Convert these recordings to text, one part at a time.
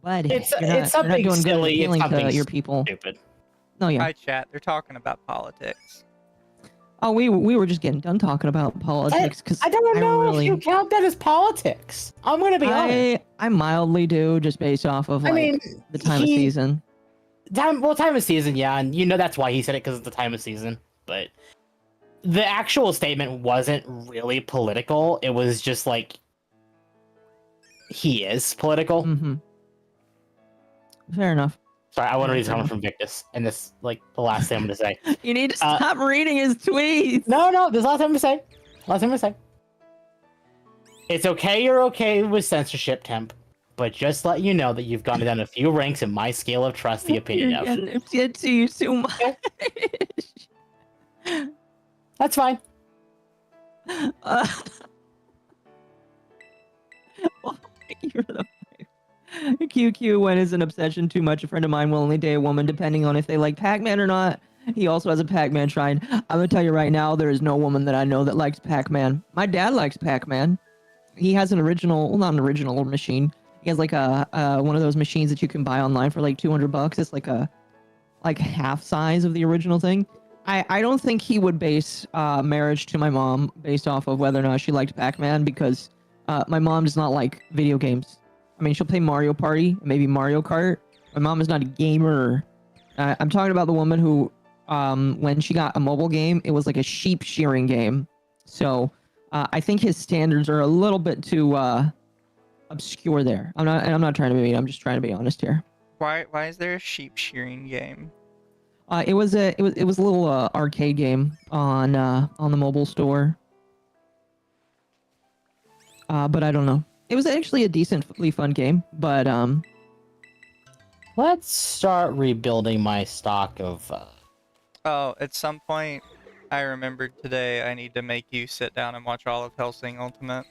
Bud, It's you're not something doing good silly. It's appealing something to your people. stupid. No, yeah. Hi, chat. They're talking about politics. Oh, we were just getting done talking about politics because I don't know really, if you count that as politics. I'm gonna be honest. I mildly do, just based off of like the time of season. Time of season, yeah, and you know that's why he said it, because it's the time of season. But the actual statement wasn't really political. It was just like he is political. Mm-hmm. Fair enough. Sorry, I want to read something from Victus, and this like the last thing I'm gonna say. You need to stop reading his tweets. No, this last thing I'm gonna say. Last thing I'm gonna say. It's okay, you're okay with censorship, Temp, but just let you know that you've gone down a few ranks in my scale of trust the opinion of. It gets to you too much. That's fine. Well, you're the QQ, when is an obsession too much? A friend of mine will only date a woman depending on if they like Pac-Man or not. He also has a Pac-Man shrine. I'm gonna tell you right now, there is no woman that I know that likes Pac-Man. My dad likes Pac-Man. He has an original, well, not an original machine. He has like a one of those machines that you can buy online for like $200. It's like half size of the original thing. I don't think he would base marriage to my mom based off of whether or not she liked Pac-Man, because my mom does not like video games. I mean, she'll play Mario Party, maybe Mario Kart. My mom is not a gamer. I'm talking about the woman who, when she got a mobile game, it was like a sheep shearing game. So I think his standards are a little bit too obscure there. I'm not trying to be mean. I'm just trying to be honest here. Why is there a sheep shearing game? It was a little arcade game on the mobile store. But I don't know. It was actually a decently fun game, but Let's start rebuilding my stock of. Oh, at some point, I remembered today I need to make you sit down and watch all of Hellsing Ultimate.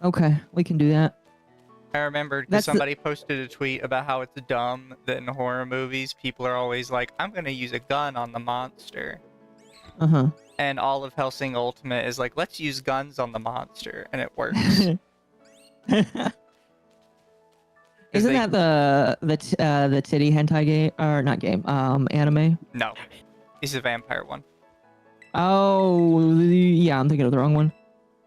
Okay, we can do that. I remembered because somebody posted a tweet about how it's dumb that in horror movies people are always like, I'm gonna use a gun on the monster. Uh-huh. And all of Hellsing Ultimate is like, let's use guns on the monster, and it works. Isn't that the titty hentai game, or not game, anime? No, it's a vampire one. Oh, yeah, I'm thinking of the wrong one.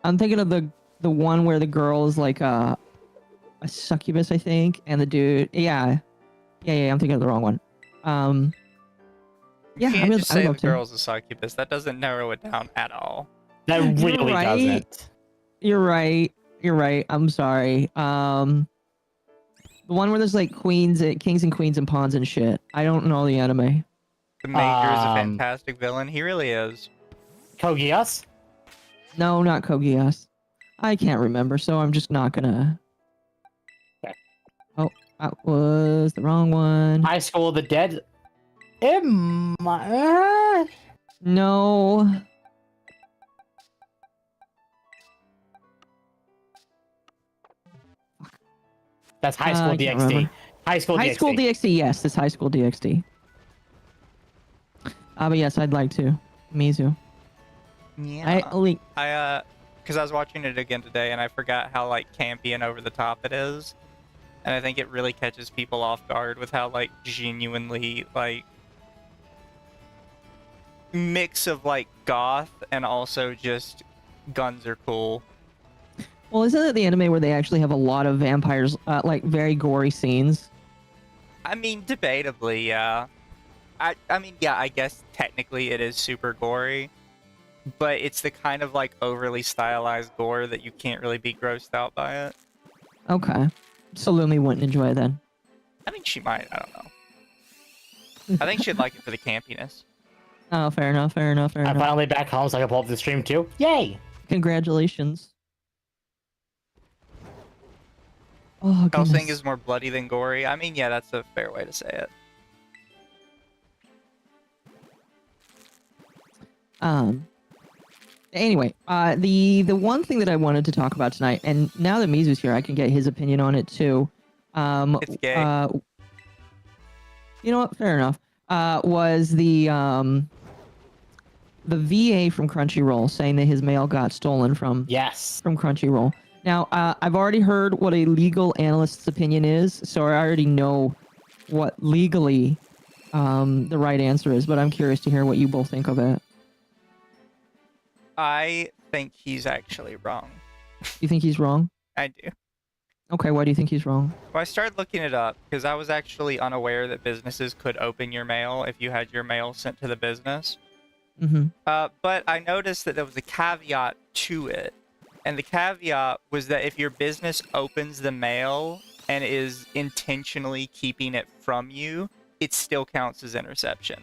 I'm thinking of the one where the girl is like a succubus, I think, and the dude, yeah, I'm thinking of the wrong one. Yeah, you can't just say the girl's a succubus. That doesn't narrow it down at all. That really doesn't. You're right. I'm sorry. The one where there's like kings and queens and pawns and shit. I don't know the anime. The Major is a fantastic villain. He really is. Kogias? No, not Kogias. I can't remember, so I'm just not gonna. Okay. Oh, that was the wrong one. High School of the Dead. It might. No. That's High School DxD. High School DxD, yes, it's High School DxD. But yes, I'd like to. Mizu. Yeah. Because I was watching it again today, and I forgot how like campy and over the top it is, and I think it really catches people off guard with how like genuinely like mix of like goth and also just guns are cool. Well, isn't it the anime where they actually have a lot of vampires, like very gory scenes? I mean, debatably, yeah. I mean, yeah, I guess technically it is super gory, but it's the kind of like overly stylized gore that you can't really be grossed out by it. Okay. So Lumi wouldn't enjoy it then? I mean, she might. I don't know. I think she'd like it for the campiness. Oh, fair enough. I'm finally back home, so I can pull up the stream too. Yay! Congratulations. Oh, Hellsing is more bloody than gory. I mean, yeah, that's a fair way to say it. Anyway, the one thing that I wanted to talk about tonight, and now that Mizu's here, I can get his opinion on it too. It's gay. You know what? Fair enough. Was the VA from Crunchyroll saying that his mail got stolen from Yes from Crunchyroll. Now, I've already heard what a legal analyst's opinion is, so I already know what legally the right answer is, but I'm curious to hear what you both think of it. I think he's actually wrong. You think he's wrong? I do. Okay, why do you think he's wrong? Well, I started looking it up because I was actually unaware that businesses could open your mail if you had your mail sent to the business. Mm-hmm. But I noticed that there was a caveat to it. And the caveat was that if your business opens the mail and is intentionally keeping it from you, it still counts as interception.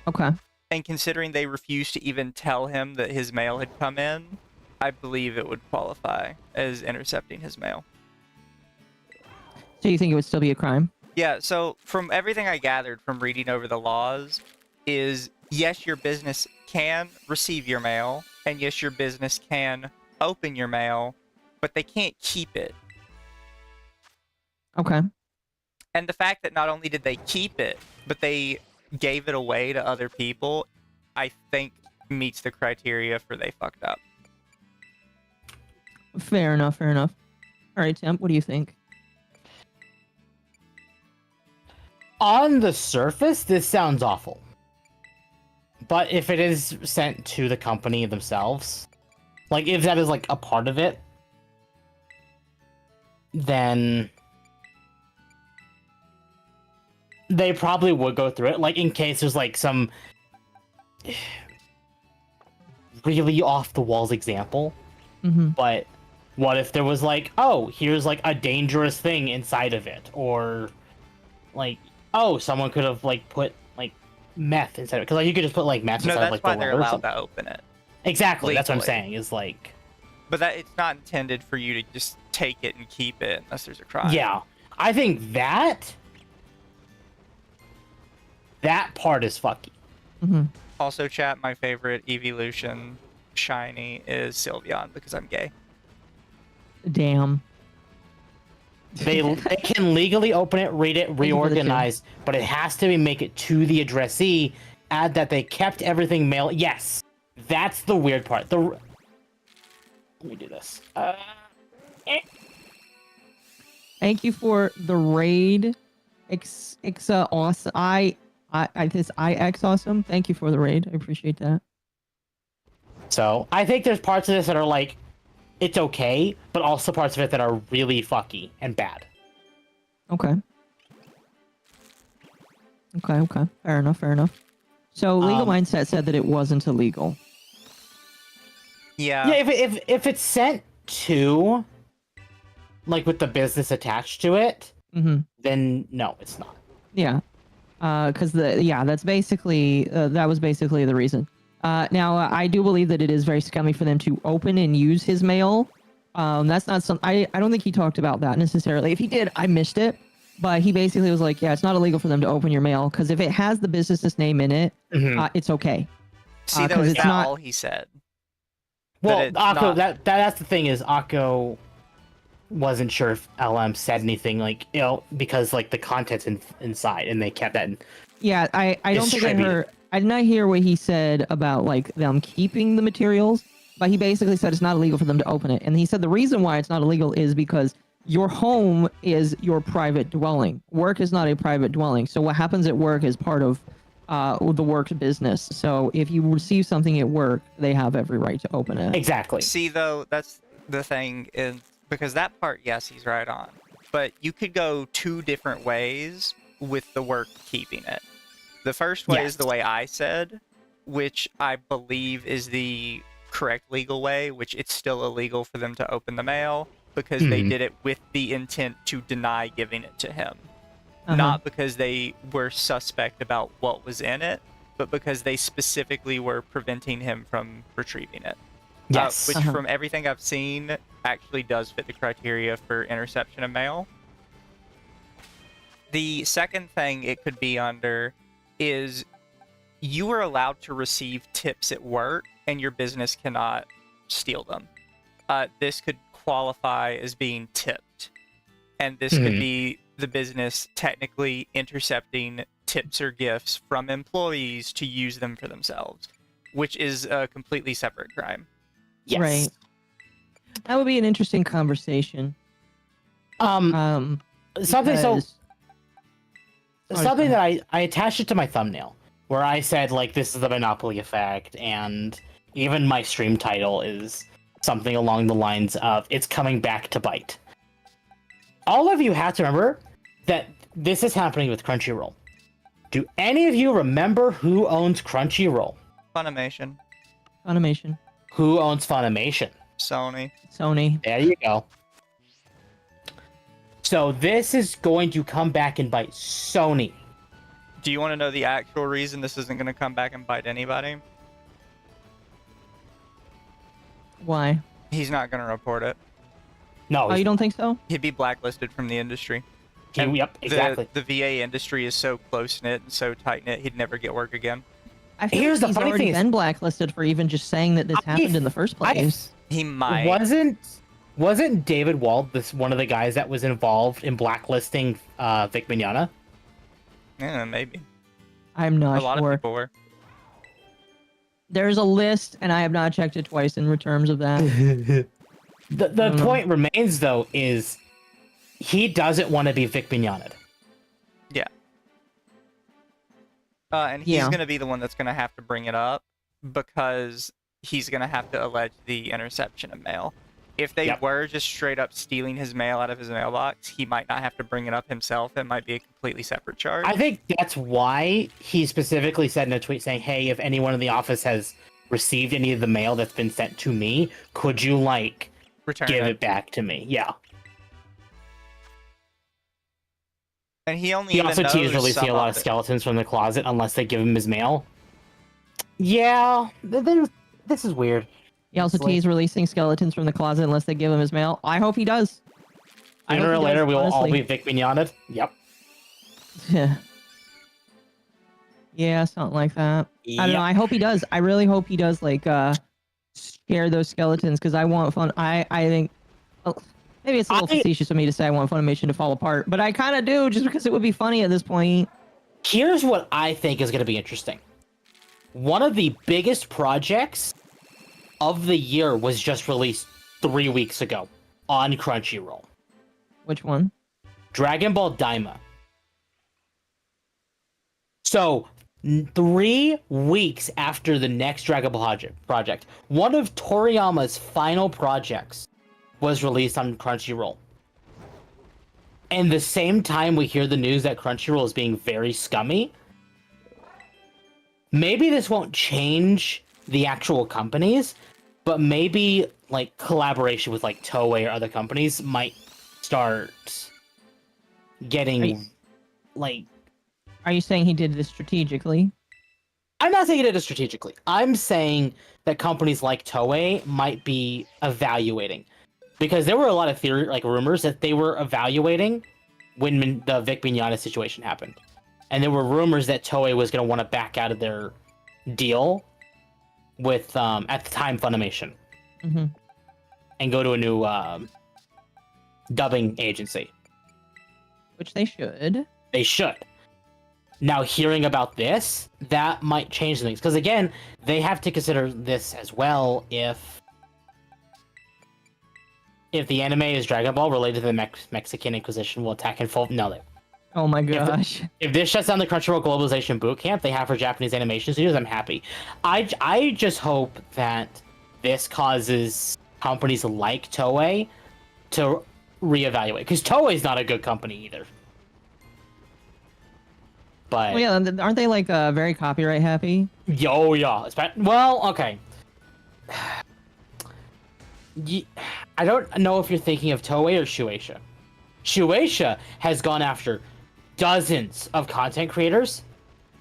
Okay. And considering they refused to even tell him that his mail had come in, I believe it would qualify as intercepting his mail. So you think it would still be a crime? Yeah, so from everything I gathered from reading over the laws is, yes, your business can receive your mail, and yes, your business can open your mail, but they can't keep it. Okay. And the fact that not only did they keep it, but they gave it away to other people, I think meets the criteria for they fucked up. Fair enough, fair enough. All right, Temp, what do you think? On the surface, this sounds awful. But if it is sent to the company themselves, like if that is like a part of it, then they probably would go through it. Like in case there's like some really off the walls example. Mm-hmm. But what if there was like, oh, here's like a dangerous thing inside of it, or like, oh, someone could have like put like meth inside of it, because like you could just put like meth No, inside that's of like why the they're water or allowed something. to open it. Exactly, that's what I'm legally. saying. Is like, But that it's not intended for you to just take it and keep it unless there's a crime. yeah, I think that part is fucky. Mm-hmm. Also, chat, my favorite evolution shiny is Sylveon because I'm gay. Damn. They can legally open it, read it, you for the reorganize, but it has to be make it to the addressee. Add that they kept everything mail. Yes, that's the weird part. Let me do this. Thank you for the raid. Awesome. This IX awesome. Thank you for the raid. I appreciate that. So I think there's parts of this that are like, it's okay, but also parts of it that are really fucky and bad. Okay. Okay. Fair enough. So Legal Mindset said that it wasn't illegal. Yeah. Yeah, if it's sent to, like with the business attached to it, Mm-hmm. then no, it's not. Yeah. Because that's basically that was basically the reason. Now I do believe that it is very scummy for them to open and use his mail. That's not some. I don't think he talked about that necessarily. If he did, I missed it. But he basically was like, yeah, it's not illegal for them to open your mail because if it has the business's name in it, it's okay. See, that 'cause was it's not not- all he said. Well, it's Akko, not- that's the thing is Akko wasn't sure if LM said anything like, you know, because like the content's inside and they kept that in. Yeah, I don't think I Distributed. heard. I did not hear what he said about like them keeping the materials, but he basically said it's not illegal for them to open it. And he said the reason why it's not illegal is because your home is your private dwelling. Work is not a private dwelling. So what happens at work is part of the work's business. So if you receive something at work, they have every right to open it. Exactly. See, though, that's the thing is because that part, yes, he's right on. But you could go two different ways with the work keeping it. The first way is the way I said, which I believe is the correct legal way, which it's still illegal for them to open the mail because they did it with the intent to deny giving it to him. Not because they were suspect about what was in it, but because they specifically were preventing him from retrieving it. Yes. Which, from everything I've seen, actually does fit the criteria for interception of mail. The second thing it could be under is you are allowed to receive tips at work, and your business cannot steal them. This could qualify as being tipped. And this could be the business technically intercepting tips or gifts from employees to use them for themselves, which is a completely separate crime. Yes. Right. That would be an interesting conversation. Something so because- something that I attached it to my thumbnail where I said like this is the monopoly effect, and even my stream title is something along the lines of it's coming back to bite. All of you have to remember that this is happening with Crunchyroll. Do any of you remember who owns Crunchyroll? Funimation, Funimation, Who owns Funimation? Sony. Sony. There you go. So this is going to come back and bite Sony. Do you want to know the actual reason this isn't going to come back and bite anybody? Why? He's not going to report it. No, Oh, you don't think so? He'd be blacklisted from the industry. yep, exactly. The VA industry is so close-knit and so tight-knit, he'd never get work again. I feel Here's like the he's funny already thing is- been blacklisted for even just saying that this happened in the first place. He might. Wasn't David Wald one of the guys that was involved in blacklisting Vic Mignogna? Yeah, maybe. I'm not A lot sure. of people were. There's a list, and I have not checked it twice in terms of that. The point remains, though, is he doesn't want to be Vic Mignogna. Yeah. And he's going to be the one that's going to have to bring it up because he's going to have to allege the interception of mail. If they were just straight up stealing his mail out of his mailbox, he might not have to bring it up himself. It might be a completely separate charge. I think that's why he specifically said in a tweet saying, hey, if anyone in the office has received any of the mail that's been sent to me, could you, like, give it back to me? Yeah. And he only He even also knows teased releasing some a lot of it. skeletons from the closet unless they give him his mail. Yeah, this is weird. He also Honestly. teased releasing skeletons from the closet unless they give him his mail. I hope he does. I hope Sooner or he later, does, we will all honestly. be Vic Mignogna. Yep. Yeah, something like that. I don't know. I hope he does. I really hope he does, like, share those skeletons, because I want fun. I think... Oh, maybe it's a little facetious of me to say I want Funimation to fall apart, but I kind of do, just because it would be funny at this point. Here's what I think is going to be interesting. One of the biggest projects of the year was just released 3 weeks ago on Crunchyroll. Which one? Dragon Ball Daima. So, 3 weeks after the next Dragon Ball project, one of Toriyama's final projects was released on Crunchyroll. And the same time we hear the news that Crunchyroll is being very scummy, maybe this won't change the actual companies, but maybe like collaboration with like Toei or other companies might start getting like... Are you saying he did this strategically? I'm not saying he did it strategically. I'm saying that companies like Toei might be evaluating, because there were a lot of theory, like rumors that they were evaluating when the Vic Mignogna situation happened, and there were rumors that Toei was going to want to back out of their deal with at the time Funimation and go to a new dubbing agency. Which they should. They should. Now, hearing about this, that might change things. Because, again, they have to consider this as well if the anime is Dragon Ball related to the Mexican Inquisition will attack in full... No, they... Oh my gosh. If this shuts down the Crunchyroll Globalization Bootcamp they have for Japanese animation studios, I'm happy. I just hope that this causes companies like Toei to reevaluate. Because Toei's not a good company either. But Well, yeah, aren't they like very copyright happy? Oh yeah. Well, okay. I don't know if you're thinking of Toei or Shueisha. Shueisha has gone after dozens of content creators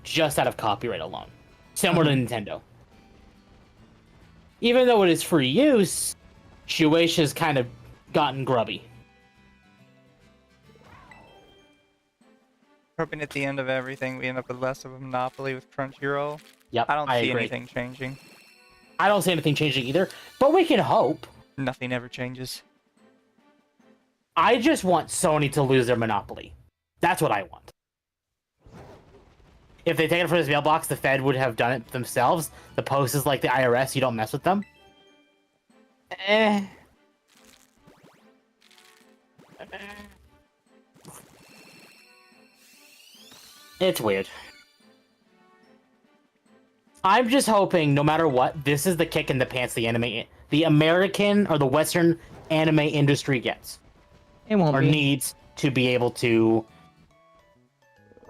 just out of copyright alone, similar to Nintendo. Even though it is free use, Shueisha's kind of gotten grubby. Hoping at the end of everything we end up with less of a monopoly with Crunchyroll. Yep, I don't see agree. anything changing. I don't see anything changing either, but we can hope. Nothing ever changes. I just want Sony to lose their monopoly. That's what I want. If they take it from his mailbox, the Fed would have done it themselves. The post is like the IRS, you don't mess with them. It's weird. I'm just hoping, no matter what, this is the kick in the pants the American or the Western anime industry gets. It won't or be. needs to be able to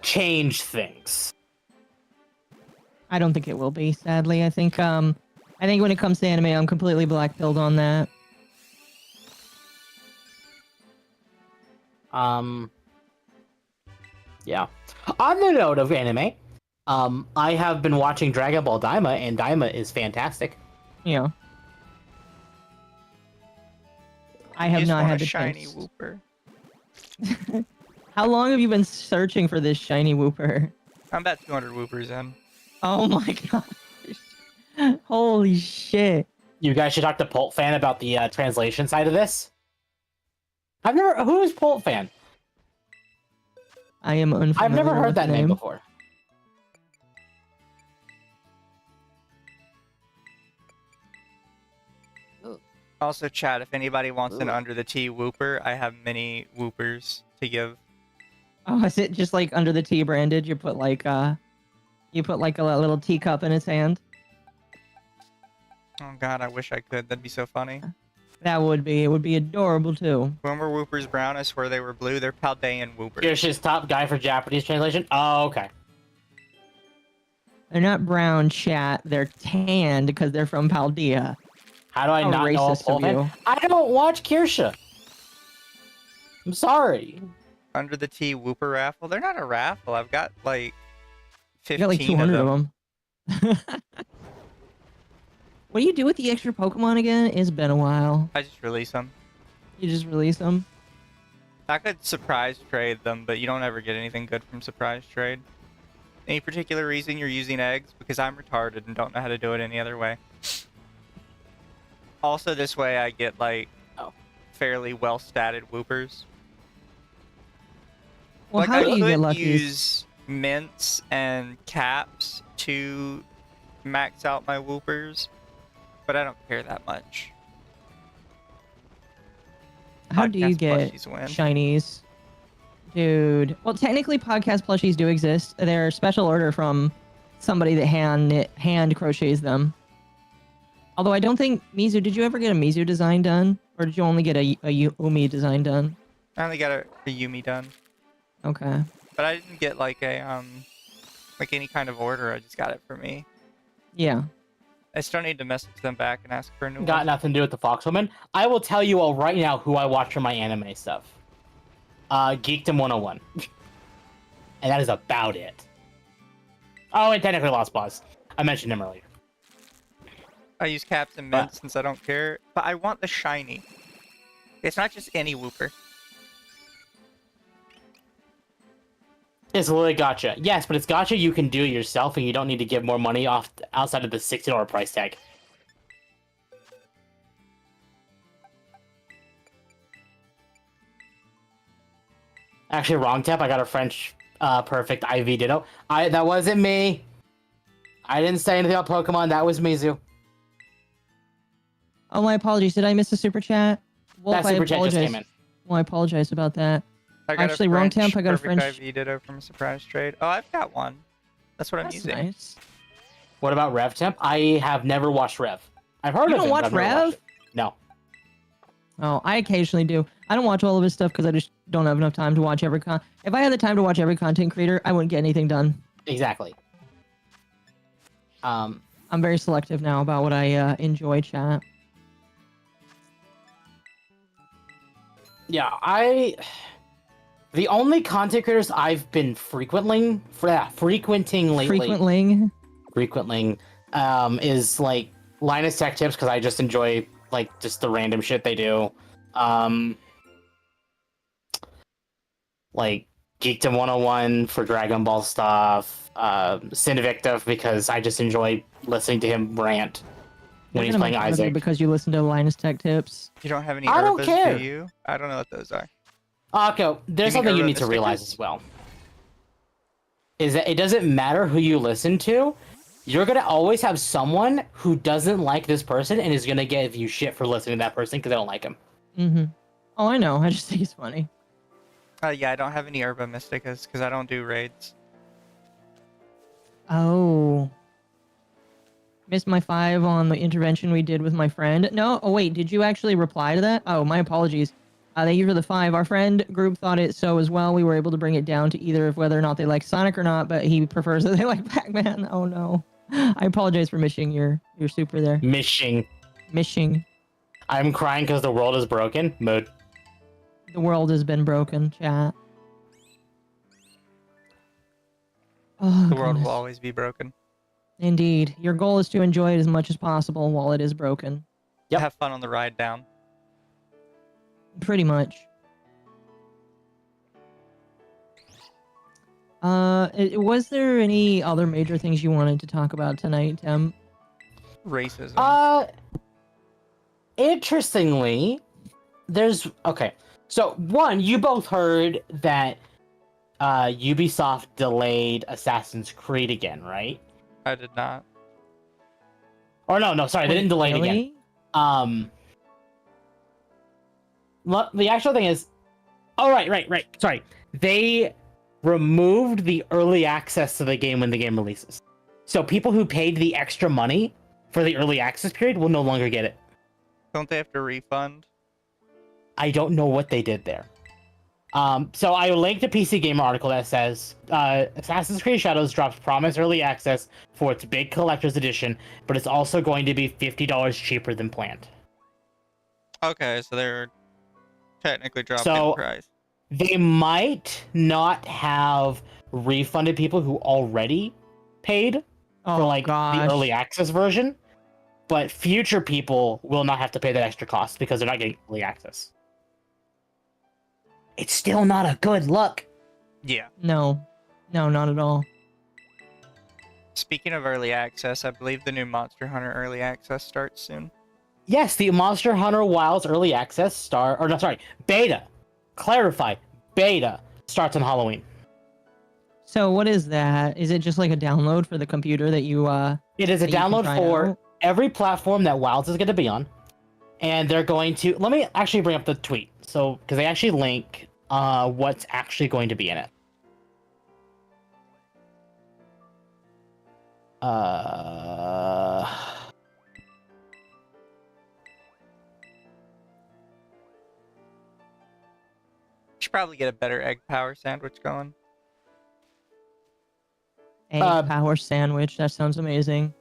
change things. I don't think it will be, sadly. I think when it comes to anime, I'm completely black-pilled on that. Yeah. On the note of anime, I have been watching Dragon Ball Daima, and Daima is fantastic. Yeah. I have just not want had a the shiny chance. Wooper. How long have you been searching for this shiny Wooper? I'm about 200 Woopers in. Oh my gosh. Holy shit. You guys should talk to Pult Fan about the translation side of this. Who is Pult Fan? I am unfamiliar I've never heard with that the name before. Also, chat, if anybody wants an under the tea Wooper, I have many Woopers to give. Oh, is it just like under the tea branded? You put like a little teacup in its hand? Oh god, I wish I could. That'd be so funny. It would be adorable too. When were Woopers brown? I swear they were blue. They're Paldean Woopers. Here's his top guy for Japanese translation. Oh, okay. They're not brown, chat. They're tanned because they're from Paldea. How do I How not know a racist Pult of Fan? you. I don't watch Kirsha. I'm sorry. Under the tea Wooper raffle? They're not a raffle. I've got like 15 You got like 200 of of them. What do you do with the extra Pokemon again? It's been a while. I just release them. You just release them? I could surprise trade them, but you don't ever get anything good from surprise trade. Any particular reason you're using eggs? Because I'm retarded and don't know how to do it any other way. Also, this way I get like fairly well-statted Woopers. Well, Like how I do you get could lucky? use mints and caps to max out my Woopers, but I don't care that much. How do you Podcast get plushies win. shinies? Dude. Well, technically podcast plushies do exist. They're special order from somebody that hand crochets them. Although I don't think Mizu, did you ever get a Mizu design done? Or did you only get a Umi design done? I only got a Yumi done, Okay. but I didn't get like a like any kind of order. I just got it for me. Yeah. I still need to message them back and ask for a new Got one. nothing to do with the Foxwoman. I will tell you all right now who I watch for my anime stuff. Geekdom 101. And that is about it. Oh, and technically Lost Boss. I mentioned him earlier. I use caps and mints since I don't care, but I want the shiny. It's not just any Wooper. It's literally gotcha. Yes, but it's gotcha you can do it yourself and you don't need to give more money off outside of the $60 price tag. Actually, wrong tap. I got a French perfect IV Ditto. That wasn't me. I didn't say anything about Pokemon. That was Mizu. Oh, my apologies. Did I miss a super chat? Wolf, That super chat just came in. Well, I apologize about that. I got Actually, a wrong French temp, I got a perfect French- IV Ditto from a surprise trade. Oh, I've got one. That's what I'm That's using. nice. What about Rev Temp? I have never watched Rev. I've heard You of don't him, watch but I've never watched Rev? it. No. Oh, I occasionally do. I don't watch all of his stuff because I just don't have enough time to watch every If I had the time to watch every content creator, I wouldn't get anything done. Exactly. I'm very selective now about what I enjoy, chat. Yeah, the only content creators I've been frequenting lately, is like Linus Tech Tips because I just enjoy like just the random shit they do. Like Geekdom 101 for Dragon Ball stuff. Sinvictive because I just enjoy listening to him rant when he's You're gonna playing make fun of me Isaac. because you listen to Linus Tech Tips. You don't have any I don't Urbas, care. do you? I don't know what those are. Okay, there's You mean something you Urban need to the realize stickers? as well. Is that it doesn't matter who you listen to, you're gonna always have someone who doesn't like this person and is gonna give you shit for listening to that person because they don't like him. Mm-hmm. Oh, I know. I just think it's funny. Yeah, I don't have any Herba Mysticas because I don't do raids. Oh. Missed my 5 on the intervention we did with my friend. No, oh wait, did you actually reply to that? Oh, my apologies. Thank you for the 5. Our friend group thought it so as well. We were able to bring it down to either of whether or not they like Sonic or not, but he prefers that they like Pac-Man. Oh no. I apologize for missing your super there. Mishing. Missing. I'm crying because the world is broken. Mood. The world has been broken, chat. Oh, The world goodness. will always be broken. Indeed. Your goal is to enjoy it as much as possible while it is broken. Yep. Have fun on the ride down. Pretty much. Was there any other major things you wanted to talk about tonight, Tim? Racism. Interestingly, there's okay. So one, you both heard that Ubisoft delayed Assassin's Creed again, right? I did not. Or no, sorry, they didn't delay it again. Really? The actual thing is, oh right. Sorry, they removed the early access to the game when the game releases. So people who paid the extra money for the early access period will no longer get it. Don't they have to refund? I don't know what they did there. So I linked a PC Gamer article that says Assassin's Creed Shadows drops promised early access for its big collector's edition, but it's also going to be $50 cheaper than planned. Okay, so they're technically dropping So- the price. They might not have refunded people who already paid Oh, for like gosh. the early access version, but future people will not have to pay that extra cost because they're not getting early access. It's still not a good look. Yeah. No, not at all. Speaking of early access, I believe the new Monster Hunter early access starts soon. Yes, the Monster Hunter Wilds early access beta. Clarify, beta starts on Halloween. So what is that? Is it just like a download for the computer that you It is a that you can download try for out? every platform that Wilds is going to be on, and they're going to. Let me actually bring up the tweet, so because they actually link what's actually going to be in it. Should probably get a better egg power sandwich going. Egg power sandwich. That sounds amazing.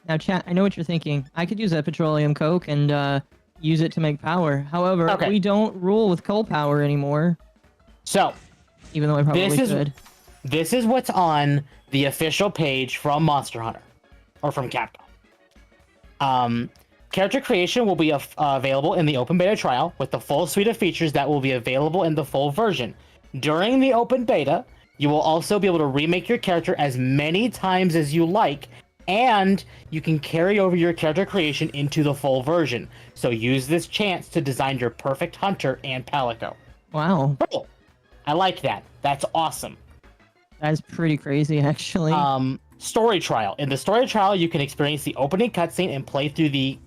Now, chat, I know what you're thinking. I could use that petroleum coke and use it to make power. However, Okay. we don't rule with coal power anymore, So even though I probably This is- could. this is what's on the official page from Monster Hunter, or from Capcom. Character creation will be available in the open beta trial with the full suite of features that will be available in the full version. During the open beta, you will also be able to remake your character as many times as you like, and you can carry over your character creation into the full version. So use this chance to design your perfect hunter and palico. Wow, Cool. I like that. That's awesome. that is pretty crazy, actually. Story trial. In the story trial, you can experience the opening cutscene and play through the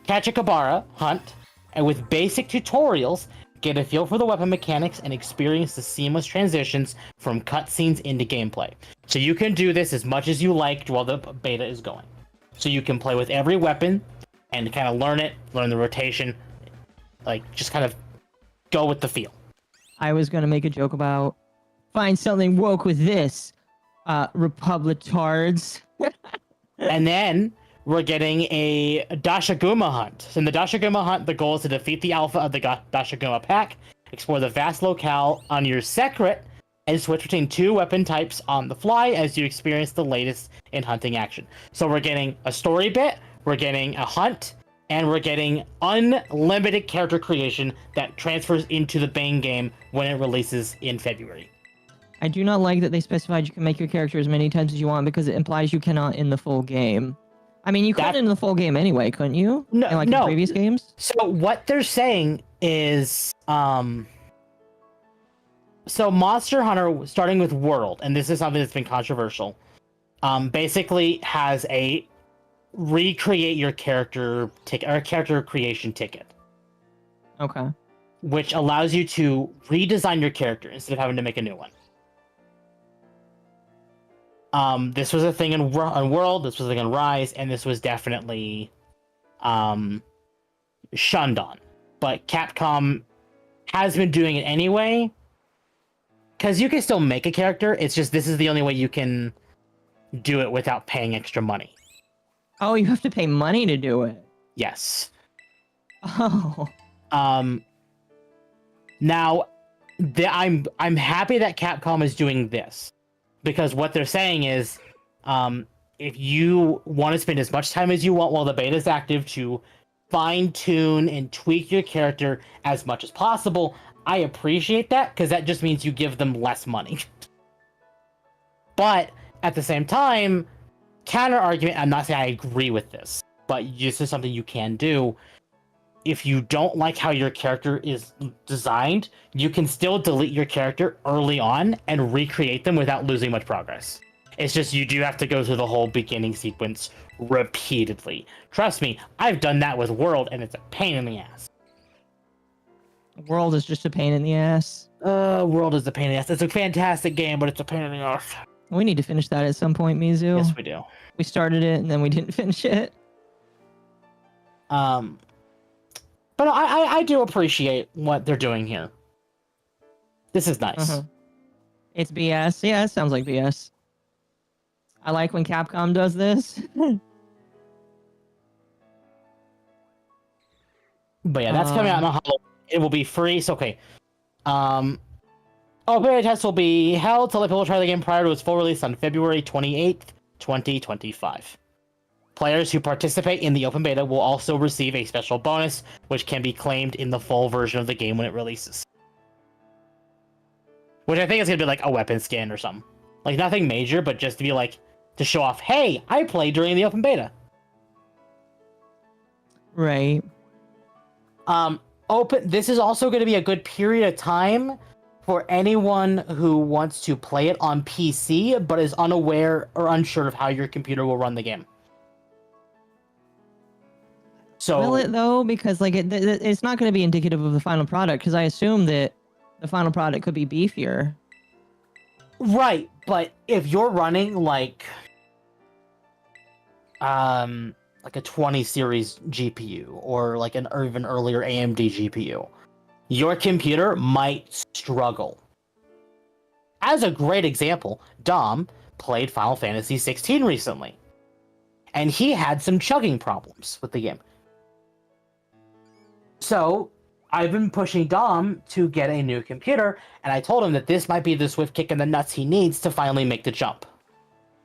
Kachikabara hunt, and with basic tutorials, get a feel for the weapon mechanics and experience the seamless transitions from cutscenes into gameplay. So you can do this as much as you like while the beta is going. So you can play with every weapon and kind of learn the rotation, like just kind of go with the feel. I was gonna make a joke about find something woke with this, Republitards. And then we're getting a Dashaguma hunt. So in the Dashaguma hunt, the goal is to defeat the alpha of the Dashaguma pack, explore the vast locale on your secret, and switch between 2 weapon types on the fly as you experience the latest in hunting action. So we're getting a story bit, we're getting a hunt, and we're getting unlimited character creation that transfers into the main game when it releases in February. I do not like that they specified you can make your character as many times as you want because it implies you cannot in the full game. I mean, you could in the full game anyway, couldn't you? No, in, like, no. in previous games? So what they're saying is, So Monster Hunter, starting with World, and this is something that's been controversial, basically has a recreate your character ticket or character creation ticket. Okay. Which allows you to redesign your character instead of having to make a new one. This was a thing on World, this was a thing on Rise, and this was definitely shunned on. But Capcom has been doing it anyway, because you can still make a character, it's just this is the only way you can do it without paying extra money. Oh, you have to pay money to do it. Yes. Oh. Now, I'm happy that Capcom is doing this, because what they're saying is, if you want to spend as much time as you want while the beta is active to fine-tune and tweak your character as much as possible, I appreciate that, because that just means you give them less money. But at the same time, counter argument, I'm not saying I agree with this, but this is something you can do. If you don't like how your character is designed, you can still delete your character early on and recreate them without losing much progress. It's just you do have to go through the whole beginning sequence repeatedly. Trust me, I've done that with World, and it's a pain in the ass. World is just a pain in the ass. World is a pain in the ass. It's a fantastic game, but it's a pain in the ass. We need to finish that at some point, Mizu. Yes, we do. We started it, and then we didn't finish it. But I do appreciate what they're doing here. This is nice. Uh-huh. It's BS. Yeah, it sounds like BS. I like when Capcom does this. But yeah, that's coming out on Halloween. It will be free. So okay. Beta test will be held to let people try the game prior to its full release on February 28th, 2025. Players who participate in the open beta will also receive a special bonus, which can be claimed in the full version of the game when it releases. Which I think is going to be like a weapon skin or something. Like nothing major, but just to be like, to show off, hey, I played during the open beta. Right. This is also going to be a good period of time for anyone who wants to play it on PC, but is unaware or unsure of how your computer will run the game. So, will it though? Because like it's not going to be indicative of the final product. Because I assume that the final product could be beefier. Right, but if you're running like a 20 series GPU or like an even earlier AMD GPU, your computer might struggle. As a great example, Dom played Final Fantasy 16 recently, and he had some chugging problems with the game. So I've been pushing Dom to get a new computer, and I told him that this might be the swift kick in the nuts he needs to finally make the jump.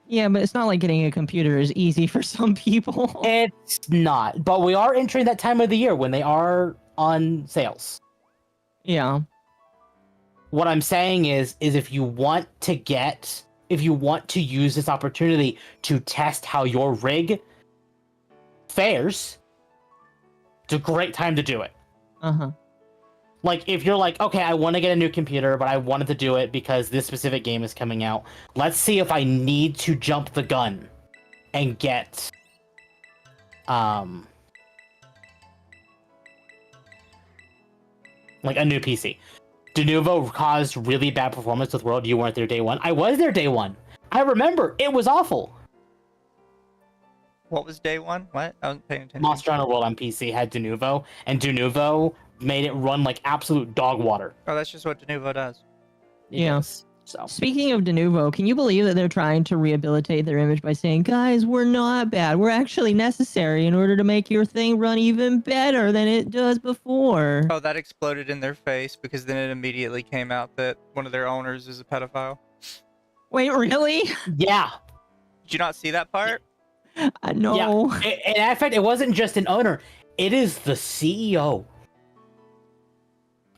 Yeah, but it's not like getting a computer is easy for some people. It's not, but we are entering that time of the year when they are on sales. Yeah. What I'm saying is if you want to use this opportunity to test how your rig fares, it's a great time to do it. Uh-huh. Like, if you're like, okay, I want to get a new computer, but I wanted to do it because this specific game is coming out. Let's see if I need to jump the gun and get, like a new PC. Denuvo caused really bad performance with World. You weren't there day one. I was there day one. I remember. It was awful. What was day one? What? I wasn't paying attention. Monster Hunter World on PC had Denuvo, and Denuvo made it run like absolute dog water. Oh, that's just what Denuvo does. Yes. So Speaking of Denuvo, can you believe that they're trying to rehabilitate their image by saying, guys, we're not bad. We're actually necessary in order to make your thing run even better than it does before. Oh, that exploded in their face because then it immediately came out that one of their owners is a pedophile. Wait, really? yeah. Did you not see that part? No. Yeah. And in fact, it wasn't just an owner. It is the CEO.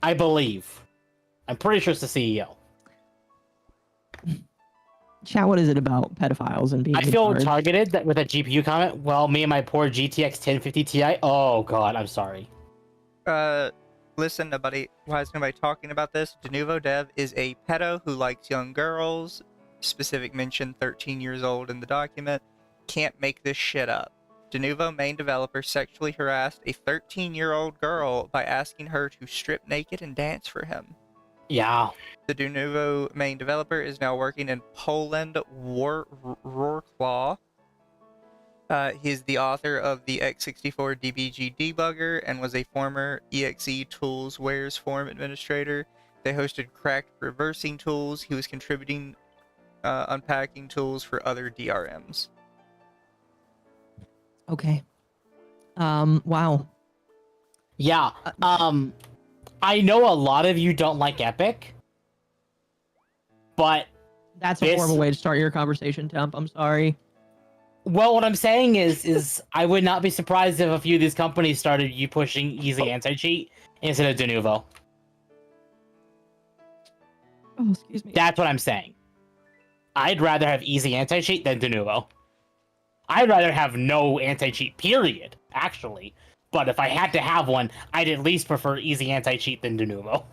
I believe. I'm pretty sure it's the CEO. Chat, what is it about pedophiles and being I feel charged? targeted with a GPU comment. Well, me and my poor GTX 1050 Ti. Oh god, I'm sorry. listen, why is nobody talking about this? Denuvo Dev is a pedo who likes young girls. Specific mention 13 years old in the document. Can't make this shit up. Denuvo main developer sexually harassed a 13-year-old girl by asking her to strip naked and dance for him. Yeah. The Denuvo main developer is now working in Poland Wrocław. He's the author of the x64 DBG debugger and was a former EXE Tools Wares forum administrator. They hosted cracked reversing tools. He was contributing unpacking tools for other DRMs. Okay. Wow. Yeah. I know a lot of you don't like Epic, but That's a horrible way to start your conversation, Temp. I'm sorry. well, what I'm saying is I would not be surprised if a few of these companies started you pushing easy anti-cheat instead of Denuvo. Oh, excuse me. That's what I'm saying. I'd rather have easy anti-cheat than Denuvo. I'd rather have no anti-cheat, period, actually. But if I had to have one, I'd at least prefer easy anti-cheat than Denuvo.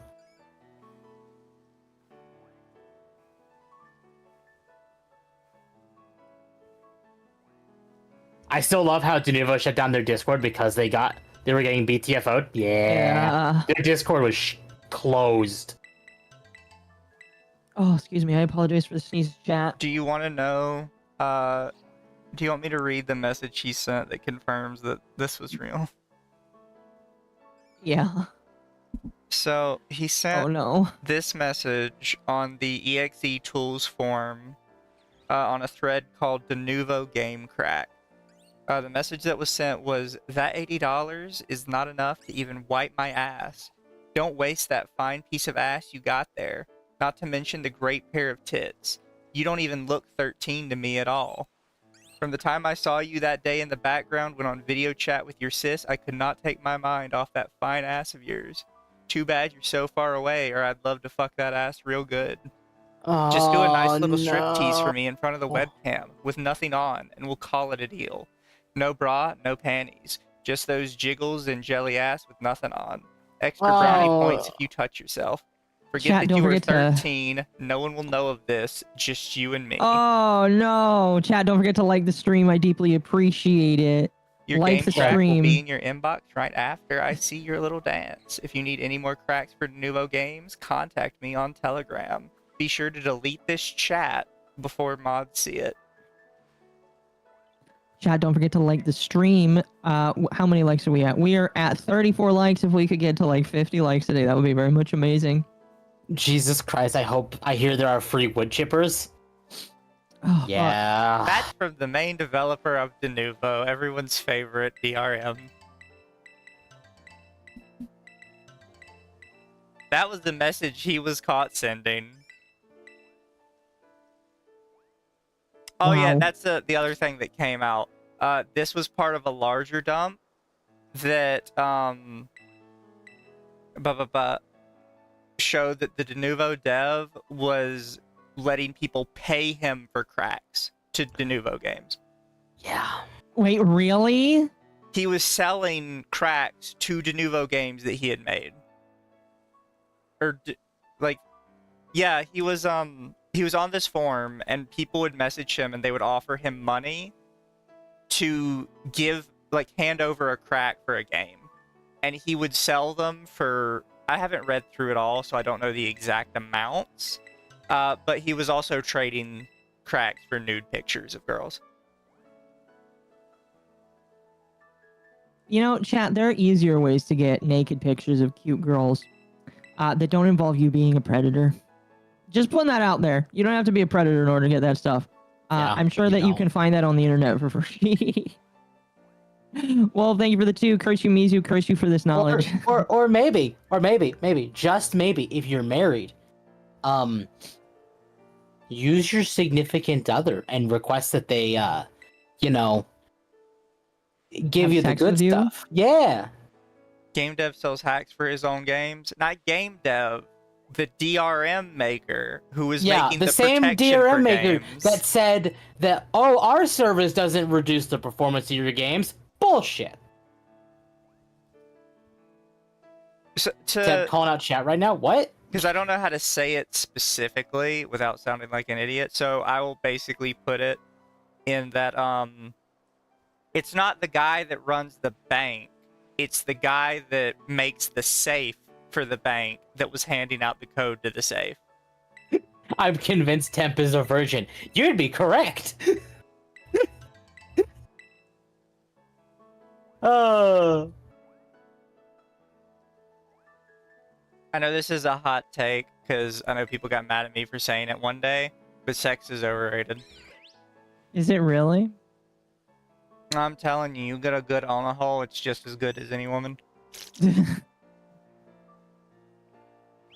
I still love how Denuvo shut down their Discord because they were getting BTFO'd. Yeah. Their Discord was closed. Oh, excuse me. I apologize for the sneeze, chat. Do you want to know? Do you want me to read the message he sent that confirms that this was real? Yeah. So he sent this message on the EXE Tools forum on a thread called Denuvo Game Crack. The message that was sent was, that $80 is not enough to even wipe my ass. Don't waste that fine piece of ass you got there. Not to mention the great pair of tits. You don't even look 13 to me at all. From the time I saw you that day in the background when on video chat with your sis, I could not take my mind off that fine ass of yours. Too bad you're so far away, or I'd love to fuck that ass real good. Just do a nice little striptease for me in front of the webcam with nothing on, and we'll call it a deal. No bra, no panties. Just those jiggles and jelly ass with nothing on. Extra brownie points if you touch yourself. Forget that you were 13. No one will know of this. Just you and me. Oh, no. Chat, don't forget to like the stream. I deeply appreciate it. Your like game the crack stream. will be in your inbox right after I see your little dance. If you need any more cracks for Denuvo games, contact me on Telegram. Be sure to delete this chat before mods see it. Chat, don't forget to like the stream. How many likes are we at? We are at 34 likes. If we could get to like 50 likes today, that would be very much amazing. Jesus Christ, I hear there are free wood chippers. Oh, yeah. That's from the main developer of Denuvo, everyone's favorite DRM. That was the message he was caught sending. Oh yeah, that's the other thing that came out. This was part of a larger dump that showed that the Denuvo dev was letting people pay him for cracks to Denuvo games. Yeah. Wait, really? He was selling cracks to Denuvo games that he had made. Yeah, he was on this forum and people would message him and they would offer him money to hand over a crack for a game. And he would sell them for, I haven't read through it all, so I don't know the exact amounts. But he was also trading cracks for nude pictures of girls. You know, chat, there are easier ways to get naked pictures of cute girls that don't involve you being a predator. Just putting that out there. You don't have to be a predator in order to get that stuff. I'm sure that you can find that on the internet for free. Well, thank you for the 2. Curse you, Mizu. Curse you for this knowledge. Or maybe, just maybe, if you're married, use your significant other and request that they, give you the good stuff. Yeah. Game Dev sells hacks for his own games. Not Game Dev, the DRM maker who was making the same protection DRM for maker games. that said that, oh, our service doesn't reduce the performance of your games. Bullshit. So, Temp calling out chat right now. What? because I don't know how to say it specifically without sounding like an idiot, so I will basically put it in that it's not the guy that runs the bank, it's the guy that makes the safe for the bank that was handing out the code to the safe. I'm convinced Temp is a virgin. You'd be correct. Oh. I know this is a hot take because I know people got mad at me for saying it one day, but sex is overrated. Is it really? I'm telling you, you get a good on a hole, it's just as good as any woman.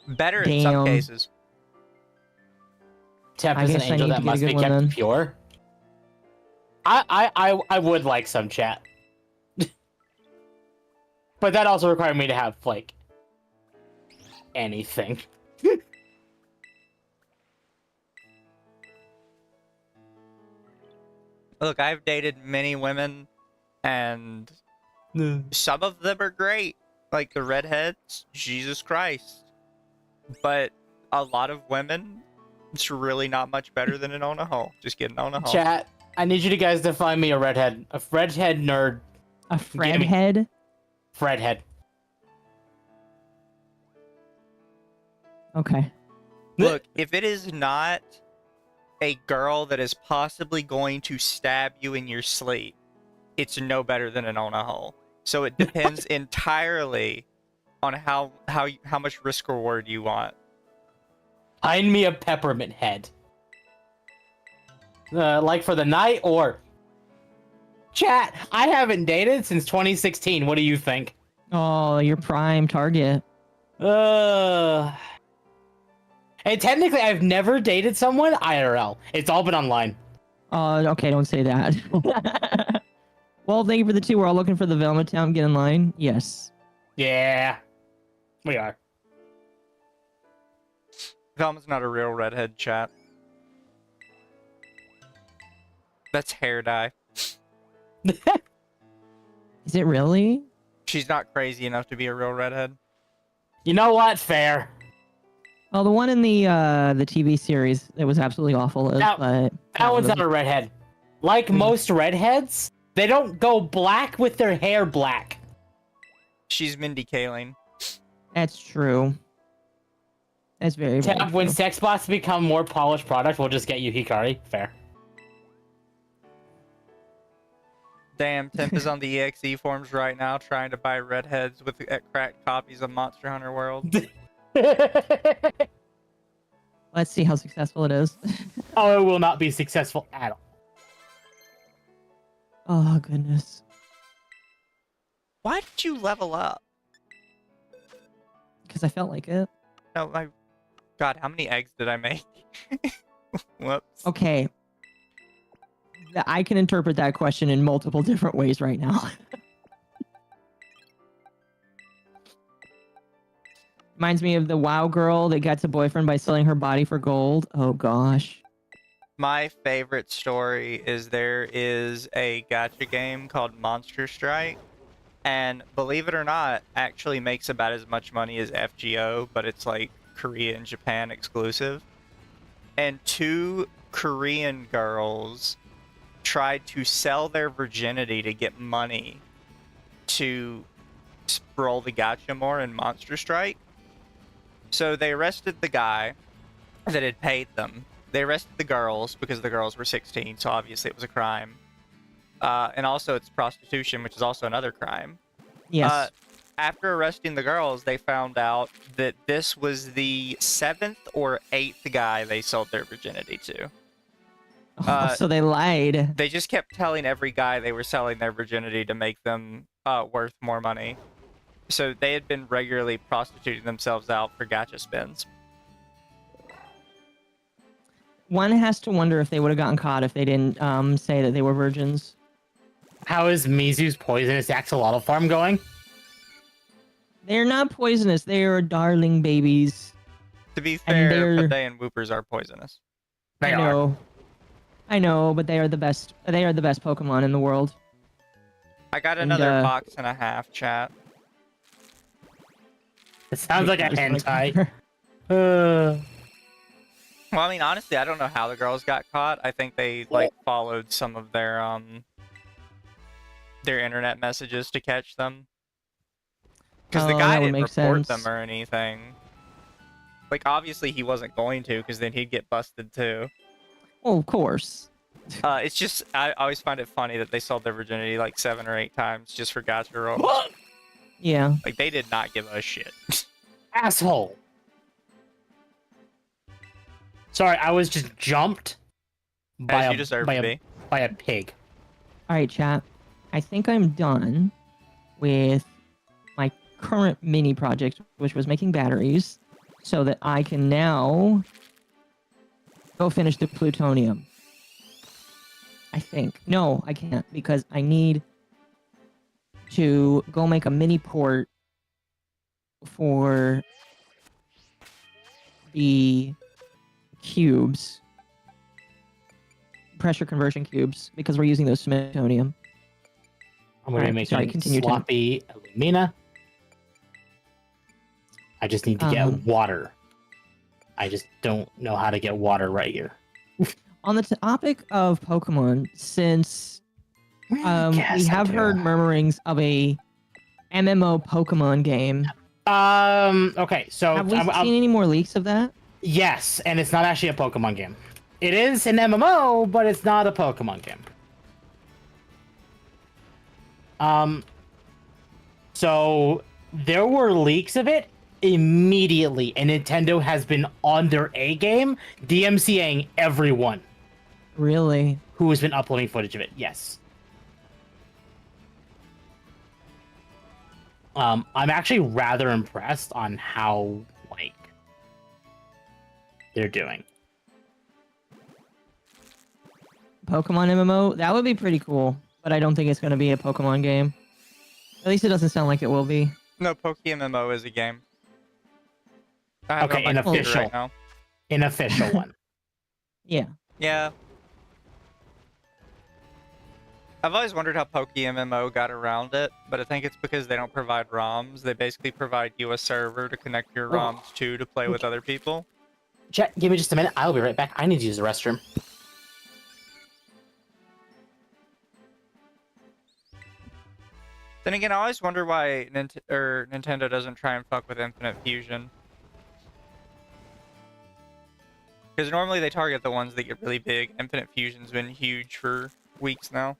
Better in some Damn. cases. Temp I is an guess I angel need that to get a must good be one kept then. pure. I would like some chat. But that also required me to have, like, anything. Look, I've dated many women, and some of them are great. Like the redheads, Jesus Christ. But a lot of women, it's really not much better than an on a hole. Just getting on a hole. Chat, I need you guys to find me a redhead nerd. A Fred head? Fredhead. Okay. Look, if it is not a girl that is possibly going to stab you in your sleep, it's no better than an on a hole. So it depends entirely on how much risk reward you want. Find me a peppermint head. Like for the night or... Chat, I haven't dated since 2016. What do you think? Oh, your prime target. Hey, technically, I've never dated someone IRL. It's all been online. Okay, don't say that. Well, thank you for the 2. We're all looking for the Velma Town. Get in line. Yes. Yeah, we are. Velma's not a real redhead, chat. That's hair dye. Is it really? She's not crazy enough to be a real redhead. You know what? Fair. Oh, the one in the TV series that was absolutely awful. That one's not a redhead. Like most redheads, they don't go black with their hair black. She's Mindy Kaling. That's true. That's very, very Tab, when true. sex bots become more polished product, we'll just get you Hikari. Fair. Damn, Temp is on the EXE forums right now trying to buy redheads with cracked copies of Monster Hunter World. Let's see how successful it is. Oh, it will not be successful at all. Oh, goodness. Why did you level up? Because I felt like it. Oh my god, how many eggs did I make? Whoops. Okay. I can interpret that question in multiple different ways right now. Reminds me of the WoW girl that got a boyfriend by selling her body for gold. Oh, gosh. My favorite story is there is a gacha game called Monster Strike, and believe it or not, actually makes about as much money as FGO, but it's like Korea and Japan exclusive. And 2 Korean girls tried to sell their virginity to get money to roll the gacha more in Monster Strike. So they arrested the guy that had paid them. They arrested the girls because the girls were 16, so obviously it was a crime. And also it's prostitution, which is also another crime. Yes. After arresting the girls, they found out that this was the 7th or 8th guy they sold their virginity to. So they lied. They just kept telling every guy they were selling their virginity to make them worth more money. So they had been regularly prostituting themselves out for gacha spins. One has to wonder if they would have gotten caught if they didn't say that they were virgins. How is Mizu's poisonous axolotl farm going? They're not poisonous. They are darling babies. To be And fair, they're- Paday and Whoopers are poisonous. They I know. I know, but they are the best. They are the best Pokemon in the world. I got And, another box and a half, chat. It sounds like a Just wanna hentai. compare. Well, I mean, honestly, I don't know how the girls got caught. I think they like followed some of their internet messages to catch them. Because the Oh, guy that would didn't make report sense. them or anything. Like, obviously he wasn't going to, because then he'd get busted too. Well, of course. It's just, I always find it funny that they sold their virginity like 7 or 8 times just for gacha rolls. Yeah. Like, they did not give a shit. Asshole. Sorry, I was just jumped by As you deserve to be. by a pig. All right, chat. I think I'm done with my current mini project, which was making batteries, so that I can now go finish the plutonium. I think. No, I can't, because I need to go make a mini port for the cubes, pressure conversion cubes, because we're using those plutonium. I'm going to be Alright, making sorry, continue, Tim. sloppy alumina. I just need to get water. I just don't know how to get water right here. On the topic of Pokemon, since we have heard murmurings of a MMO Pokemon game, Okay, so have we seen any more leaks of that? yes, and it's not actually a Pokemon game. It is an MMO, but it's not a Pokemon game. So there were leaks of it immediately, and Nintendo has been on their A game, DMCAing everyone Really? who has been uploading footage of it. Yes. I'm actually rather impressed on how, like, they're doing. Pokemon MMO? That would be pretty cool, but I don't think it's going to be a Pokemon game. At least it doesn't sound like it will be. No, PokeMMO is a game. I have it Okay, on my an computer official. right now. An official one. Yeah. Yeah. I've always wondered how PokeMMO got around it, but I think it's because they don't provide ROMs. They basically provide you a server to connect your ROMs to play with other people. Chat, give me just a minute. I'll be right back. I need to use the restroom. Then again, I always wonder why Nintendo doesn't try and fuck with Infinite Fusion. Because normally they target the ones that get really big. Infinite Fusion's been huge for weeks now.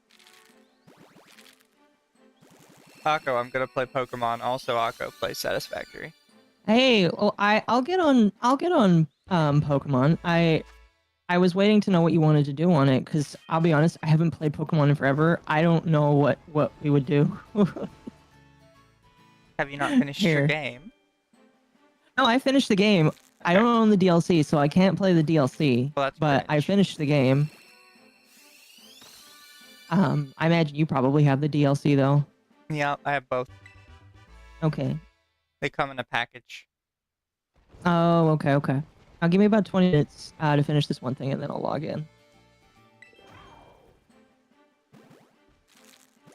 Akko, I'm gonna play Pokemon. Also, Akko, play Satisfactory. Hey, well, I'll get on Pokemon. I was waiting to know what you wanted to do on it, because I'll be honest, I haven't played Pokemon in forever. I don't know what we would do. Have you not finished your Here. game? No, I finished the game. I don't own the DLC, so I can't play the DLC. Well, that's but I cringe. finished the game. I imagine you probably have the DLC though. Yeah, I have both. Okay. They come in a package. Oh, okay. Now give me about 20 minutes to finish this one thing, and then I'll log in.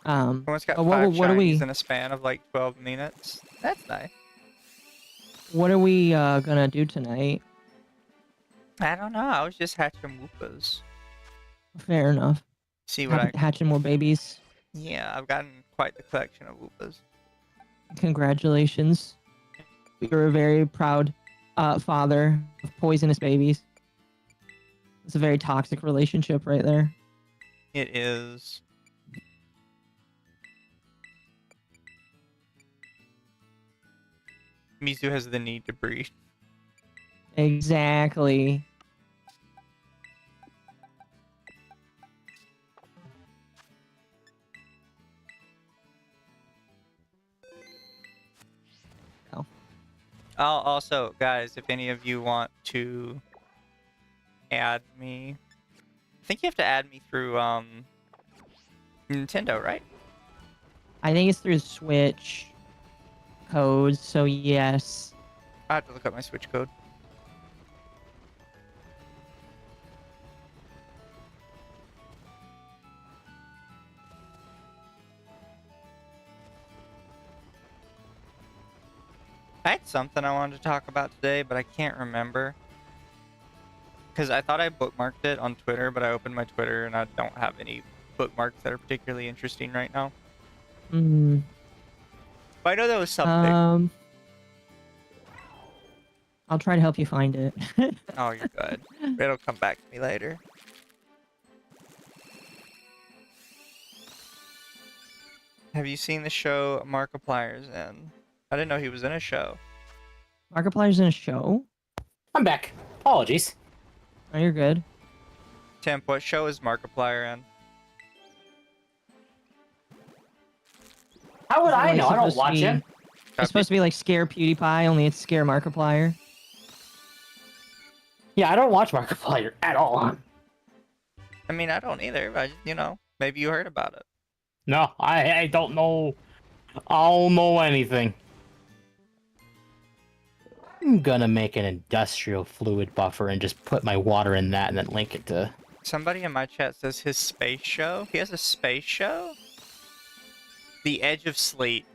Someone's got but 5 what are we? shinies in a span of like 12 minutes. That's nice. What are we gonna do tonight? I don't know. I was just hatching Woopas. Fair enough. See what I... Hatching more babies. Yeah, I've gotten quite the collection of Woopas. Congratulations. You're a very proud father of poisonous babies. It's a very toxic relationship right there. It is. Mizu has the need to breed. Exactly. Oh. Also, guys, if any of you want to add me, I think you have to add me through Nintendo, right? I think it's through Switch codes, so yes. I have to look up my Switch code. I had something I wanted to talk about today, but I can't remember. Because I thought I bookmarked it on Twitter, but I opened my Twitter and I don't have any bookmarks that are particularly interesting right now. Hmm. But I know there was something. I'll try to help you find it. Oh, you're good. It'll come back to me later. Have you seen the show Markiplier's in? I didn't know he was in a show. Markiplier's in a show? I'm back. Apologies. Oh, you're good. Temp, what show is Markiplier in? How would Is it, I like, know? I don't supposed to watch be- him. It's supposed to be like Scare PewDiePie, only it's Scare Markiplier. Yeah, I don't watch Markiplier at all. I mean, I don't either. But, you know, maybe you heard about it. No, I don't know. I don't know anything. I'm gonna make an industrial fluid buffer and just put my water in that and then link it to... Somebody in my chat says his space show. He has a space show? The Edge of Sleep.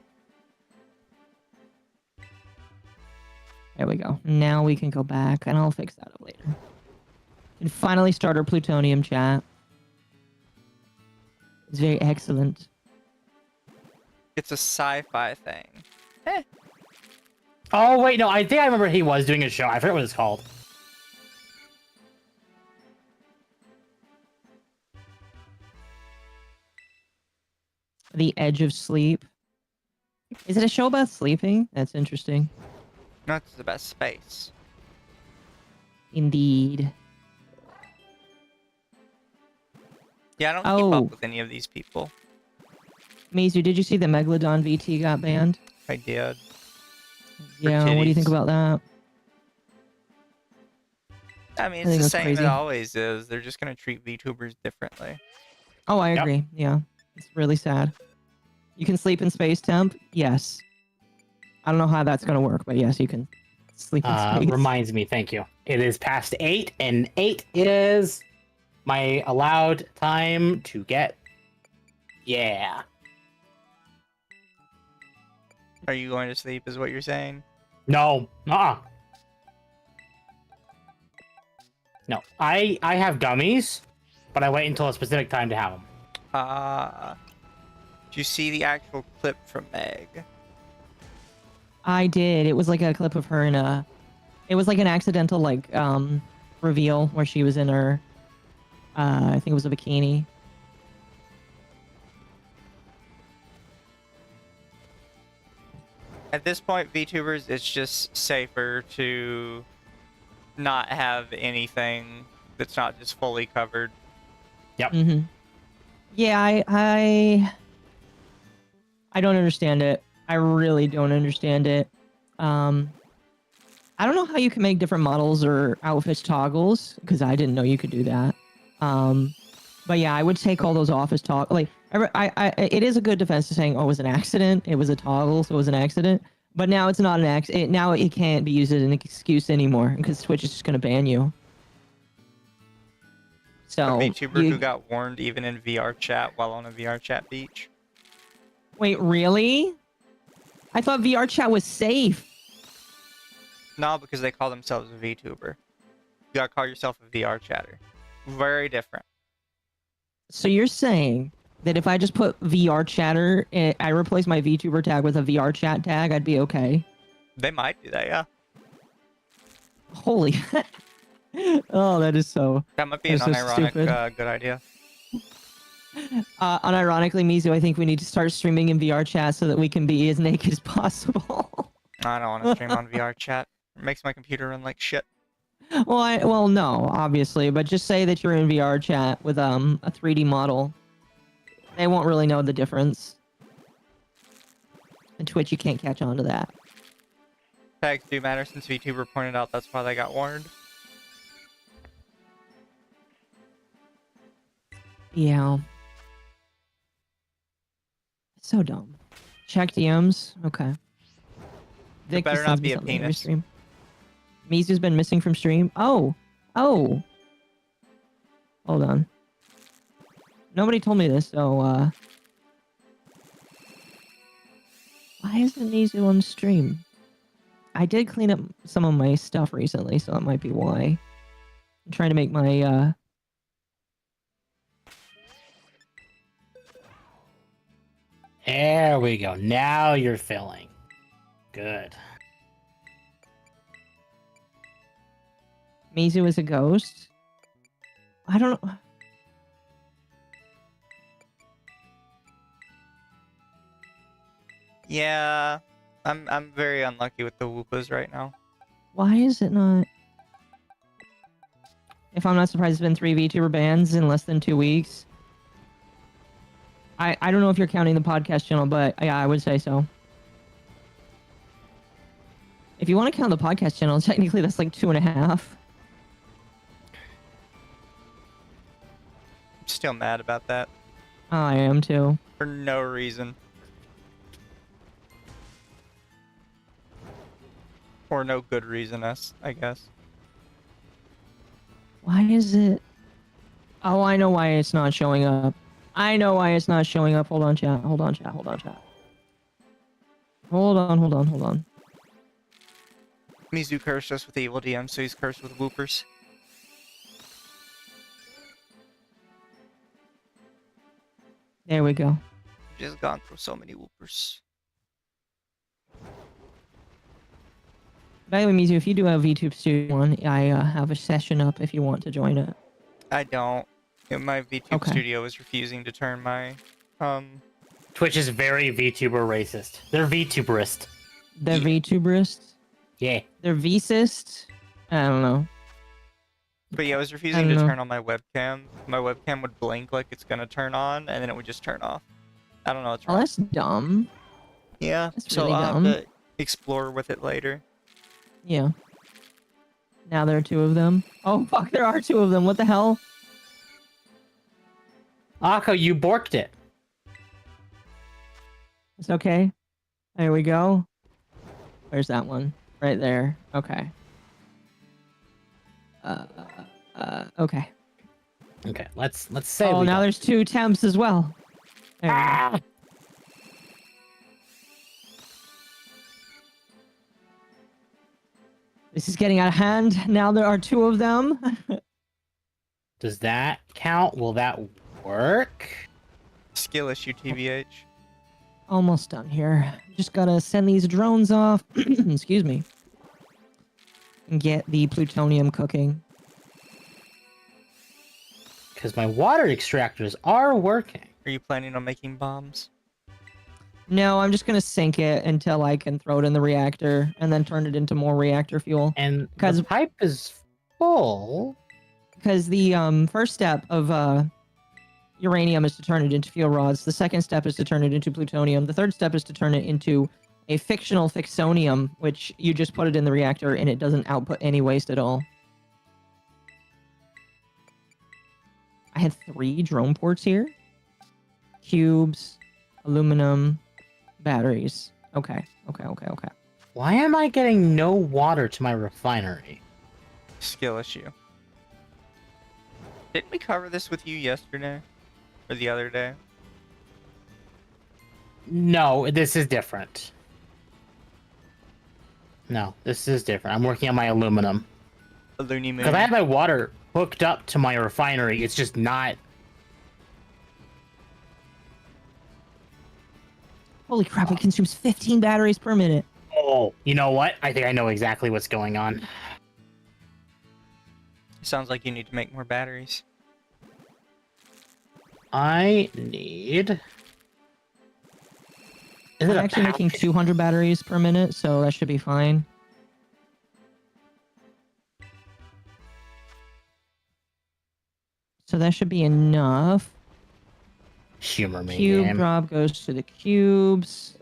There we go. Now we can go back, and I'll fix that up later. And finally start our plutonium chat. It's very excellent. It's a sci-fi thing. Oh, wait, no, I think I remember he was doing a show. I forget what it's called. The Edge of Sleep. Is it a show about sleeping? That's interesting. No, it's the best space. Indeed. Yeah, I don't keep Oh. up with any of these people. Mizu, did you see the Megalodon VT got banned? I did. Yeah, what do you think titties. about that? I mean, I it's think the that's same crazy. it always is. They're just gonna treat VTubers differently. Oh, I Yep. agree. Yeah. It's really sad. You can sleep in space, Temp? Yes. I don't know how that's going to work, but yes, you can sleep in space. Reminds me, thank you. It is past 8, and 8 is my allowed time to get... Yeah. Are you going to sleep? Is what you're saying? No. No. I have gummies, but I wait until a specific time to have them. Did you see the actual clip from Meg? I did. It was like a clip of her in a... It was like an accidental, like, reveal where she was in her... I think it was a bikini. At this point, VTubers, it's just safer to not have anything that's not just fully covered. Mm-hmm. Yeah, I don't understand it. I really don't understand it. I don't know how you can make different models or outfits toggles, because I didn't know you could do that. But yeah, I would take all those office like it is a good defense to saying, oh, it was an accident. It was a toggle, so it was an accident. But now it's not an accident. Now it can't be used as an excuse anymore, because Twitch is just going to ban you. So A VTuber who got warned even in VR chat while on a VR chat beach. Wait, really? I thought VR chat was safe. No, because they call themselves a VTuber. You gotta call yourself a VR chatter. Very different. So you're saying that if I just put VR chatter, I replace my VTuber tag with a VR chat tag, I'd be okay? They might do that, yeah. Holy. Oh, that is so... That might be an That's so unironic stupid. good idea. Unironically, Mizu, I think we need to start streaming in VR chat so that we can be as naked as possible. I don't want to stream on VR chat. It makes my computer run like shit. Well, no, obviously, but just say that you're in VR chat with a 3D model. They won't really know the difference. And Twitch, you can't catch on to that. Tags do matter since VTuber pointed out that's why they got warned. Yeah. So dumb. Check DMs. Okay. Vic better just not sends me be a something every penis. stream. Mizu's been missing from stream. Oh. Hold on. Nobody told me this, so why isn't Mizu on stream? I did clean up some of my stuff recently, so that might be why. I'm trying to make my There we go. Now you're filling. Good. Mizu is a ghost. I don't know. Yeah, I'm very unlucky with the Whoopas right now. Why is it not? If I'm not surprised, it's been 3 VTuber bans in less than 2 weeks. I don't know if you're counting the podcast channel, but yeah, I would say so. If you want to count the podcast channel, technically that's like 2.5. I'm still mad about that I am too. for no reason. Or no good reason, I guess. Why is it? Oh, I know why it's not showing up. I know why it's not showing up. Hold on, chat. Hold on, chat. Hold on, chat. Hold on. Mizu cursed us with evil DM, so he's cursed with whoopers. There we go. Just gone through so many whoopers. By the way, Mizu, if you do have VTube Studio 1, I have a session up if you want to join it. I don't. My VTube Okay. studio is refusing to turn my Twitch is very VTuber racist. They're VTuberist. They're VTuberists. Yeah. They're VCist. I don't know. But yeah, I was refusing I to don't know. turn on my webcam. My webcam would blink like it's gonna turn on, and then it would just turn off. I don't know what's Oh, wrong. that's dumb. Yeah, that's so really I'll dumb. have to explore with it later. Yeah. Now there are 2 of them. Oh, fuck, there are 2 of them. What the hell? Akko, you borked it. It's okay. There we go. Where's that one? Right there. Okay. Okay. Okay, let's say. Oh, we now got- there's 2 temps as well. There we go. Ah! This is getting out of hand. Now there are 2 of them. Does that count? Will that work? Skill issue, TBH. Almost done here. Just gotta send these drones off. Excuse me. And get the plutonium cooking. Because my water extractors are working. Are you planning on making bombs? No, I'm just gonna sink it until I can throw it in the reactor and then turn it into more reactor fuel. And the 'Cause- pipe is full. Because the first step of uranium is to turn it into fuel rods. The second step is to turn it into plutonium. The third step is to turn it into a fictional fixonium, which you just put it in the reactor and it doesn't output any waste at all. I had 3 drone ports here. Cubes, aluminum, batteries. Okay. Why am I getting no water to my refinery? Skill issue. Didn't we cover this with you yesterday? Or the other day? No, this is different. No, this is different. I'm working on my aluminum. A loony moon. Because I have my water hooked up to my refinery. It's just not... Holy crap, it consumes 15 batteries per minute. Oh, you know what? I think I know exactly what's going on. Sounds like you need to make more batteries. I need... Is I'm it a actually making pack? 200 batteries per minute, so that should be fine. So that should be enough. Humor me, Cube game. drop goes to the cubes.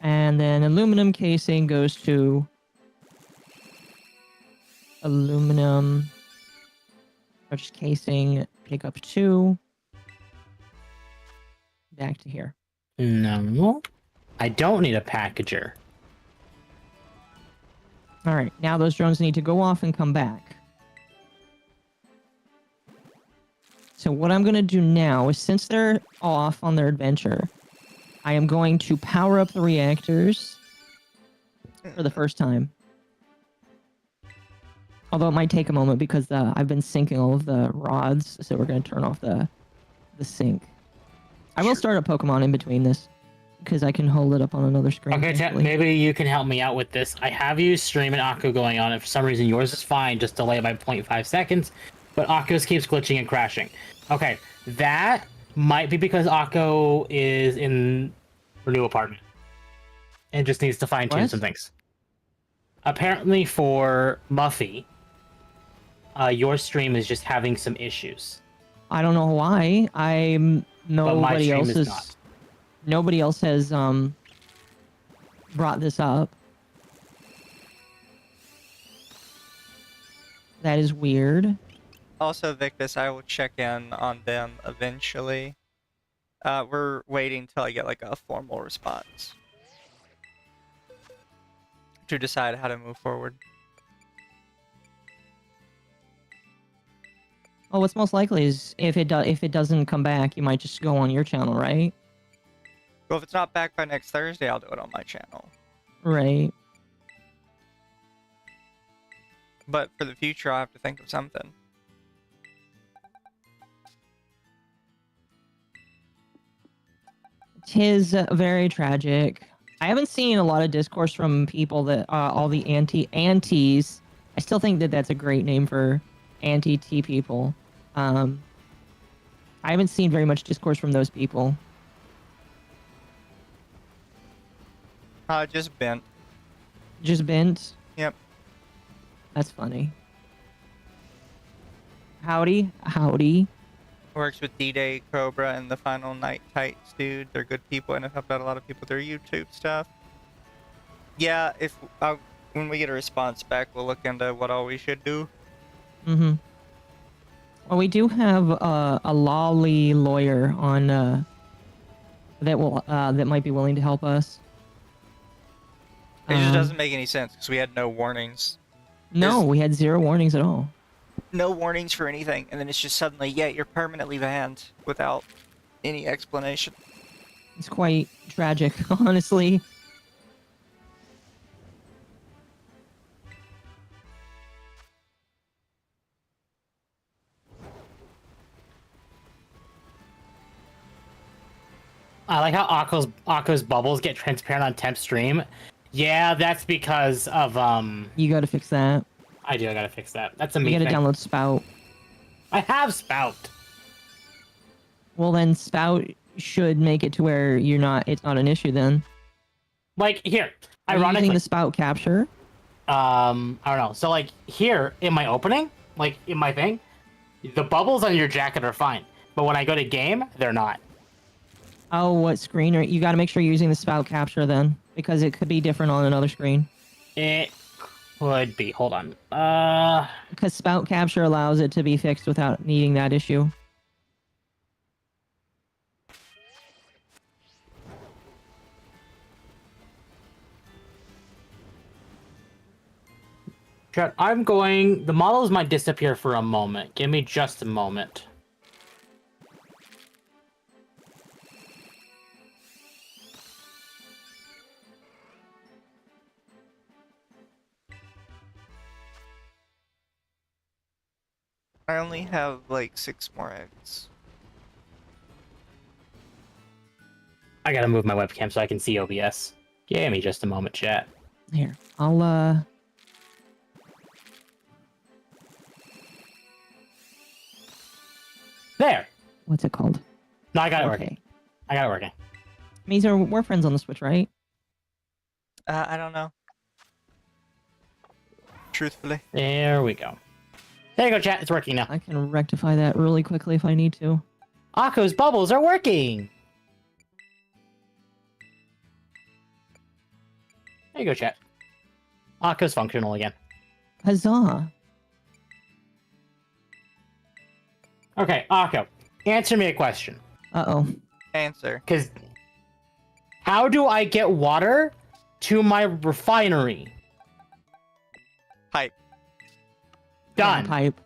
And then aluminum casing goes to aluminum. Or just casing, pick up 2. Back to here. No. I don't need a packager. Alright, now those drones need to go off and come back. So what I'm going to do now is, since they're off on their adventure, I am going to power up the reactors for the first time. Although it might take a moment because I've been sinking all of the rods, so we're going to turn off the sink. I will start a Pokemon in between this because I can hold it up on another screen. Okay, chat, maybe you can help me out with this. I have you stream and Akko going on, and for some reason yours is fine, just delay it by 0.5 seconds, but Akko's keeps glitching and crashing. Okay, that might be because Akko is in her new apartment and just needs to fine-tune some things. Apparently for Muffy, your stream is just having some issues. I don't know why. Nobody else is not. Nobody else has brought this up. That is weird. Also, Victus, I will check in on them eventually. We're waiting till I get like a formal response to decide how to move forward. Oh, what's most likely is if it doesn't come back, you might just go on your channel, right? Well, if it's not back by next Thursday, I'll do it on my channel. Right. But for the future, I'll have to think of something. Tis very tragic. I haven't seen a lot of discourse from people that all the antis. I still think that that's a great name for anti-T people. I haven't seen very much discourse from those people. Just bent. Just bent? Yep. That's funny. Howdy. Howdy. Works with D-Day, Cobra, and the Final Night Tights, dude. They're good people and have helped out a lot of people with their YouTube stuff. Yeah, if when we get a response back, we'll look into what all we should do. Mm-hmm. Well, we do have a lolly lawyer on that might be willing to help us. It just doesn't make any sense because we had no warnings. No, we had 0 warnings at all. No warnings for anything, and then it's just suddenly, yeah, you're permanently banned without any explanation. It's quite tragic, honestly. I like how Akko's bubbles get transparent on temp stream. Yeah, that's because of You gotta fix that. I gotta fix that. That's a me You gotta thing. download Spout. I have Spout. Well, then Spout should make it to where it's not an issue then. Like here, Are you ironically, using the Spout capture? I don't know. So like here in my opening, like in my thing, the bubbles on your jacket are fine, but when I go to game, they're not. Oh, what screen are you? Got to make sure you're using the Spout capture then, because it could be different on another screen. It could be. Hold on. Because Spout capture allows it to be fixed without needing that issue. Chat, I'm going. The models might disappear for a moment. Give me just a moment. I only have like 6 more eggs. I gotta move my webcam so I can see OBS. Give me just a moment, chat. Here, I'll There. What's it called? No, I got it working. I got it working. Means we're friends on the Switch, right? I don't know. Truthfully. There we go. There you go, chat. It's working now. I can rectify that really quickly if I need to. Akko's bubbles are working. There you go, chat. Akko's functional again. Huzzah! Okay, Akko, answer me a question. Uh-oh. Answer. Because how do I get water to my refinery? Pipe. Done. Pipe.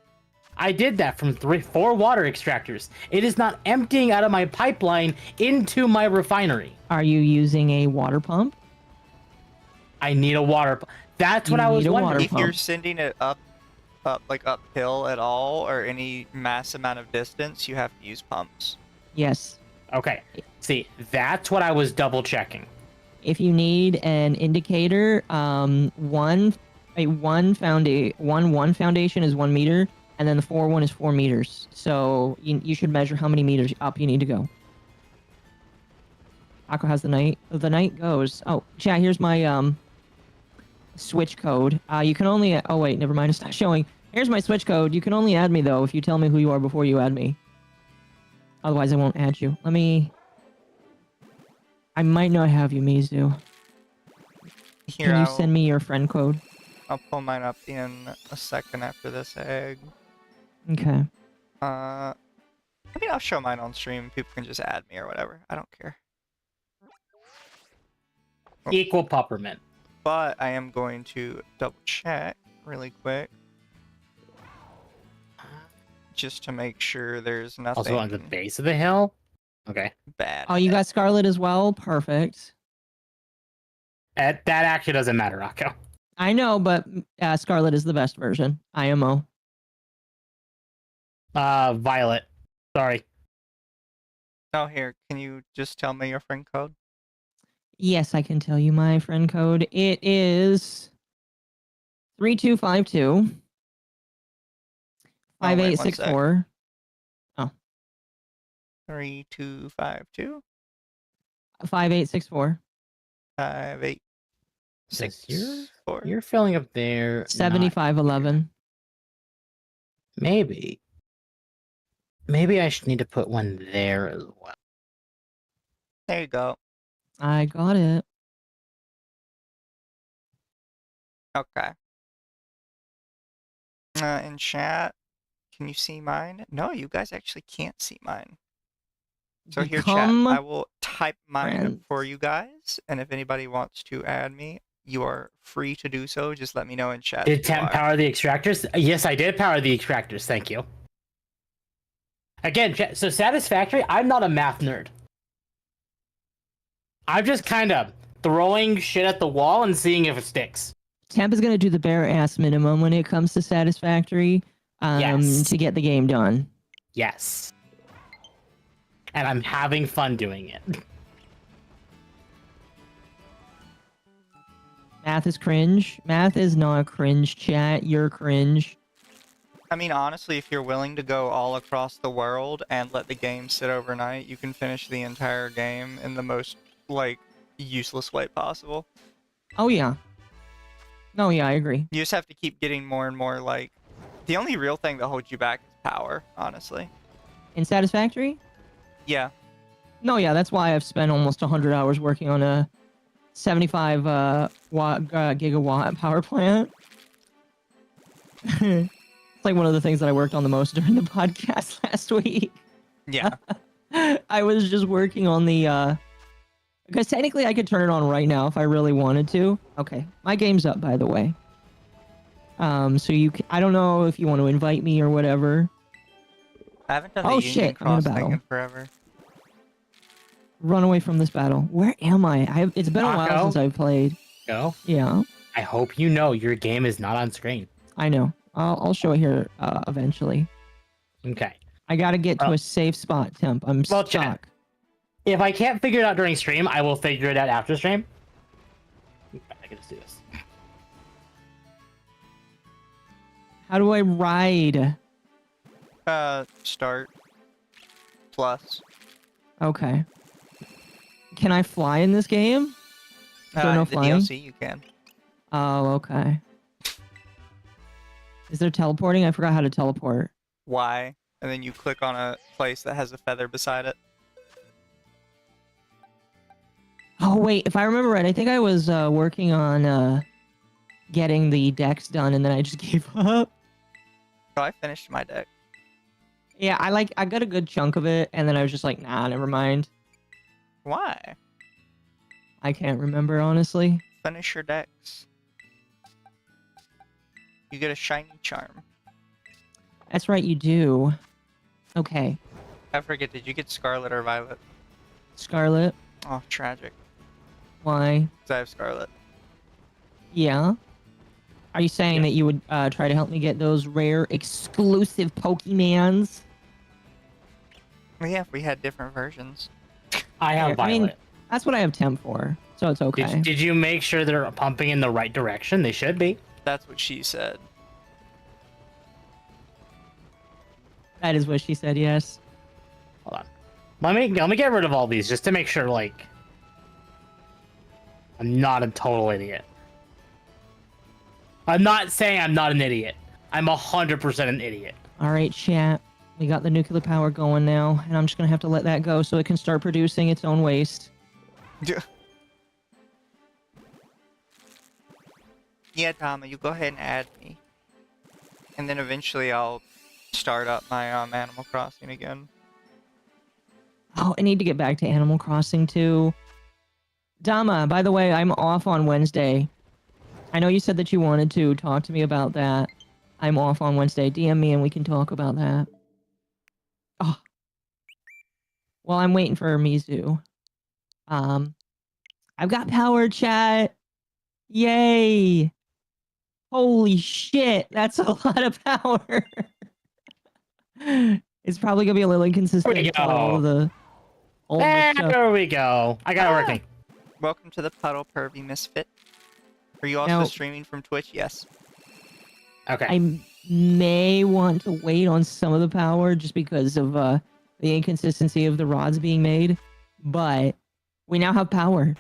I did that from 4 water extractors. It is not emptying out of my pipeline into my refinery. Are you using a water pump? I need a water. That's You what I was need a water wondering. If you're pump. sending it like uphill at all, or any mass amount of distance, you have to use pumps. Yes. Okay. See, that's what I was double checking. If you need an indicator, one foundation is 1 meter, and then the 4 one is 4 meters. So you should measure how many meters up you need to go. Aqua has the night. The night goes. Oh, chat. Here's my switch code. You can only. Oh wait, never mind. It's not showing. Here's my switch code. You can only add me though if you tell me who you are before you add me. Otherwise, I won't add you. Let me. I might not have you, Mizu. Here, Can you send me your friend code? I'll pull mine up in a second after this egg. Okay. I mean, I'll show mine on stream. People can just add me or whatever. I don't care. Equal peppermint. But I am going to double check really quick, just to make sure there's nothing Also on the base of the hill. Okay. bad. Oh, you got Scarlet as well? Perfect. That actually doesn't matter, Rocco. I know, but Scarlet is the best version. IMO. Violet. Sorry. No, here. Can you just tell me your friend code? Yes, I can tell you my friend code. It is 3252 5864. 3252 5864. 5864. You're filling up there. 7511. Maybe I should need to put one there as well. There you go. I got it. Okay. In chat, can you see mine? No, you guys actually can't see mine. So here, chat, Become I will type mine friends. for you guys, and if anybody wants to add me, you are free to do so. Just let me know in chat. Did if you Temp are. power the extractors? Yes, I did power the extractors. Thank you. Again, so Satisfactory, I'm not a math nerd. I'm just kind of throwing shit at the wall and seeing if it sticks. Temp is going to do the bare ass minimum when it comes to Satisfactory Yes. to get the game done. Yes. And I'm having fun doing it. Math is cringe. Math is not cringe, chat. You're cringe. I mean, honestly, if you're willing to go all across the world and let the game sit overnight, you can finish the entire game in the most, like, useless way possible. Oh, yeah. No, yeah, I agree. You just have to keep getting more and more, like... The only real thing that holds you back is power, honestly. In Satisfactory? Yeah. No, yeah, that's why I've spent almost 100 hours working on a 75 gigawatt power plant. It's like one of the things that I worked on the most during the podcast last week. Yeah. I was just working on the because technically I could turn it on right now if I really wanted to. Okay, my game's up, by the way. So I don't know if you want to invite me or whatever. I haven't done Oh, the Union shit, I'm in a Cross thing battle. in forever. Run away from this battle. Where am I? It's been a while Taco? since I've played. Go. Yeah, I hope you know your game is not on screen. I know. I'll show it here eventually. Okay. I gotta get to a safe spot, Temp. I'm Well, stuck. chat. If I can't figure it out during stream, I will figure it out after stream. I can just do this. How do I ride? Start. Plus. Okay. Can I fly in this game? Is there no in the flying? DLC you can. Oh, okay. Is there teleporting? I forgot how to teleport. Y, and then you click on a place that has a feather beside it. Oh, wait. If I remember right, I think I was working on getting the decks done, and then I just gave up. So I finished my deck. Yeah, I got a good chunk of it, and then I was just like, nah, never mind. Why? I can't remember, honestly. Finish your decks. You get a shiny charm. That's right, you do. Okay. I forget, did you get Scarlet or Violet? Scarlet, Oh, tragic. why? 'Cause I have Scarlet. Yeah? Are you saying Yeah. that you would try to help me get those rare exclusive Pokemans? Well, yeah, if we had different versions. I have I mean, Violet. that's what I have temp for, so it's okay. Did you make sure they're pumping in the right direction? They should be. That's what she said. That is what she said, yes. Hold on. Let me get rid of all these just to make sure, like, I'm not a total idiot. I'm not saying I'm not an idiot. I'm 100% an idiot. Alright, chat. We got the nuclear power going now, and I'm just gonna have to let that go so it can start producing its own waste. Yeah, Tama, you go ahead and add me. And then eventually I'll start up my Animal Crossing again. Oh, I need to get back to Animal Crossing too. Dama, by the way, I'm off on Wednesday. I know you said that you wanted to talk to me about that. I'm off on Wednesday. DM me and we can talk about that. Oh. Well, I'm waiting for Mizu. I've got power, chat. Yay. Holy shit, that's a lot of power. It's probably gonna be a little inconsistent There we with all go. the stuff. There we go. I got it working. Welcome to the Puddle Pervy Misfit. Are you also Now- streaming from Twitch? Yes. Okay. I may want to wait on some of the power just because of the inconsistency of the rods being made, but we now have power.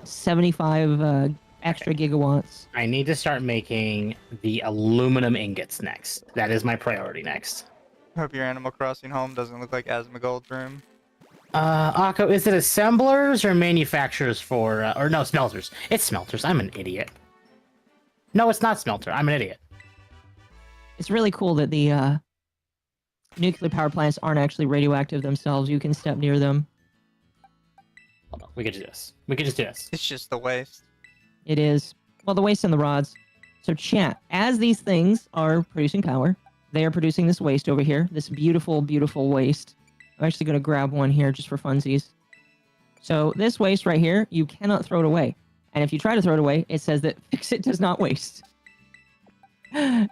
75 extra gigawatts. I need to start making the aluminum ingots next. That is my priority next. Hope your Animal Crossing home doesn't look like Asmongold's room. Akko, is it assemblers or manufacturers for, or no, smelters? It's smelters. I'm an idiot. No, it's not smelter. I'm an idiot. It's really cool that the nuclear power plants aren't actually radioactive themselves. You can step near them. Hold on. We could do this. We could just do this. It's just the waste. It is. Well, the waste and the rods. So chat, as these things are producing power, they are producing this waste over here. This beautiful, beautiful waste. I'm actually going to grab one here just for funsies. So this waste right here, you cannot throw it away. And if you try to throw it away, it says that fix it does not waste.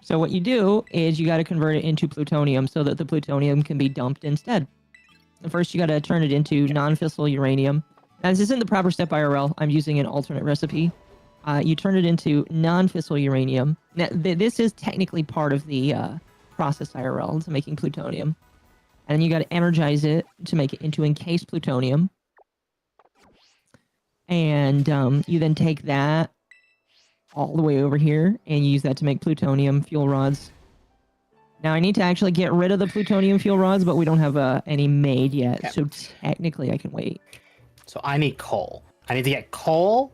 So what you do is you got to convert it into plutonium so that the plutonium can be dumped instead. First, you got to turn it into non-fissile uranium. Now, this isn't the proper step IRL. I'm using an alternate recipe. You turn it into non-fissile uranium. Now, this is technically part of the process IRL to making plutonium. And then you got to energize it to make it into encased plutonium. And you then take that all the way over here and use that to make plutonium fuel rods. Now, I need to actually get rid of the plutonium fuel rods, but we don't have any made yet. Yeah. So technically, I can wait. So I need coal. I need to get coal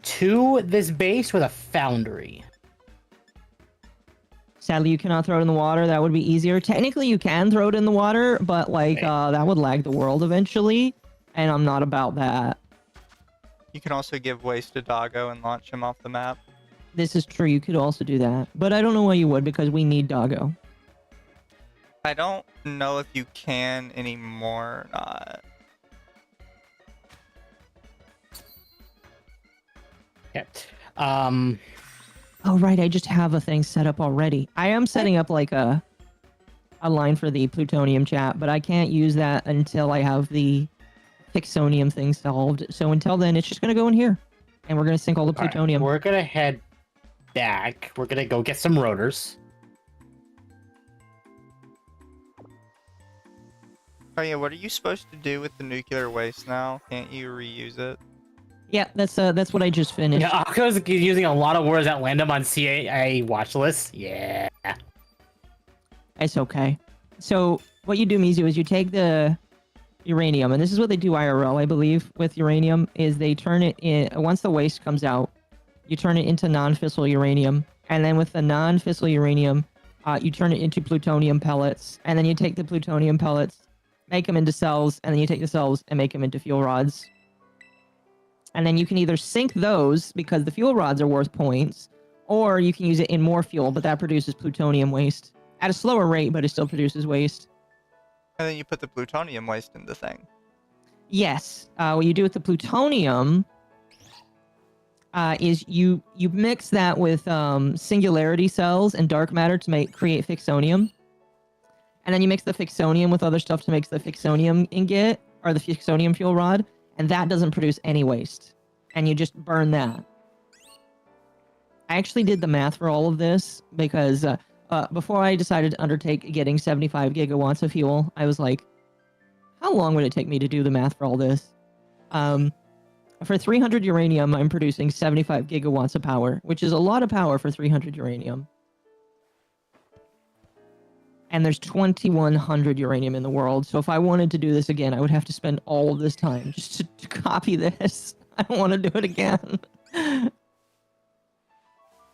to this base with a foundry. Sadly, you cannot throw it in the water. That would be easier. Technically, you can throw it in the water, but like that would lag the world eventually, and I'm not about that. You can also give waste to Doggo and launch him off the map. This is true. You could also do that, but I don't know why you would because we need Doggo. I don't know if you can anymore or not. Okay. Oh right, I just have a thing set up already. I am setting up like a line for the plutonium chat, but I can't use that until I have the Pixonium thing solved. So until then, it's just gonna go in here, and we're gonna sink all the All right, plutonium. we're gonna head back. We're gonna go get some rotors. Oh yeah, what are you supposed to do with the nuclear waste now? Can't you reuse it? Yeah, that's what I just finished. Yeah, Akko's using a lot of words that land him on CAA watch lists. Yeah. It's okay. So what you do, Mizu, is you take the uranium, and this is what they do IRL, I believe, with uranium, is they turn it in, once the waste comes out, you turn it into non-fissile uranium, and then with the non-fissile uranium, you turn it into plutonium pellets, and then you take the plutonium pellets, make them into cells, and then you take the cells and make them into fuel rods. And then you can either sink those, because the fuel rods are worth points, Or you can use it in more fuel, but that produces plutonium waste at a slower rate, but it still produces waste. And then you put the plutonium waste in the thing. Yes. What you do with the plutonium is you mix that with singularity cells and dark matter to create fixonium. And then you mix the fixonium with other stuff to make the fixonium ingot, or the fixonium fuel rod, and that doesn't produce any waste. And you just burn that. I actually did the math for all of this because before I decided to undertake getting 75 gigawatts of fuel, I was like, how long would it take me to do the math for all this? For 300 uranium, I'm producing 75 gigawatts of power, which is a lot of power for 300 uranium. And there's 2,100 uranium in the world, so if I wanted to do this again, I would have to spend all of this time just to copy this. I don't want to do it again.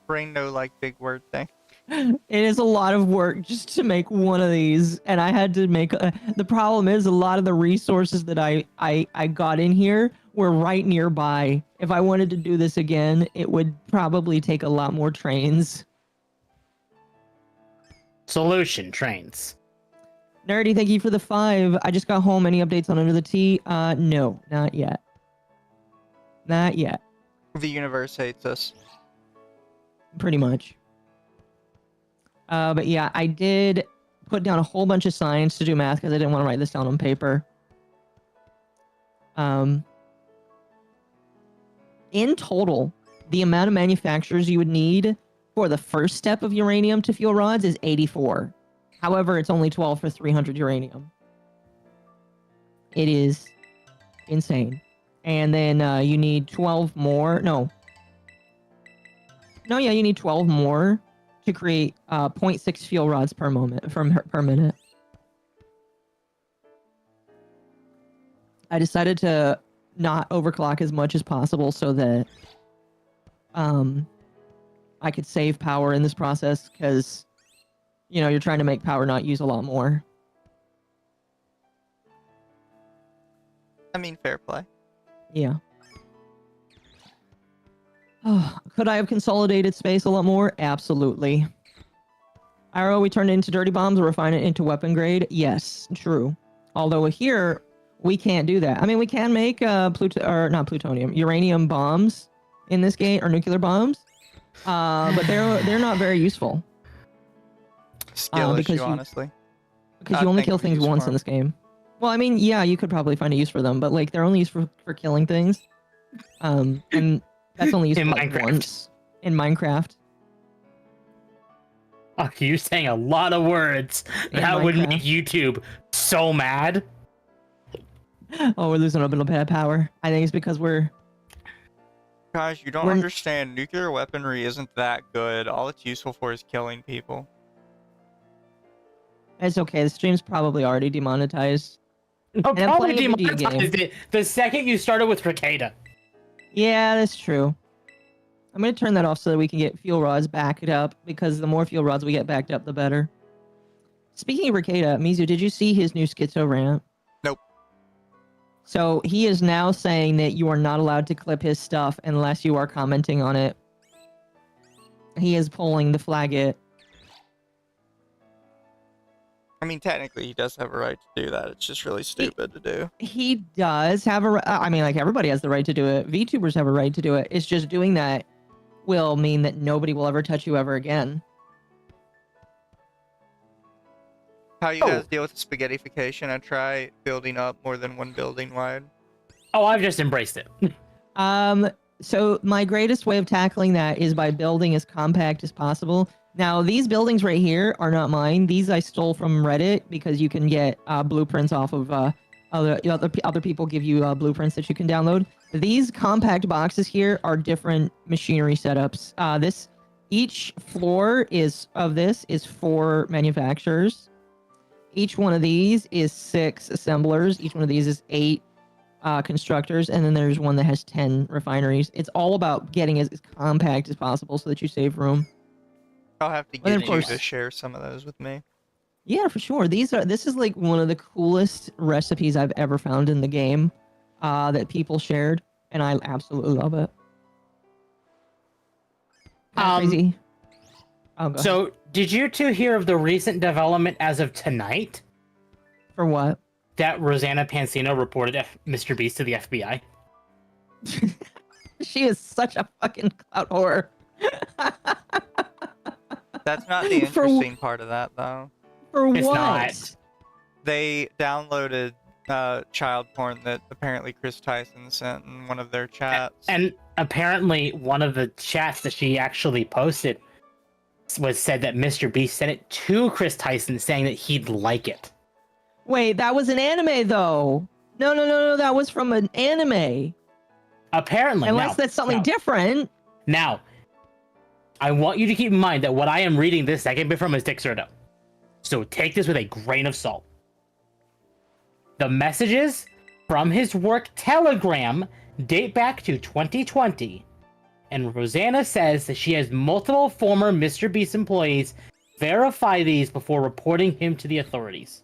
Brain no like big word thing. It is a lot of work just to make one of these, and I had to make the problem is a lot of the resources that I got in here were right nearby. If I wanted to do this again, it would probably take a lot more trains. Solution, trains. Nerdy, thank you for the 5. I just got home. Any updates on Under the Tea? No, not yet. Not yet. The universe hates us. Pretty much. But yeah, I did put down a whole bunch of science to do math because I didn't want to write this down on paper. In total, the amount of manufacturers you would need for the first step of uranium to fuel rods is 84. However, it's only 12 for 300 uranium. It is insane. And then you need 12 more. No, yeah, you need 12 more to create 0.6 fuel rods per minute. I decided to not overclock as much as possible so that I could save power in this process because, you know, you're trying to make power not use a lot more. I mean, fair play. Yeah. Oh, could I have consolidated space a lot more? Absolutely. Arrow, we turn it into dirty bombs or refine it into weapon grade? Yes, true. Although here, we can't do that. I mean, we can make uranium bombs in this game, or nuclear bombs, but they're not very useful. Skill issue, honestly. Because you only kill things once in this game. Well, I mean, yeah, you could probably find a use for them, but like they're only used for killing things. And that's only used In for, like, Minecraft. once in Minecraft. Okay, you're saying a lot of words that would make YouTube so mad. Oh, we're losing a little bit of power. I think it's because Guys, you don't understand. Nuclear weaponry isn't that good. All it's useful for is killing people. It's okay. The stream's probably already demonetized. No, And I'm probably playing a video demonetized it the second you started with Ricada. Yeah, that's true. I'm going to turn that off so that we can get fuel rods backed up, because the more fuel rods we get backed up, the better. Speaking of Ricada, Mizu, did you see his new schizo rant? Nope. So he is now saying that you are not allowed to clip his stuff unless you are commenting on it. He is pulling the flag it. I mean, technically, he does have a right to do that. It's just really stupid to do. He does have I mean, like, everybody has the right to do it. VTubers have a right to do it. It's just doing that will mean that nobody will ever touch you ever again. How you guys deal with the spaghettification? I try building up more than one building wide. Oh, I've just embraced it. So my greatest way of tackling that is by building as compact as possible. Now, these buildings right here are not mine. These I stole from Reddit because you can get blueprints off of other people give you blueprints that you can download. These compact boxes here are different machinery setups. Each floor is 4 manufacturers. Each one of these is 6 assemblers. Each one of these is 8 constructors, and then there's one that has 10 refineries. It's all about getting as compact as possible so that you save room. I'll have to get you to share some of those with me. Yeah, for sure. This is like one of the coolest recipes I've ever found in the game that people shared, and I absolutely love it. Crazy. Oh, go ahead. So, did you two hear of the recent development as of tonight For what? that Rosanna Pansino reported Mr. Beast to the FBI? She is such a fucking clout whore. That's not the For- interesting part of that, though. For It's what? not. They downloaded child porn that apparently Chris Tyson sent in one of their chats. And apparently, one of the chats that she actually posted was said that Mr. Beast sent it to Chris Tyson saying that he'd like it. Wait, that was an anime though. No. That was from an anime. Apparently, Unless that's something different. Now, I want you to keep in mind that what I am reading this second bit from is Dixerdo. So take this with a grain of salt. The messages from his work Telegram date back to 2020, and Rosanna says that she has multiple former Mr. Beast employees verify these before reporting him to the authorities.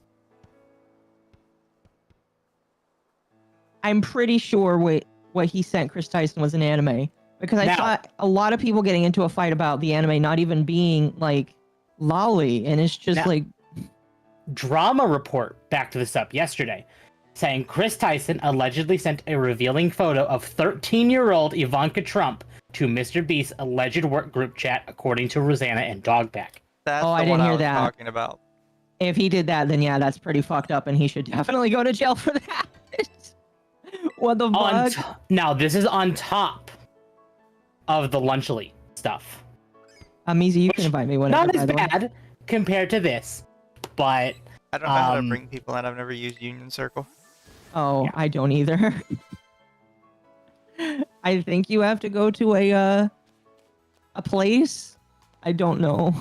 I'm pretty sure what he sent Chris Tyson was an anime. Because I saw a lot of people getting into a fight about the anime not even being like lolly, and it's just like Drama Report backed this up yesterday, saying Chris Tyson allegedly sent a revealing photo of 13-year-old Ivanka Trump to Mr. Beast's alleged work group chat, according to Rosanna and Dogback. That's Oh, the I didn't one hear I was that. talking about. if he did that, then yeah, that's pretty fucked up, and he should definitely go to jail for that. What the fuck? Now, this is on top of the Lunchly stuff. Amizi, you can invite me whenever. Not as by the way. bad compared to this, but I don't know how to bring people in. I've never used Union Circle. Oh, Yeah. I don't either. I think you have to go to a place. I don't know.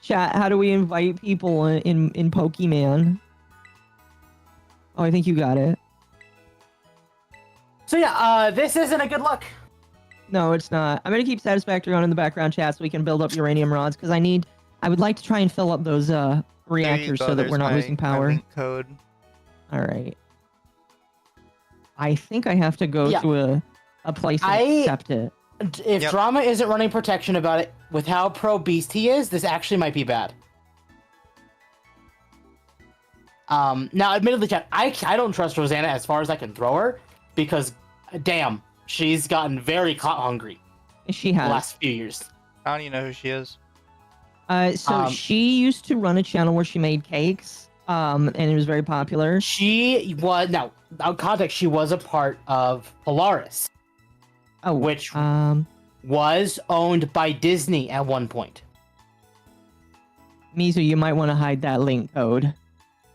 Chat, how do we invite people in Pokemon? Oh, I think you got it. so yeah, this isn't a good look. No, it's not. I'm gonna keep Satisfactory on in the background chat so we can build up uranium rods because I would like to try and fill up those reactors so that There's we're not losing my power. link code. All right. I think I have to go to a place and accept it. If Drama isn't running protection about it, with how pro-beast he is, this actually might be bad. Now, admittedly, chat, I don't trust Rosanna as far as I can throw her, because, damn, she's gotten very clout hungry She the has. last few years. I don't even know who she is. She used to run a channel where she made cakes, and it was very popular. She was, now, out of context, she was a part of Polaris, Oh, which was owned by Disney at one point. Mizu, you might want to hide that link code.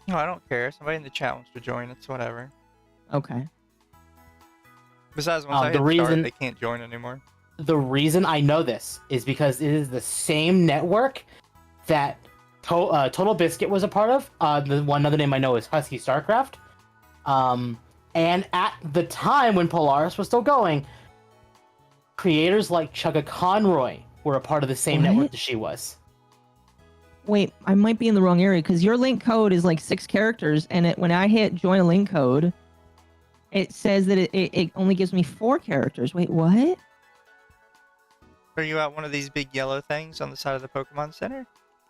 No, I don't care. Somebody in the chat wants to join. It's whatever. Okay. Besides, once I the hit start, reason- they can't join anymore. The reason I know this is because it is the same network that Total Biscuit was a part of. The one other name I know is Husky Starcraft. And at the time when Polaris was still going, creators like Chugga Conroy were a part of the same What? network that she was. Wait, I might be in the wrong area because your link code is like 6 characters, and when I hit join a link code, it says that it only gives me 4 characters. Wait, what? Are you at one of these big yellow things on the side of the Pokemon Center?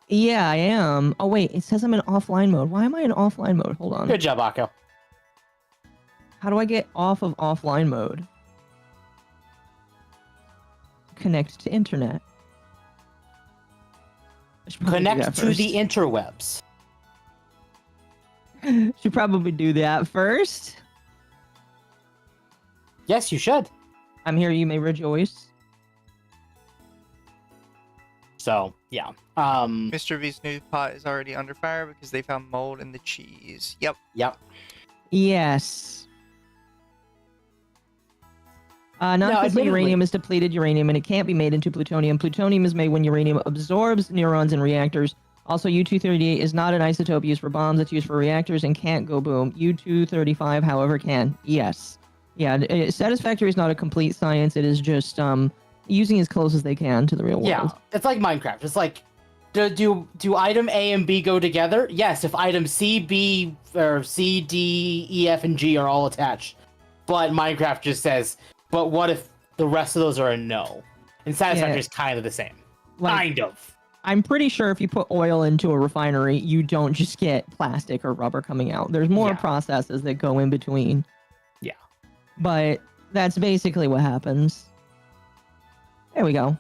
Yeah, I am. Oh wait, it says I'm in offline mode. Why am I in offline mode? Hold on. Good job, Akko. How do I get off of offline mode? Connect to internet. I should probably do Connect that to first. the interwebs. Should probably do that first. Yes, you should. I'm here, you may rejoice. So, yeah. Mr. V's new pot is already under fire because they found mold in the cheese. Yep. Yep. Yes. Not No, because admittedly- uranium is depleted uranium and it can't be made into plutonium. Plutonium is made when uranium absorbs neurons in reactors. Also, U-238 is not an isotope used for bombs. It's used for reactors and can't go boom. U-235, however, can. Yes. Yeah, Satisfactory is not a complete science. It is just using as close as they can to the real world. Yeah, it's like Minecraft. It's like, do item A and B go together? Yes, if item C, B, or C, D, E, F, and G are all attached. But Minecraft just says, but what if the rest of those are a no? and Satisfactory Yeah. is kind of the same. Like, Kind of. I'm pretty sure if you put oil into a refinery, you don't just get plastic or rubber coming out. There's more Yeah. processes that go in between. Yeah. But that's basically what happens. There we go.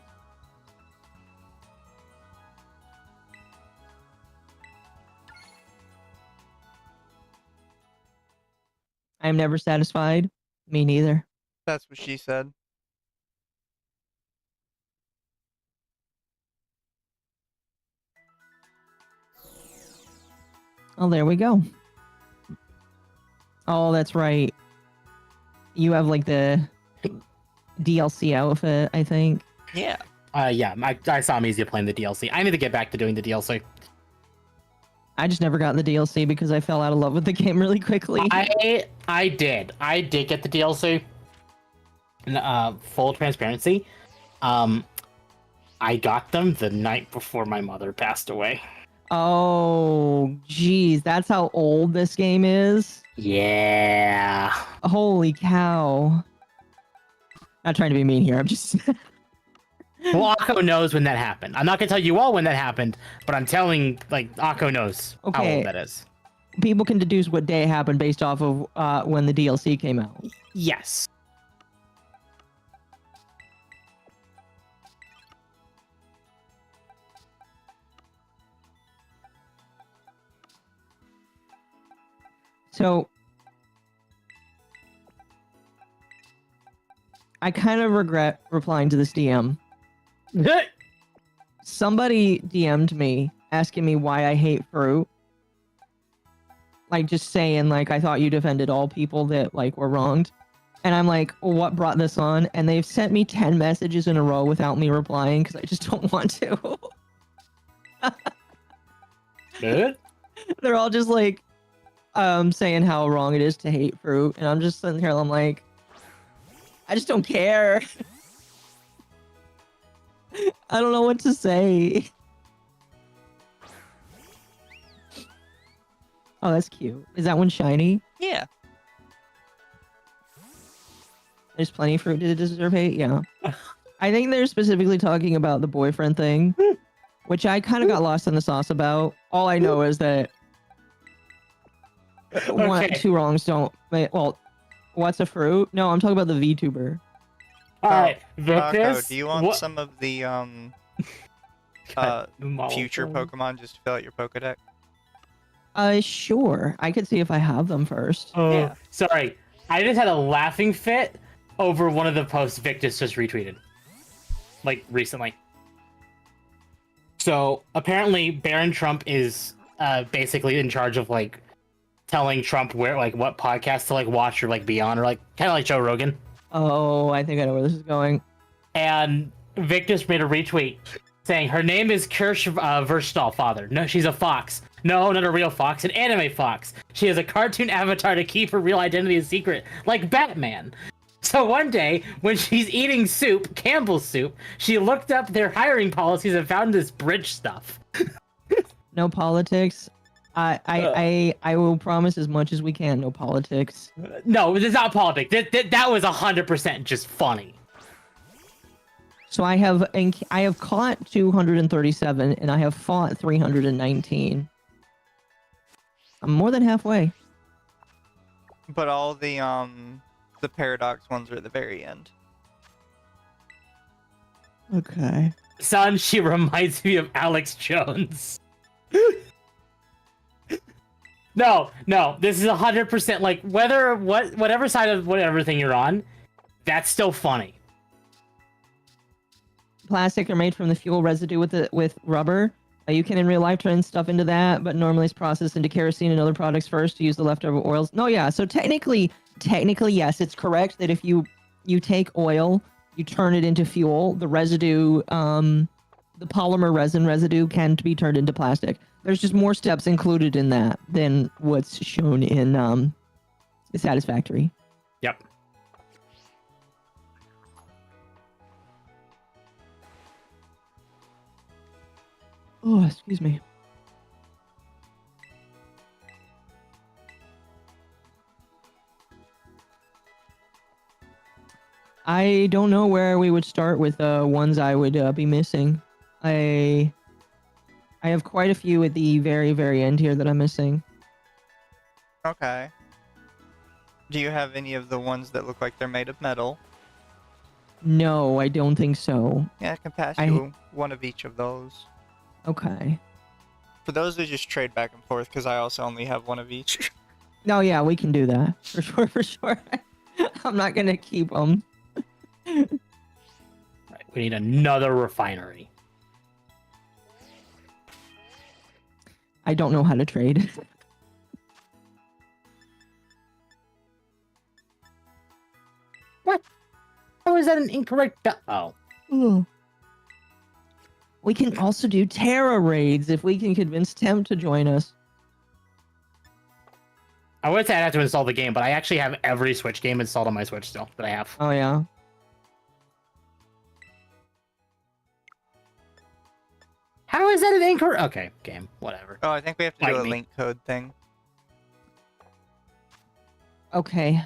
I'm never satisfied. Me neither. That's what she said. Oh, there we go. Oh, that's right. You have like the DLC outfit, I think. Yeah. Yeah, I saw Amnesia playing the DLC. I need to get back to doing the DLC. I just never got the DLC because I fell out of love with the game really quickly. I did get the DLC. Full transparency, I got them the night before my mother passed away. Oh, geez, that's how old this game is? Yeah. Holy cow. Not trying to be mean here, I'm just... Well, Akko knows when that happened. I'm not gonna tell you all when that happened, but I'm telling, like, Akko knows how Okay. old that is. People can deduce what day it happened based off of when the DLC came out. Yes. So... I kind of regret replying to this DM. Somebody DM'd me asking me why I hate fruit. Like, just saying, like, I thought you defended all people that, like, were wronged. And I'm like, well, what brought this on? And they've sent me 10 messages in a row without me replying because I just don't want to. Good. They're all just, like, saying how wrong it is to hate fruit. And I'm just sitting here, I'm like, I just don't care. I don't know what to say. Oh, that's cute. Is that one shiny? Yeah. There's plenty of fruit to deserve hate? Yeah. I think they're specifically talking about the boyfriend thing, which I kind of got lost in the sauce about. All I know is that two wrongs don't... Well, what's a fruit? No, I'm talking about the VTuber. Alright, Akko, Victus, do you want some of the future Pokemon just to fill out your Pokedex? Sure. I could see if I have them first. Oh, Yeah. sorry. I just had a laughing fit over one of the posts Victus just retweeted. Like, recently. So, apparently, Barron Trump is basically in charge of, like, telling Trump where, like, what podcasts to, like, watch or, like, be on, or, like, kind of like Joe Rogan. Oh, I think I know where this is going. And Victus made a retweet saying her name is Kirsch Verstal Father. No, she's a fox. No, not a real fox, an anime fox. She has a cartoon avatar to keep her real identity a secret, like Batman. So one day, when she's eating soup, Campbell's soup, she looked up their hiring policies and found this bridge stuff. No politics. I will promise as much as we can. No politics. No, it's not politics. That was 100% just funny. So I have caught 237 and I have fought 319. I'm more than halfway. But all the paradox ones are at the very end. Okay. Son, she reminds me of Alex Jones. No, this is 100% like whatever side of whatever thing you're on, that's still funny. Plastic are made from the fuel residue with rubber. You can in real life turn stuff into that, but normally it's processed into kerosene and other products first to use the leftover oils. No, yeah. So technically, yes, it's correct that if you take oil, you turn it into fuel, the residue, the polymer resin residue can be turned into plastic. There's just more steps included in that than what's shown in Satisfactory. Yep. Oh, excuse me. I don't know where we would start with ones I would be missing. I have quite a few at the very, very end here that I'm missing. Okay. Do you have any of the ones that look like they're made of metal? No, I don't think so. Yeah, I can pass I- you one of each of those. Okay. For those who just trade back and forth, because I also only have one of each. No, yeah, we can do that. For sure, for sure. I'm not gonna keep them. Right, we need another refinery. I don't know how to trade. How is that an incorrect? Oh, Ooh. We can also do Terra raids if we can convince Temp to join us. I would say I'd have to install the game, but I actually have every Switch game installed on my Switch still that I have. Oh yeah. How is that an incorrect? Okay, game, whatever. Oh, I think we have to do Fight a me. link code thing. Okay.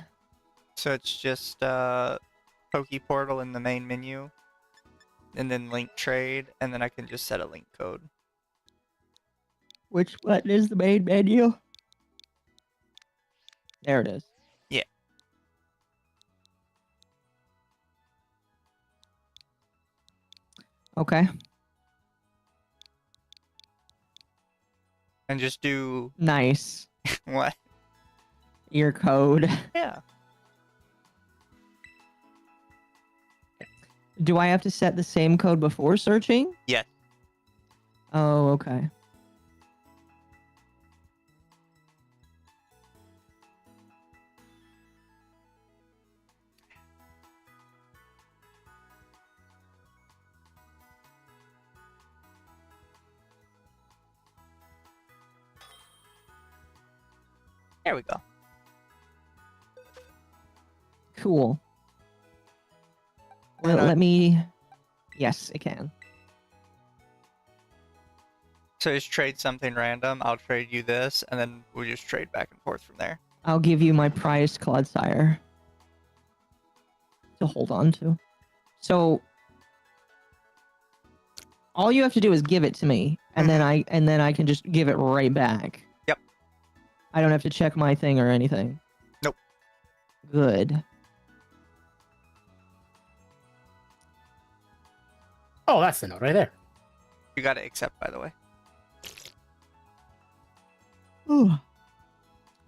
So it's just Poke Portal in the main menu, and then link trade, and then I can just set a link code. Which button is the main menu? There it is. Yeah. Okay. And just do Nice. what? Your code. Yeah. Do I have to set the same code before searching? Yes. Oh, okay. There we go. Cool. Well, And, let me... Yes, it can. So just trade something random. I'll trade you this, and then we'll just trade back and forth from there. I'll give you my prized Clodsire to hold on to. So all you have to do is give it to me, and then I can just give it right back. Yep. I don't have to check my thing or anything. Nope. Good. Oh, that's the note right there. You got to accept, by the way. Ooh. I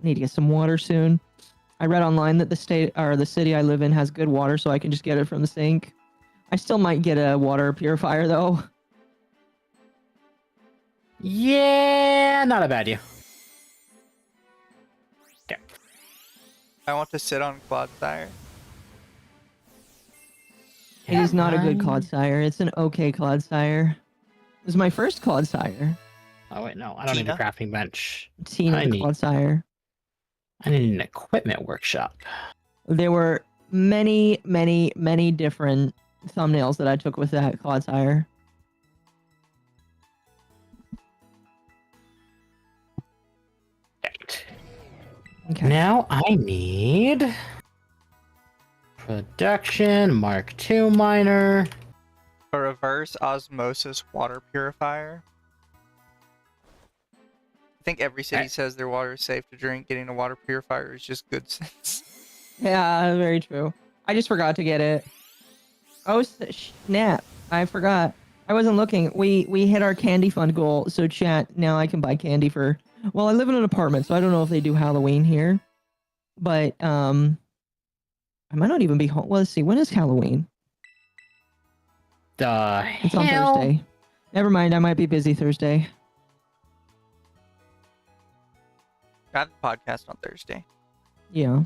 need to get some water soon. I read online that the state or the city I live in has good water, so I can just get it from the sink. I still might get a water purifier though. Yeah, not a bad idea. Okay. I want to sit on Clodsire. It is not a good fine. Clodsire. It's an okay Clodsire. It was my first Clodsire. Oh wait, no, I don't need a Tina? crafting bench. Tina I the need- Clodsire. I need an equipment workshop. There were many, many, many different thumbnails that I took with that Clodsire. Right. Okay. Now I need production Mark II miner. A reverse osmosis water purifier. I think every city says their water is safe to drink. Getting a water purifier is just good sense. Yeah, very true. I just forgot to get it. Oh, snap. I forgot. I wasn't looking. We hit our candy fund goal, so chat, now I can buy candy for... Well, I live in an apartment, so I don't know if they do Halloween here. But, I might not even be home. Well, let's see. When is Halloween? It's on Thursday. Never mind. I might be busy Thursday. I have the podcast on Thursday. Yeah.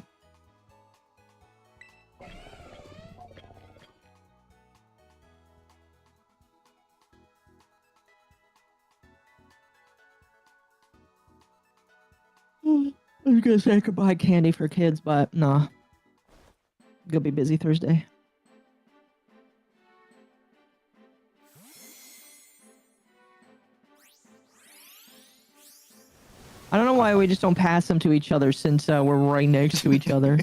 I was gonna say I could buy candy for kids, but nah. Gonna be busy Thursday. I don't know why we just don't pass them to each other since we're right next to each other.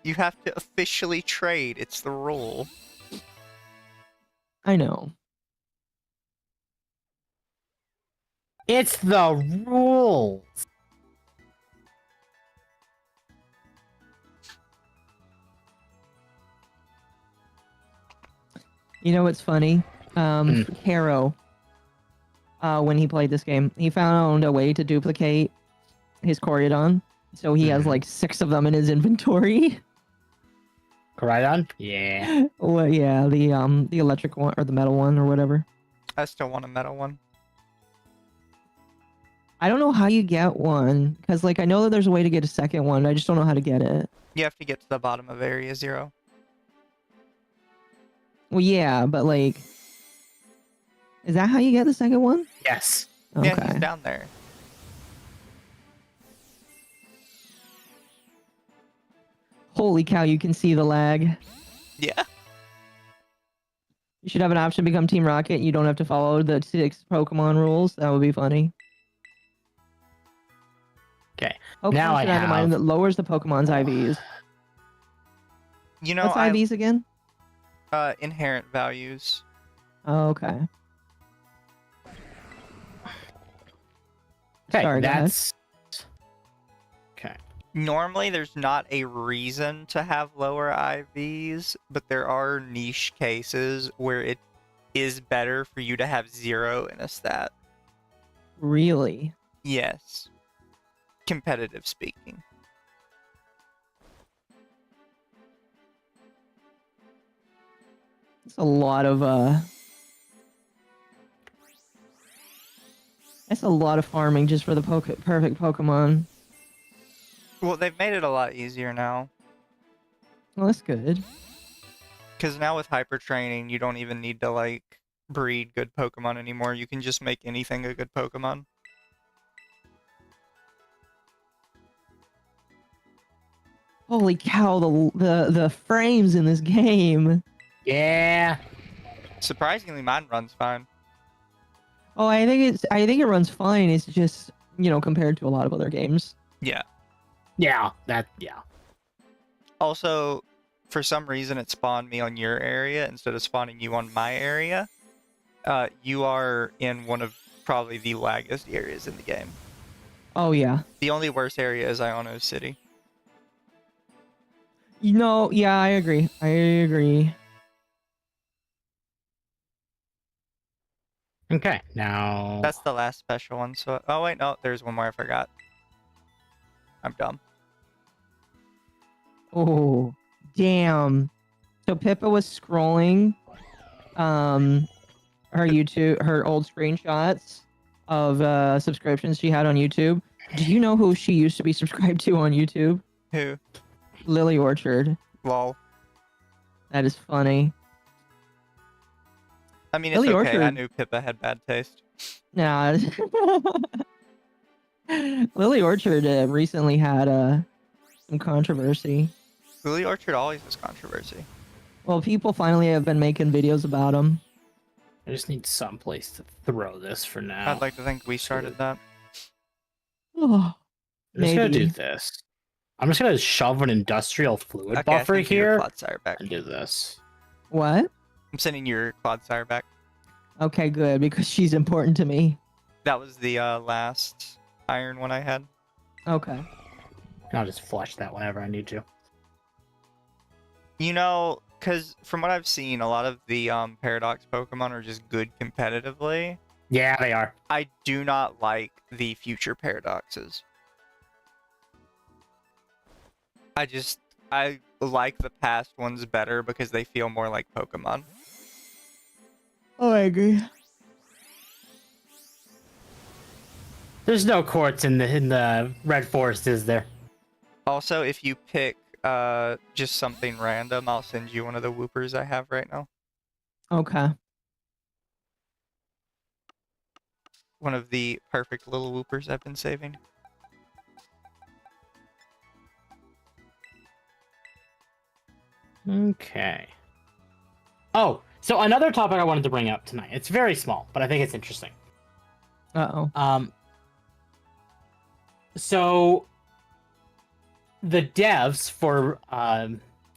You have to officially trade. It's the rule. I know. It's the rules. You know what's funny? Hmm. Caro, when he played this game, he found a way to duplicate his Coryodon, so he has Mhm. like 6 of them in his inventory. Koraidon? Yeah. Well, yeah, the electric one or the metal one or whatever. I still want a metal one. I don't know how you get one, because like I know that there's a way to get a second one. I just don't know how to get it. You have to get to the bottom of Area 0. Well, yeah, but like, is that how you get the second one? Yes. Okay. Yeah, he's down there. Holy cow, you can see the lag. Yeah. You should have an option to become Team Rocket. You don't have to follow the 6 Pokemon rules. That would be funny. Okay. Pokemon Now I should have an item have- that lowers the Pokemon's IVs. You know, What's IVs again? inherent values. Oh, okay. Okay, Sorry, go ahead. that's... Okay. Normally, there's not a reason to have lower IVs, but there are niche cases where it is better for you to have 0 in a stat. Really? Yes. Competitive speaking. It's a lot of That's a lot of farming just for the perfect Pokemon. Well, they've made it a lot easier now. Well, that's good. Because now with hyper training, you don't even need to, like, breed good Pokemon anymore. You can just make anything a good Pokemon. Holy cow, the frames in this game. Yeah. Surprisingly, mine runs fine. Oh, I think it runs fine. It's just, you know, compared to a lot of other games. Yeah. Yeah. Also, for some reason, it spawned me on your area instead of spawning you on my area. You are in one of probably the laggiest areas in the game. Oh yeah. The only worst area is Iono City. You know, yeah, I agree. I agree. Okay, now... That's the last special one. So, oh wait, no, there's one more I forgot. I'm dumb. Oh, damn. So Pippa was scrolling her old screenshots of subscriptions she had on YouTube. Do you know who she used to be subscribed to on YouTube? Who? Lily Orchard. Lol. That is funny. I mean, it's Lily okay. I Orchard- knew Pippa had bad taste. Nah. Lily Orchard recently had some controversy. Lily Orchard always has controversy. Well, people finally have been making videos about him. I just need some place to throw this for now. I'd like to think we started that. Oh, I'm just gonna do maybe. this. I'm just gonna shove an industrial fluid Okay, buffer I sent you your here Clodsire back. and do this. What? I'm sending your Clodsire back. Okay, good, because she's important to me. That was the last iron one I had. Okay. I'll just flush that whenever I need to. You know, because from what I've seen, a lot of the Paradox Pokemon are just good competitively. Yeah, they are. I do not like the future Paradoxes. I like the past ones better because they feel more like Pokemon. Oh, I agree. There's no quartz in the Red Forest, is there? Also, if you pick just something random, I'll send you one of the Whoopers I have right now. Okay. One of the perfect little Whoopers I've been saving. Okay. Oh, so another topic I wanted to bring up tonight. It's very small, but I think it's interesting. Uh-oh. So the devs for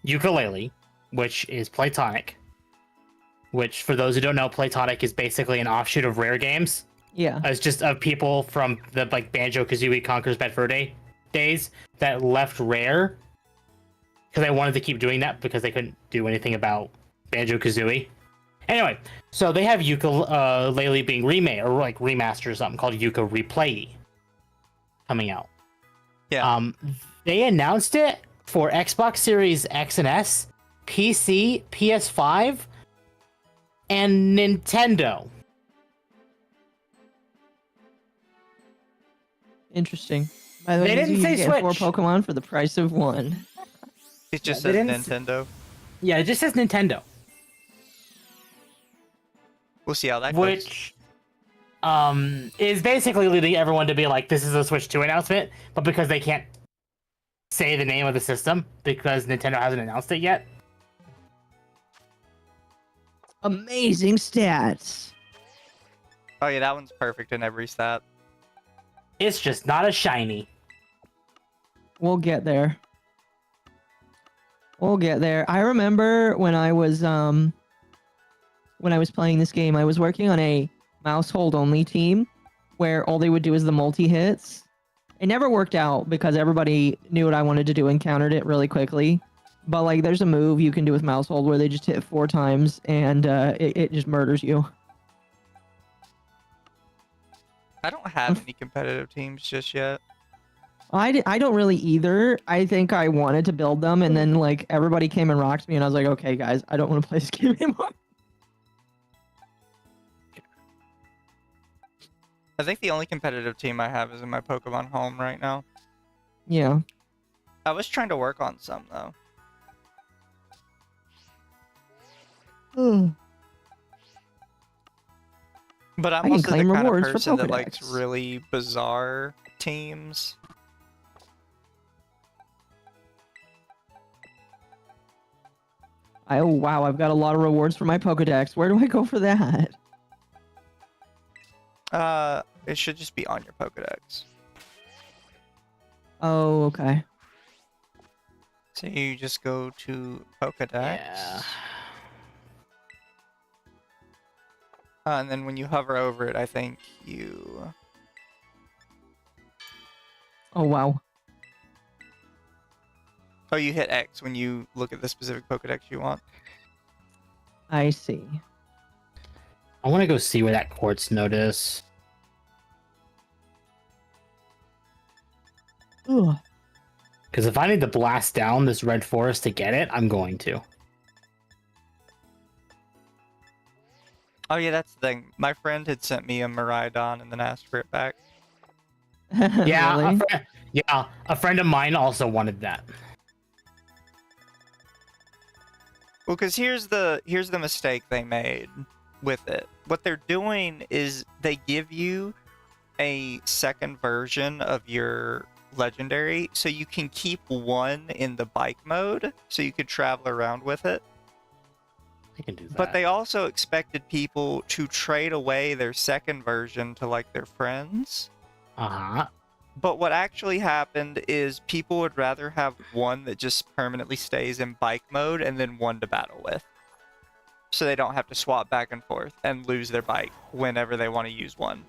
Ukulele, which is Platonic, which for those who don't know, Platonic is basically an offshoot of Rare Games. Yeah. It's just of people from the like Banjo-Kazooie Conker's Bad Fur Day days that left Rare because they wanted to keep doing that because they couldn't do anything about Banjo-Kazooie. Anyway, so they have Ukulele being remade or like remastered or something called Yuka Replay coming out. Yeah. They announced it for Xbox Series X and S, PC, PS5, and Nintendo. Interesting. By the way, They didn't you say can get 4 Switch. Pokemon for the price of 1. It just they says didn't Nintendo. Yeah, it just says Nintendo. We'll see how that goes. Which is basically leading everyone to be like, this is a Switch 2 announcement, but because they can't say the name of the system because Nintendo hasn't announced it yet. Amazing stats. Oh yeah, that one's perfect in every stat. It's just not a shiny. We'll get there. We'll get there. I remember when I was playing this game, I was working on a mouse hold only team where all they would do is the multi hits. It never worked out because everybody knew what I wanted to do and countered it really quickly. But like, there's a move you can do with mouse hold where they just hit 4 times and it just murders you. I don't have any competitive teams just yet. I don't really either. I think I wanted to build them, and then like everybody came and rocked me, and I was like, okay, guys, I don't want to play this game anymore. I think the only competitive team I have is in my Pokemon home right now. Yeah. I was trying to work on some though. But I'm I can also the claim kind of rewards for person that likes Pokedex. really bizarre teams. Oh wow, I've got a lot of rewards for my Pokedex. Where do I go for that? It should just be on your Pokedex. Oh, okay. So you just go to Pokedex. Yeah. And then when you hover over it, I think you... Oh wow. Oh, you hit X when you look at the specific Pokedex you want. I see. I want to go see where that quartz node is. Ugh. Because if I need to blast down this red forest to get it, I'm going to. Oh yeah, that's the thing. My friend had sent me a Miraidon and then asked for it back. Yeah, Really? a friend of mine also wanted that. Well, because here's the mistake they made with it. What they're doing is they give you a second version of your legendary, so you can keep one in the bike mode, so you could travel around with it. I can do that. But they also expected people to trade away their second version to like their friends. Uh-huh. But what actually happened is people would rather have one that just permanently stays in bike mode and then one to battle with. So they don't have to swap back and forth and lose their bike whenever they want to use one.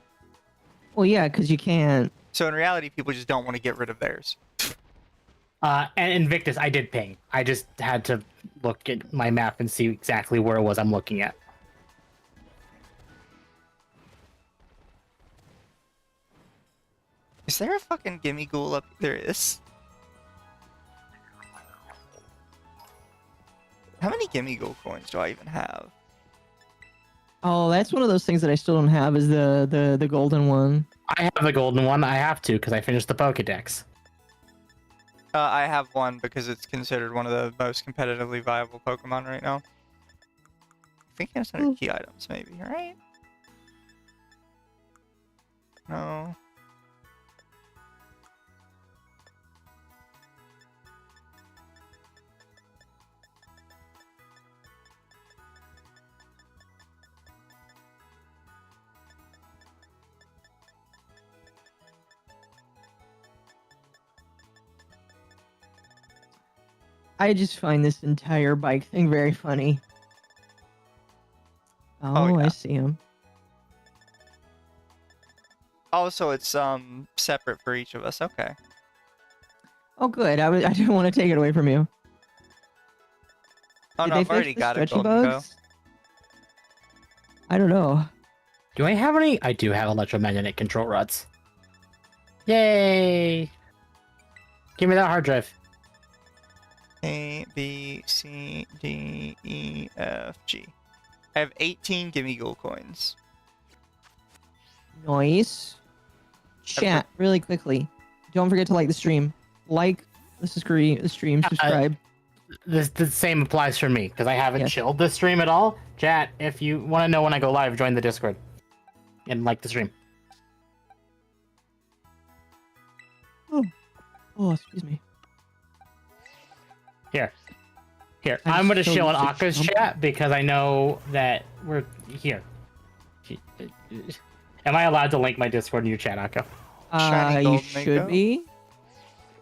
Well, yeah, because you can't. So in reality, people just don't want to get rid of theirs. And Invictus, I did ping. I just had to look at my map and see exactly where it was I'm looking at. Is there a fucking gimme ghoul up? There is. How many gimme ghoul coins do I even have? Oh, that's one of those things that I still don't have. Is the golden one. I have the golden one. I have to because I finished the Pokedex. I have one because it's considered one of the most competitively viable Pokemon right now. I think it's under key items, maybe, right? No. I just find this entire bike thing very funny. Oh, Oh, yeah. I see him. Also, it's separate for each of us. Okay. Oh, good. I didn't want to take it away from you. Oh Did no, they I've fix already the got it. stretchy Golden Go. bugs? I don't know. Do I have any? I do have electromagnetic control rods. Yay! Give me that hard drive. A, B, C, D, E, F, G. I have 18 gimme gold coins. Nice. Chat really quickly. Don't forget to like the stream. Like the stream. Subscribe. The same applies for me because I haven't Yes. chilled the stream at all. Chat, if you want to know when I go live, join the Discord and like the stream. Oh, excuse me. Here, I'm I'm gonna so chill in used to Aka's jumping. chat because I know that we're here. Am I allowed to link my Discord in your chat, Akka? Shiny You gold should mango? be.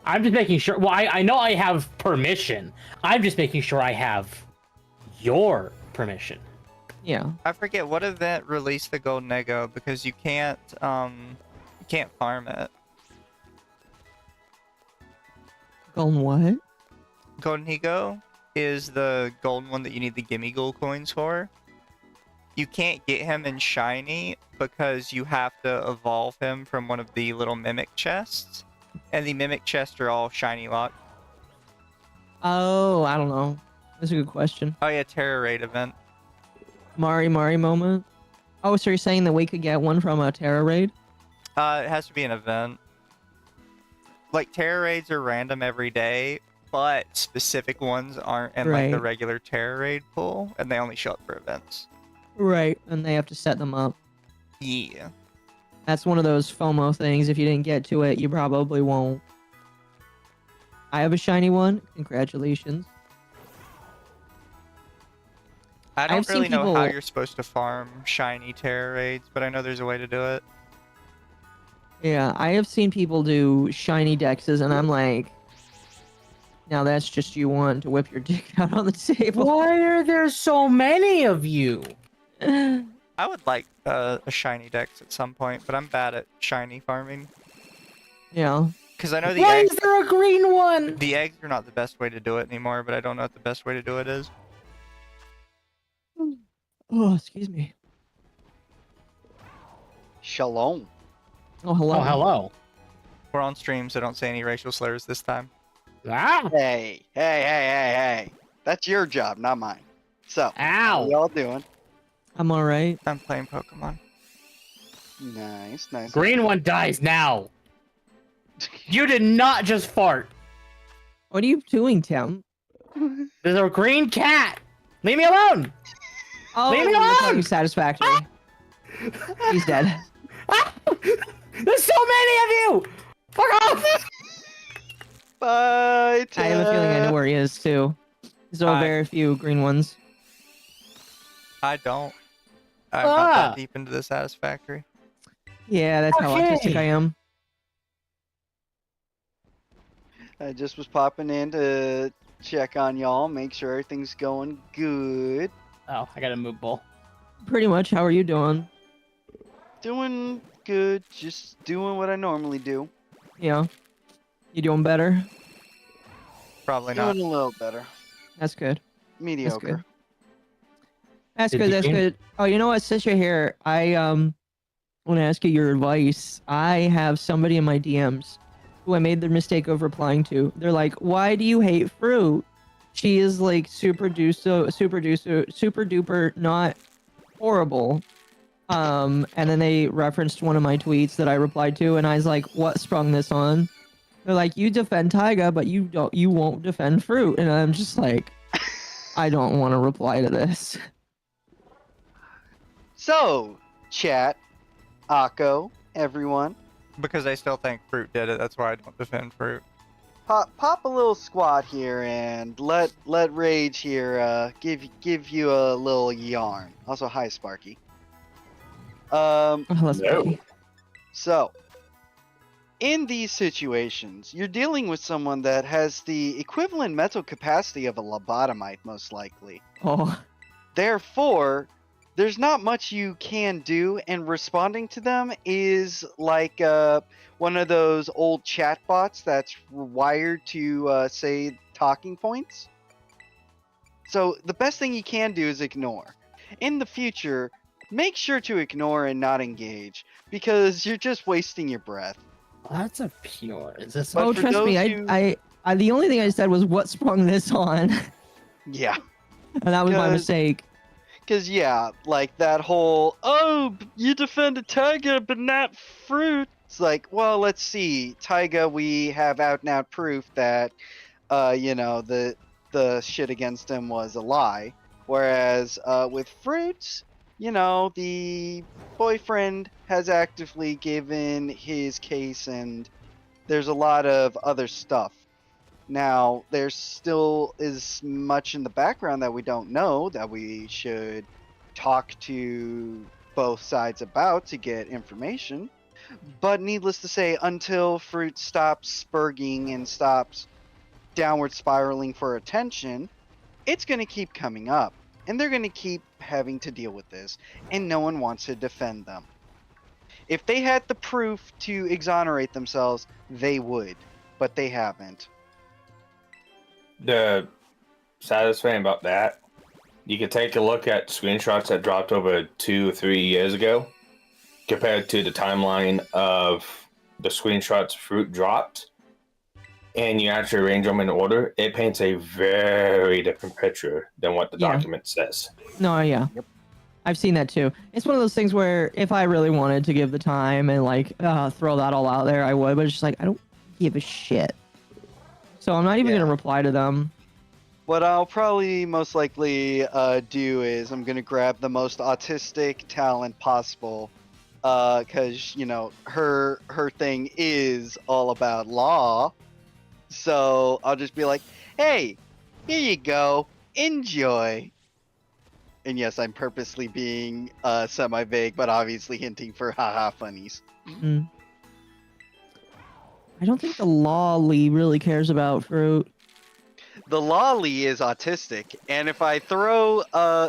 I'm just making sure. Well, I know I have permission. I'm just making sure I have your permission. Yeah. I forget what event released the golden ego because you can't farm it. Golden what? Golden ego is the golden one that you need the gimme gold coins for. You can't get him in shiny because you have to evolve him from one of the little mimic chests. And the mimic chests are all shiny locked. Oh, I don't know. That's a good question. Oh yeah, Terror Raid event. Mari moment. Oh, so you're saying that we could get one from a Terra raid? It has to be an event. Like Terror Raids are random every day, but specific ones aren't in like the Right. regular Terror Raid pool, and they only show up for events. Right. And they have to set them up. Yeah. That's one of those FOMO things. If you didn't get to it, you probably won't. I have a shiny one. Congratulations. I don't I've seen really know how people- you're supposed to farm shiny Terror Raids, but I know there's a way to do it. Yeah, I have seen people do shiny dexes, and I'm like, now that's just you wanting to whip your dick out on the table. Why are there so many of you? I would like a shiny dex at some point, but I'm bad at shiny farming. Yeah. Because I know Why is there a green one? the eggs are not the best way to do it anymore, but I don't know what the best way to do it is. Oh, excuse me. Shalom. Oh, hello. Oh, hello. We're on stream, so don't say any racial slurs this time. Ah! Hey. That's your job, not mine. So, how Ow! y'all doing? I'm all right. I'm playing Pokemon. Nice. Green one dies now. You did not just fart. What are you doing, Tim? There's a green cat. Leave me alone. Oh, Leave me you're alone! talking Satisfactory. He's dead. Ah! There's so many of you. Fuck off. Bye, I have a feeling I know where he is too. There's Hi. very few green ones. I don't. I'm not Ah. that deep into the Satisfactory. Yeah, that's how Okay. autistic I am. I just was popping in to check on y'all, make sure everything's going good. Oh, I got a move ball. Pretty much. How are you doing? Doing good, just doing what I normally do. Yeah. You doing better? Probably Doing not. a little better. That's good. Mediocre. That's Did good. you That's gain- good. Oh, you know what? Since you're here, I want to ask you your advice. I have somebody in my DMs who I made the mistake of replying to. They're like, "Why do you hate fruit? She is like super duper not horrible." And then they referenced one of my tweets that I replied to, and I was like, "What sprung this on?" They're like, "You defend Taiga, but you won't defend fruit," and I'm just like, I don't want to reply to this. So, chat, Akko, everyone, Because I still think Fruit did it, that's why I don't defend Fruit. pop a little squat here and let Rage here give you a little yarn. Also, hi Sparky. Oh, that's No. funny. So, in these situations, you're dealing with someone that has the equivalent mental capacity of a lobotomite, most likely. Oh, Therefore, there's not much you can do, and responding to them is like one of those old chatbots that's wired to say talking points. So the best thing you can do is ignore. In the future, make sure to ignore and not engage, because you're just wasting your breath. That's a pure. Is this? But oh, for trust me. those who- I, the only thing I said was what sprung this on, and Yeah. that was my 'Cause- mistake. Because, yeah, like that whole, oh, you defended Taiga but not Fruit. It's like, well, let's see. Taiga, we have out and out proof that, the shit against him was a lie. Whereas with Fruit, the boyfriend has actively given his case, and there's a lot of other stuff. Now, there still is much in the background that we don't know that we should talk to both sides about to get information. But needless to say, until Fruit stops spurging and stops downward spiraling for attention, it's going to keep coming up. And they're going to keep having to deal with this. And no one wants to defend them. If they had the proof to exonerate themselves, they would. But they haven't. The saddest thing about that, you can take a look at screenshots that dropped over 2 or 3 years ago compared to the timeline of the screenshots Fruit dropped, and you actually arrange them in order. It paints a very different picture than what the Yeah. document says. No, yeah. Yep. I've seen that too. It's one of those things where if I really wanted to give the time and throw that all out there, I would. But it's just like I don't give a shit. So I'm not even Yeah. gonna reply to them. What I'll probably most likely do is I'm gonna grab the most autistic talent possible, because her thing is all about law. So I'll just be like, "Hey, here you go, enjoy." And yes, I'm purposely being semi-vague, but obviously hinting for haha funnies. Mm. I don't think the lolly really cares about Fruit. The lolly is autistic, and if I throw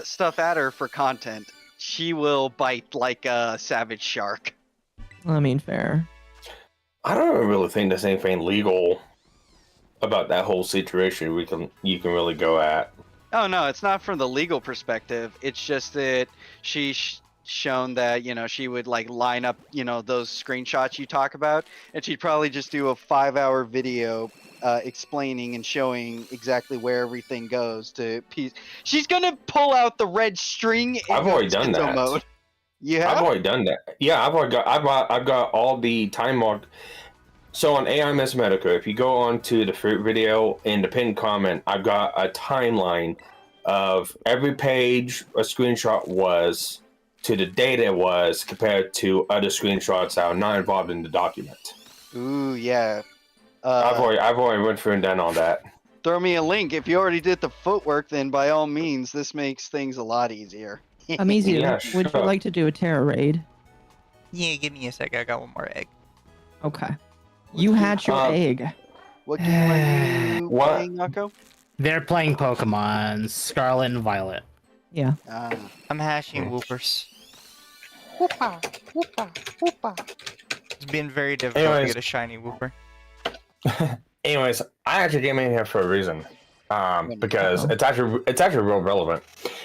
stuff at her for content, she will bite like a savage shark. I mean, fair. I don't really think there's anything legal about that whole situation you can really go at. Oh no, it's not from the legal perspective. It's just that she's shown that she would like line up those screenshots you talk about, and she'd probably just do a 5-hour video explaining and showing exactly where everything goes to piece. She's gonna pull out the red string. And I've go already done Schizo that. Mode. Yeah. I've already done that. Yeah, I've got all the time marked. So on AI Miss Medica, if you go on to the Fruit video in the pinned comment, I've got a timeline of every page a screenshot was to the date it was compared to other screenshots that are not involved in the document. Ooh, yeah. I've already went through and done all that. Throw me a link. If you already did the footwork, then by all means, this makes things a lot easier. I'm easy. Yeah, Would you sure. like to do a Terra raid? Yeah, give me a sec. I got one more egg. Okay. You hatch your egg. What game are you What? playing, Nako? They're playing Pokemon Scarlet and Violet. Yeah. I'm hashing whoopers. Whoopa, whoopa, whoopa. It's been very difficult to Anyways. get a shiny whooper. Anyways, I actually came in here for a reason. Because Uh-oh. it's actually real relevant.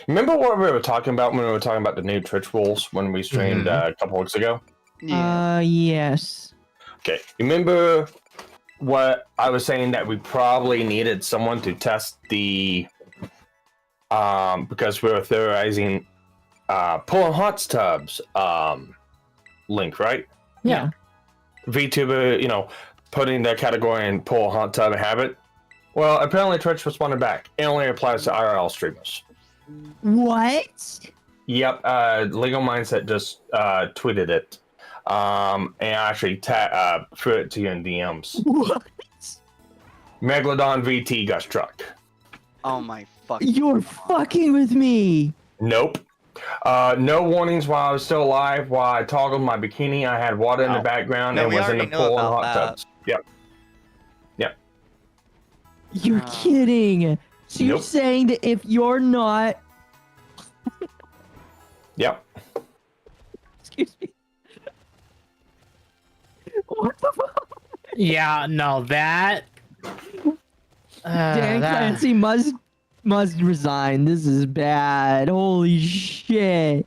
Remember what we were talking about when we were talking about the new Twitch rules when we streamed a couple weeks ago? Yeah. Yes. Okay. Remember what I was saying that we probably needed someone to test the because we were theorizing pulling hot tubs link, right? Yeah. VTuber, putting that category in pull hot tub habit. Well, apparently Twitch responded back. It only applies to IRL streamers. What? Yep, Legal Mindset just tweeted it. And actually threw it to you in DMs. What? Megalodon VT got struck. Oh my fuck. You're fucking with me. Nope. No warnings while I was still alive. While I toggled my bikini, I had water in the Oh. background No, and we was in the already know pool and about hot that. tubs. Yep. You're Ah. kidding. So you're Nope. saying that if you're not, Yep. excuse me, what the fuck? Yeah, no, that. Dan that- Clancy must resign. This is bad. Holy shit.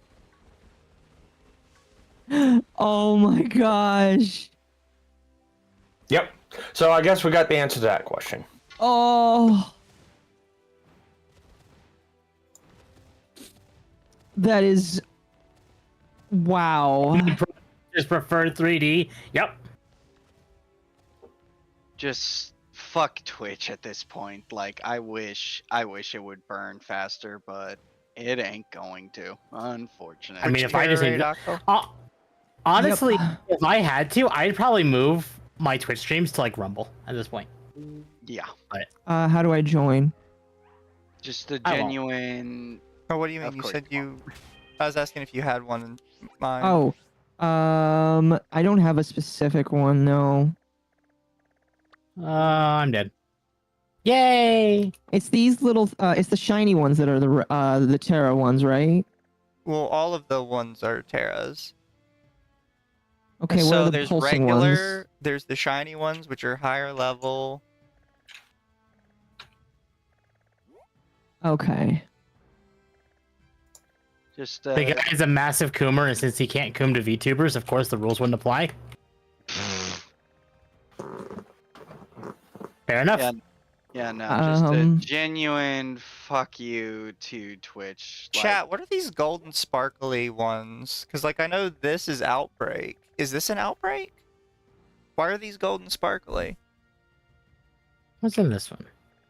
Oh my gosh. Yep. So I guess we got the answer to that question. Oh. That is wow. Just preferred 3D. Yep. Just fuck Twitch at this point. Like I wish it would burn faster, but it ain't going to, unfortunately. I mean, Which if I just terror need- rate, Octo? Honestly, Yep. if I had to, I'd probably move my Twitch streams to like Rumble at this point. Yeah, How do I join? just a I won't. genuine. Or what do you mean? Of You course said you you. I was asking if you had one in mind. Oh. I don't have a specific one, no. I'm dead. Yay! It's these little it's the shiny ones that are the Terra ones, right? Well, all of the ones are Terras. Okay, what So are the there's pulsing regular, ones? there's the shiny ones, which are higher level. Okay. Just The guy's a massive coomer, and since he can't coom to VTubers, of course the rules wouldn't apply. Fair enough. Yeah, yeah, no, just a Um, genuine fuck you to Twitch. Like, Chat, what are these golden sparkly ones? Because, like, I know this is Outbreak. Is this an Outbreak? Why are these golden sparkly? What's in this one?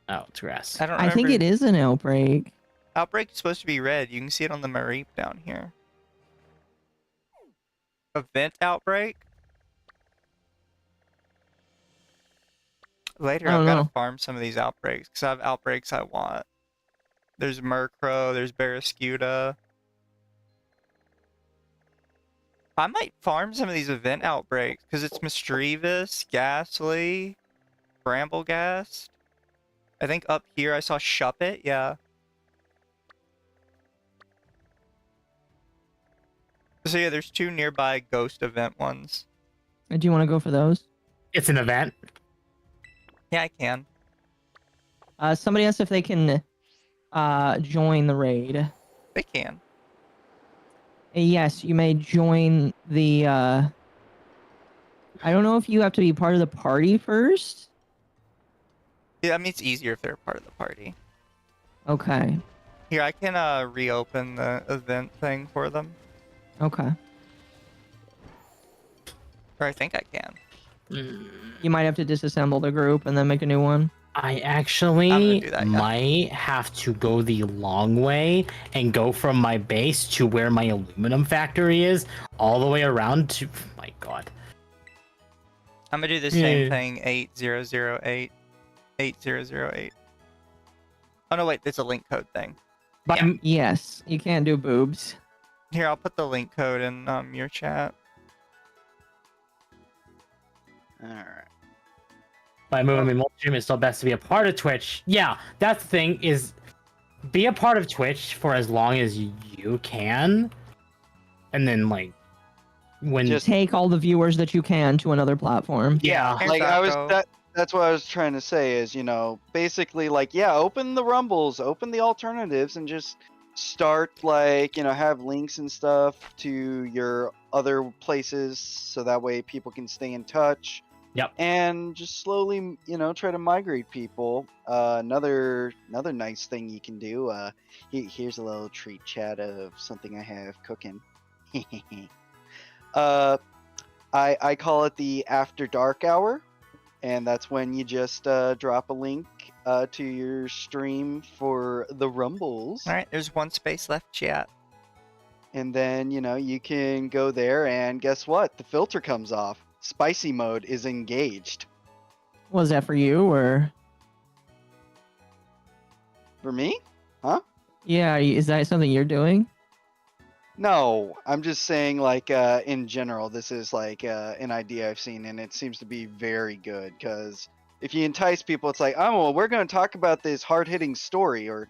Oh, it's grass. I don't I remember. think it is an outbreak. Outbreak is supposed to be red. You can see it on the Mareep down here. Event Outbreak? Later, I don't I've got to know. farm some of these outbreaks because I have outbreaks I want. There's Murkrow, there's Barraskewda. I might farm some of these event outbreaks because it's Mischievous, Ghastly, Bramblegast. I think up here I saw Shuppet, yeah. So yeah, there's two nearby ghost event ones. Do you want to go for those? It's an event. Yeah, I can. Somebody asked if they can join the raid. They can. Yes, you may join the I don't know if you have to be part of the party first. Yeah, I mean it's easier if they're part of the party. Okay. Here, I can reopen the event thing for them. Okay. Or I think I can. You might have to disassemble the group and then make a new one. I I'm actually gonna do that, yeah. might have to go the long way and go from my base to where my aluminum factory is, all the way around to. My God. I'm gonna do the same Yeah. thing. 8008. 8008. Oh no, wait, it's a link code thing. But Yeah. Yes, you can't do boobs. Here, I'll put the link code in your chat. all right. by moving multi-stream, it's still best to be a part of Twitch. Yeah, that's the thing, is be a part of Twitch for as long as you can, and then like when Just- Take all the viewers that you can to another platform. yeah, Here's Like Octo. that's what I was trying to say is, basically like, yeah, open the rumbles, open the alternatives, and just start like, have links and stuff to your other places so that way people can stay in touch. Yep. And just slowly, try to migrate people. Another nice thing you can do. Here's a little treat, chat, of something I have cooking. I call it the after dark hour, and that's when you just drop a link to your stream for the rumbles, All right, there's one space left, chat. and then you can go there, and guess what? The filter comes off. Spicy mode is engaged. Was that for you or? For me? Yeah, is that something you're doing? No, I'm just saying, like, in general, this is like an idea I've seen, and it seems to be very good. Because if you entice people, it's like, oh, well, we're going to talk about this hard-hitting story, or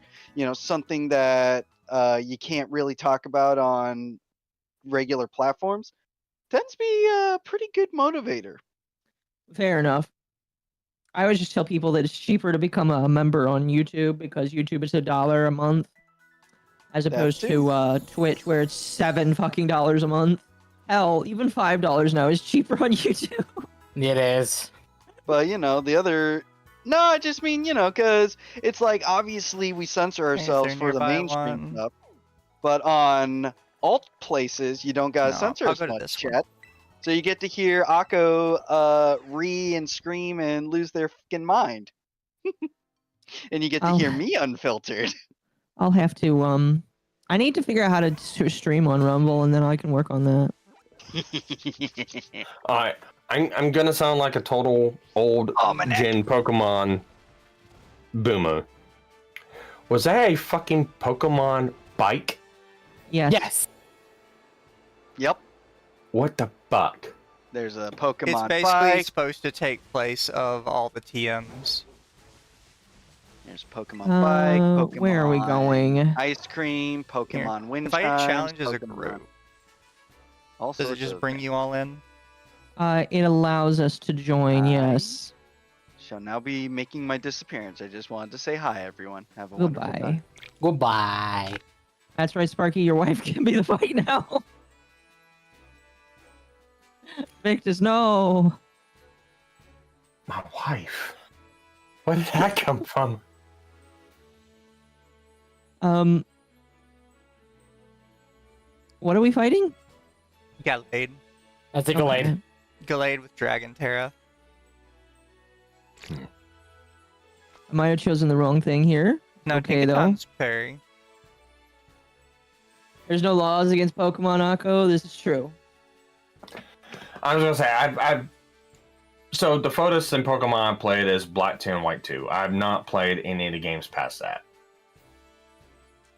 something that you can't really talk about on regular platforms. Tends to be a pretty good motivator. Fair enough. I always just tell people that it's cheaper to become a member on YouTube because YouTube is $1 a month, as opposed too. to Twitch where it's $7 a month. Hell, even $5 now is cheaper on YouTube. It is. But the other. No, I just mean because it's like obviously we censor Is ourselves there for the nearby mainstream one? stuff, but on alt places you don't gotta No, censor I'll as go to much, this one. chat. So you get to hear Akko ree and scream and lose their fucking mind, and you get to I'll- hear me unfiltered. I'll have to I need to figure out how to stream on Rumble, and then I can work on that. Alright, I'm gonna sound like a total old gen Pokemon boomer. Was that a fucking Pokemon bike? Yes. Yes. Yep, What the fuck? there's a It's Pokemon basically bike. supposed to take place of all the TMs. There's Pokemon bike. Pokemon Where are we going? ice cream. Pokemon wind If I chimes. challenge as a Pokemon- group, all does it sorts just of bring things. you all in? It allows us to join. I Yes. Shall now be making my disappearance. I just wanted to say hi, everyone. Have a wonderful Goodbye. time. Goodbye. That's right, Sparky. Your wife can be the fight now. Victus, no. My wife? Where did that come from? What are we fighting? Gallade. That's a Gallade. Okay. Gallade with Dragon Terra. I might have chosen the wrong thing here. No, Okay, though. Gigaton's parry. There's no laws against Pokemon Akko. This is true. I was gonna say I've so the furthest in Pokemon I played is Black 2 and White 2. I've not played any of the games past that.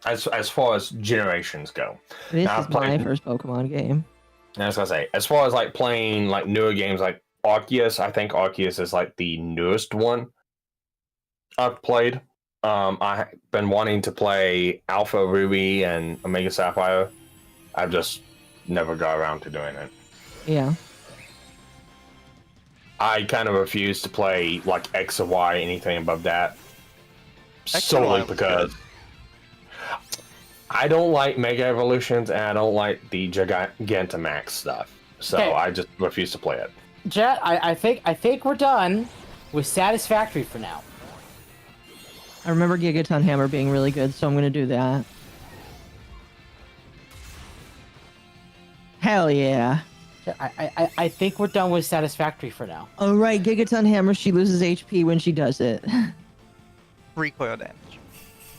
As far as generations go. This Now, is I've played- my first Pokemon game. And I was gonna say, as far as like playing like newer games like Arceus, I think Arceus is like the newest one I've played. I've been wanting to play Alpha Ruby and Omega Sapphire. I've just never got around to doing it. Yeah. I kind of refuse to play like X or Y, anything above that. X and Solely Y was because I don't like Mega Evolutions and I don't like the Gigantamax stuff. So Okay. I just refuse to play it. Jet, I think we're done with Satisfactory for now. I remember Gigaton Hammer being really good, so I'm gonna do that. Hell yeah. Jet, I think we're done with Satisfactory for now. Oh right, Gigaton Hammer, she loses HP when she does it. Recoil damage.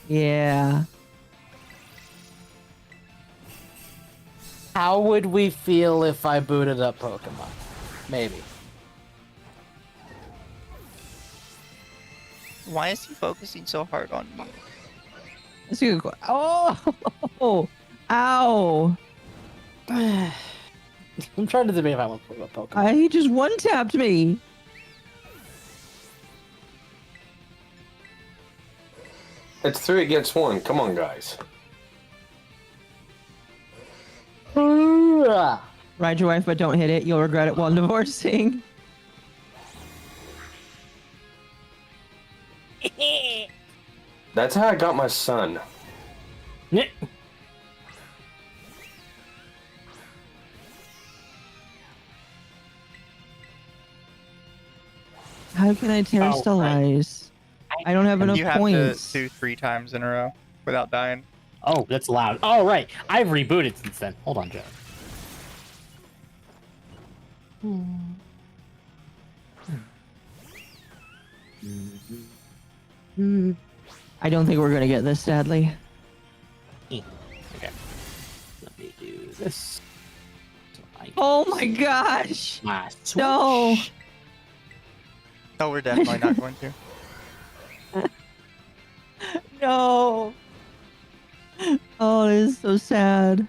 Yeah. How would we feel if I booted up Pokemon? Maybe. Why is he focusing so hard on me? Let's go. Oh! Ow! I'm trying to debate if I want to put up Pokemon. He just one-tapped me. It's 3 against 1. Come on, guys. Ride your wife, but don't hit it. You'll regret it while divorcing. That's how I got my son. Yeah. How can I terrestrialize? I don't have enough You have points. to do 3 times in a row without dying. Oh, that's loud. Oh, right. I've rebooted since then. Hold on, Joe. I don't think we're gonna get this, sadly. Okay. Let me do this. So I can Oh my gosh! my No. switch. Oh, we're definitely not going to. No! Oh, this is so sad.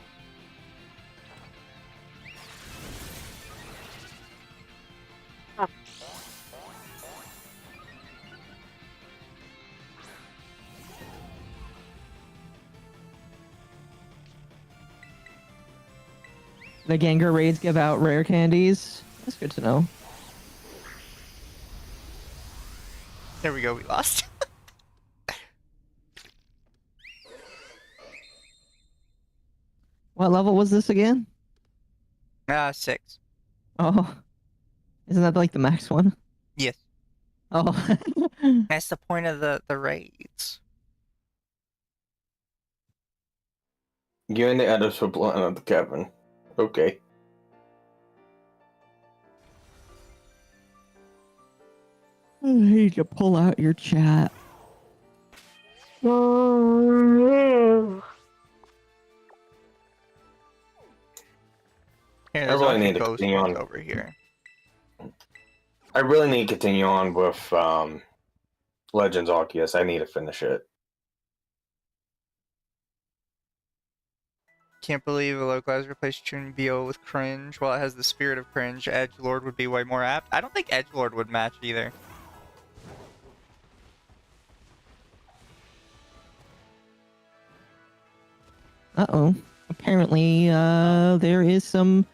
The Gengar raids give out rare candies. That's good to know. There we go. We lost. What level was this again? 6. Oh, isn't that like the max one? Yes. Oh. That's the point of the raids. You're in the editors for Planet of Kevin. Okay. I need to pull out your chat. Here, I there's really a few need to ghost continue ones on. over here. I really need to continue on with Legends Arceus. I need to finish it. Can't believe a localizer replaced Chunbyo with cringe. While it has the spirit of cringe, Edgelord would be way more apt. I don't think Edgelord would match either. Uh-oh. Apparently, there is some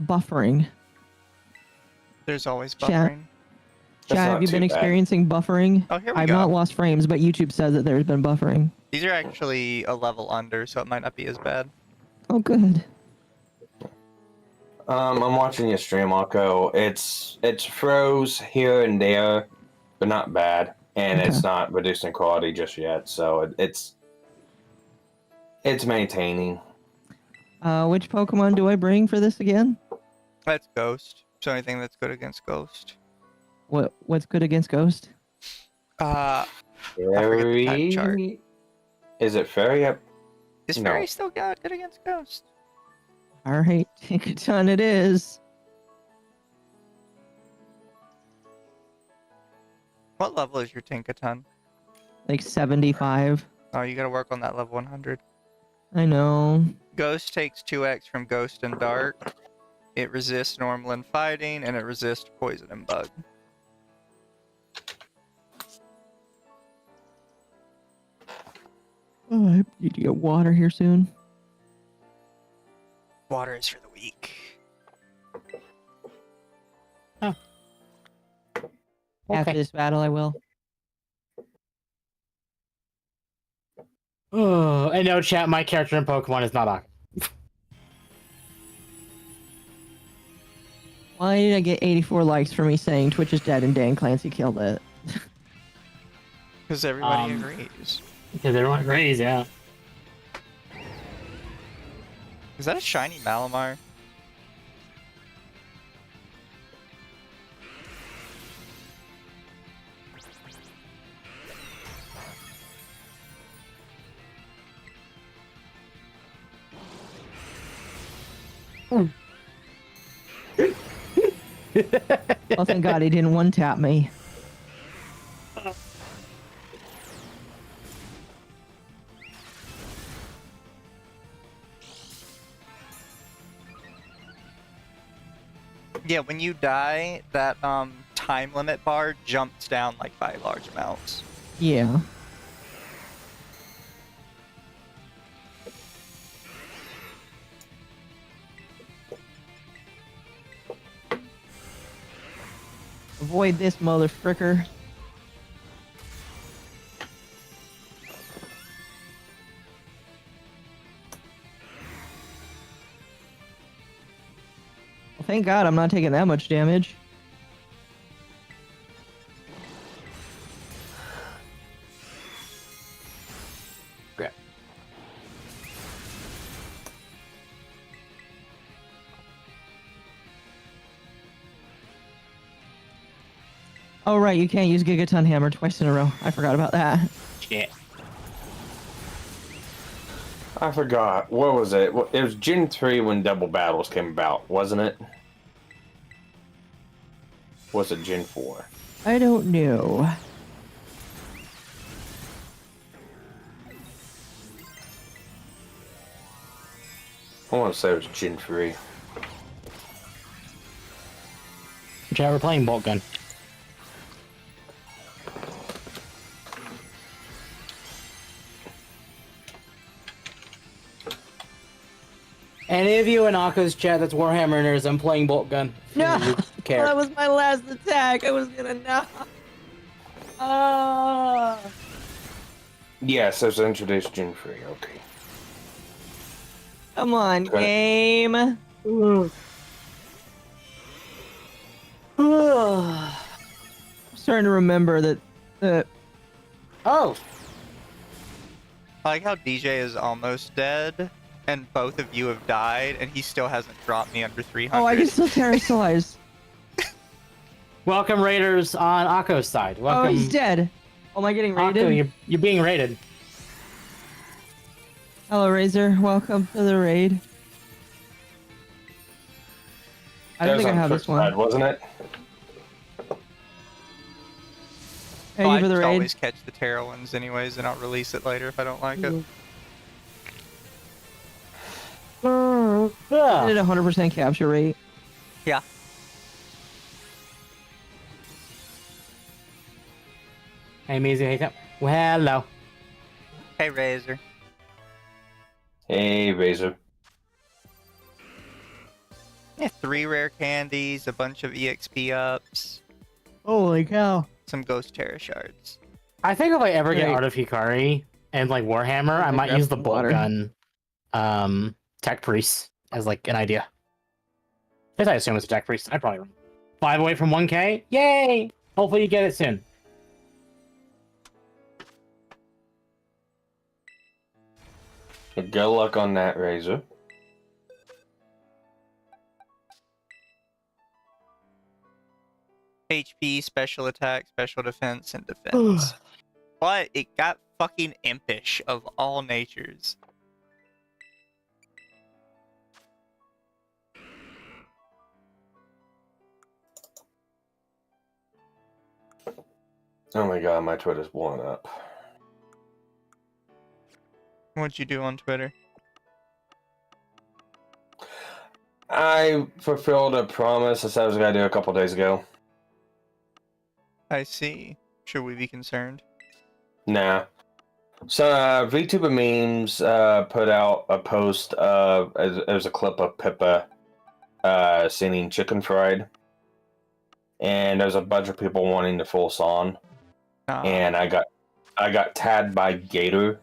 buffering. There's always Chat. buffering. That's Chat, have not you too been bad. experiencing buffering? Oh, here we I've go. not lost frames, but YouTube says that there's been buffering. These are actually a level under, so it might not be as bad. Oh, good. I'm watching your stream, Marco. It's froze here and there, but not bad, and Okay. it's not reducing quality just yet. So it's maintaining. Which Pokemon do I bring for this again? That's Ghost. So anything that's good against Ghost. What's good against Ghost? I forget the type chart. Fairy? Is it fairy? Yep. Is No. Fairy still good against Ghost? All right, take a ton. It is. What level is your Tinkaton? Like 75. Oh, you gotta work on that level 100. I know. Ghost takes 2x from Ghost and Dark. It resists normal and fighting, and it resists poison and bug. Oh, I need to get water here soon. Water is for the weak. After Okay. this battle, I will. Oh, I know, chat. My character in Pokemon is not Aqua. Why did I get 84 likes for me saying Twitch is dead and Dan Clancy killed it? Because everybody Um, agrees. Because everyone agrees, yeah. Is that a shiny Malamar? Oh, thank God he didn't one-tap me. Yeah, when you die, that time limit bar jumps down like by large amounts. Yeah. Avoid this motherfricker. Well, thank God I'm not taking that much damage. Great. Oh, right, you can't use Gigaton Hammer twice in a row. I forgot about that. Shit. I forgot. What was it? It was Gen 3 when Double Battles came about, wasn't it? Was it Gen 4? I don't know. I want to say it was Gen 3. Chat, we're playing Bolt Gun. Any of you in Akko's chat that's Warhammer nerds, I'm playing bolt gun. No, You care. that was my last attack. I was gonna no. Yes, there's introduced June free. Okay. Come on, Okay. game. I'm starting to remember that. Oh, I like how DJ is almost dead, and both of you have died, and he still hasn't dropped me under 300. Oh, I can still terrorize. welcome Raiders on Akko's side. Oh, Welcome, he's dead. Oh, am I getting raided? Akko, you're being raided. Hello, Razor. Welcome to the raid. I don't That was think I on have Twitch this one. side, wasn't it? Thank you I for the just raid. always catch the Terra ones anyways, and I'll release it later if I don't like it. I did a 100% capture rate. Yeah. Hey, Mizu, hey, Sam. Well, hello. Hey, Razor. Hey, Razor. Yeah, 3 rare candies, a bunch of EXP ups, Holy cow. some Ghost Terra shards. I think if I ever get Great. Art of Hikari and like Warhammer, I might grab use the some bolt water. gun, tech priest as like an idea. At least I assume it's a tech priest. I probably wrong. 5 away from 1K. Yay! Hopefully you get it soon. Good luck on that, Razor. HP, special attack, special defense, and defense. But it got fucking impish of all natures. Oh my god, my Twitter's blowing up. What'd you do on Twitter? I fulfilled a promise I said I was gonna do a couple days ago. I see. Should we be concerned? Nah. So, VTuber Memes put out a post of it was a clip of Pippa singing Chicken Fried. And there's a bunch of people wanting the full song. And I got tagged by Gator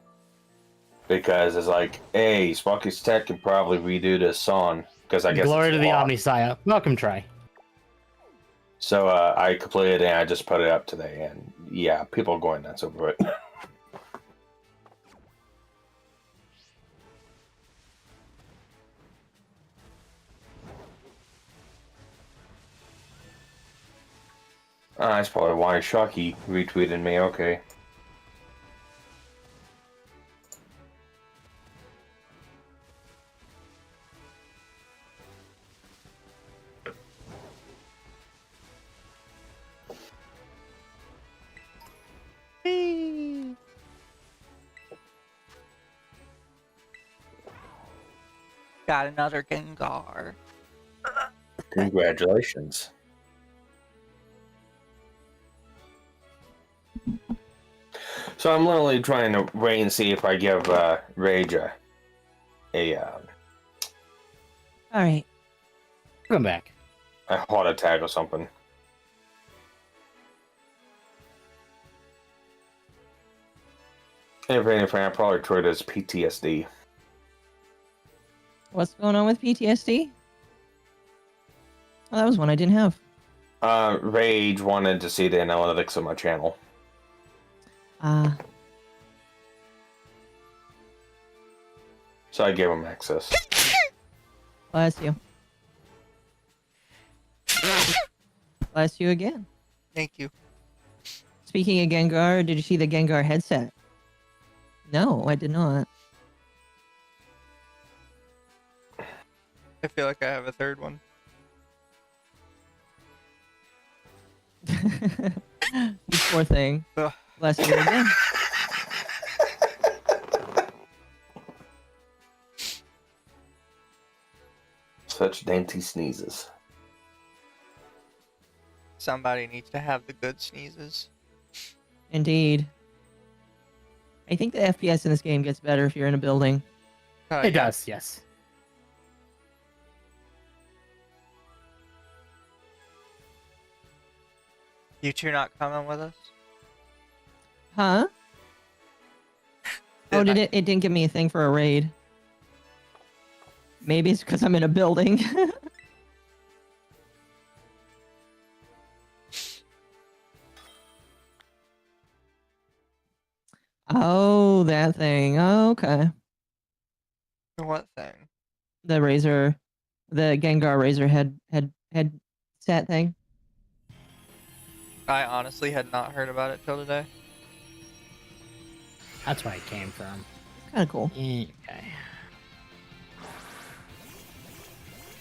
because it's like, hey, Sparky's Tech can probably redo this song because I guess Glory it's to the lost. Omniscient. Welcome, Try. So I completed it and I just put it up today, and yeah, people are going nuts over it. That's probably why Shocky retweeted me. Okay. Got another Gengar. Congratulations. So I'm literally trying to wait and see if I give Rage a All right. Welcome back. heart attack or something. If anything, I probably treat it as PTSD. What's going on with PTSD? Oh, that was one I didn't have. Rage wanted to see the analytics of my channel. So I gave him access. Bless you. Bless you again. Thank you. Speaking of Gengar, did you see the Gengar headset? No, I did not. I feel like I have a third one. You poor thing. Ugh. Bless you again. Such dainty sneezes. Somebody needs to have the good sneezes. Indeed. I think the FPS in this game gets better if you're in a building. Oh, It yeah. does, yes. You two not coming with us? Huh? Oh, Did did I- it? It didn't give me a thing for a raid. Maybe it's because I'm in a building. Oh, that thing. Oh, okay. What thing? The razor, the Gengar razor head set thing. I honestly had not heard about it till today. That's where it came from. Kind of cool. Okay.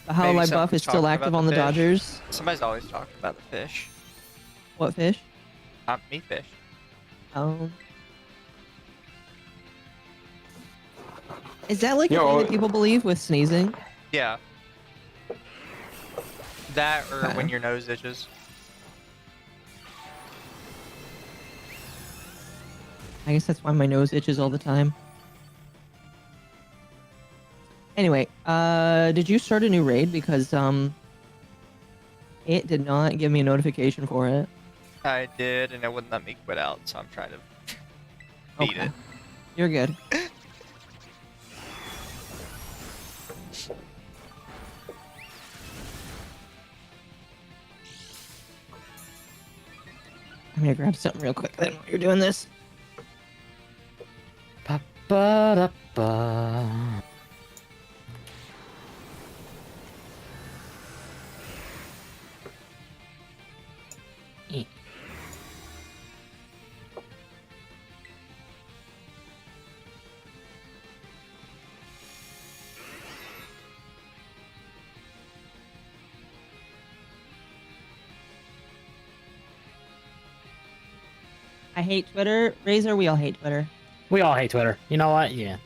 The Hollow Maybe Light buff somebody's is still talking active about on the the fish. Dodgers. Somebody's always talking about the fish. What fish? Not me fish. Oh. Is that like a Yo, thing that people believe with sneezing? Yeah. That or Okay. when your nose itches. I guess that's why my nose itches all the time. Anyway, did you start a new raid? Because, it did not give me a notification for it. I did, and it wouldn't let me quit out, so I'm trying to beat Okay. it. You're good. I'm gonna grab something real quick then while you're doing this. Ba-ba-da-ba. I hate Twitter. Razor, we all hate Twitter. We all hate Twitter. You know what? Yeah.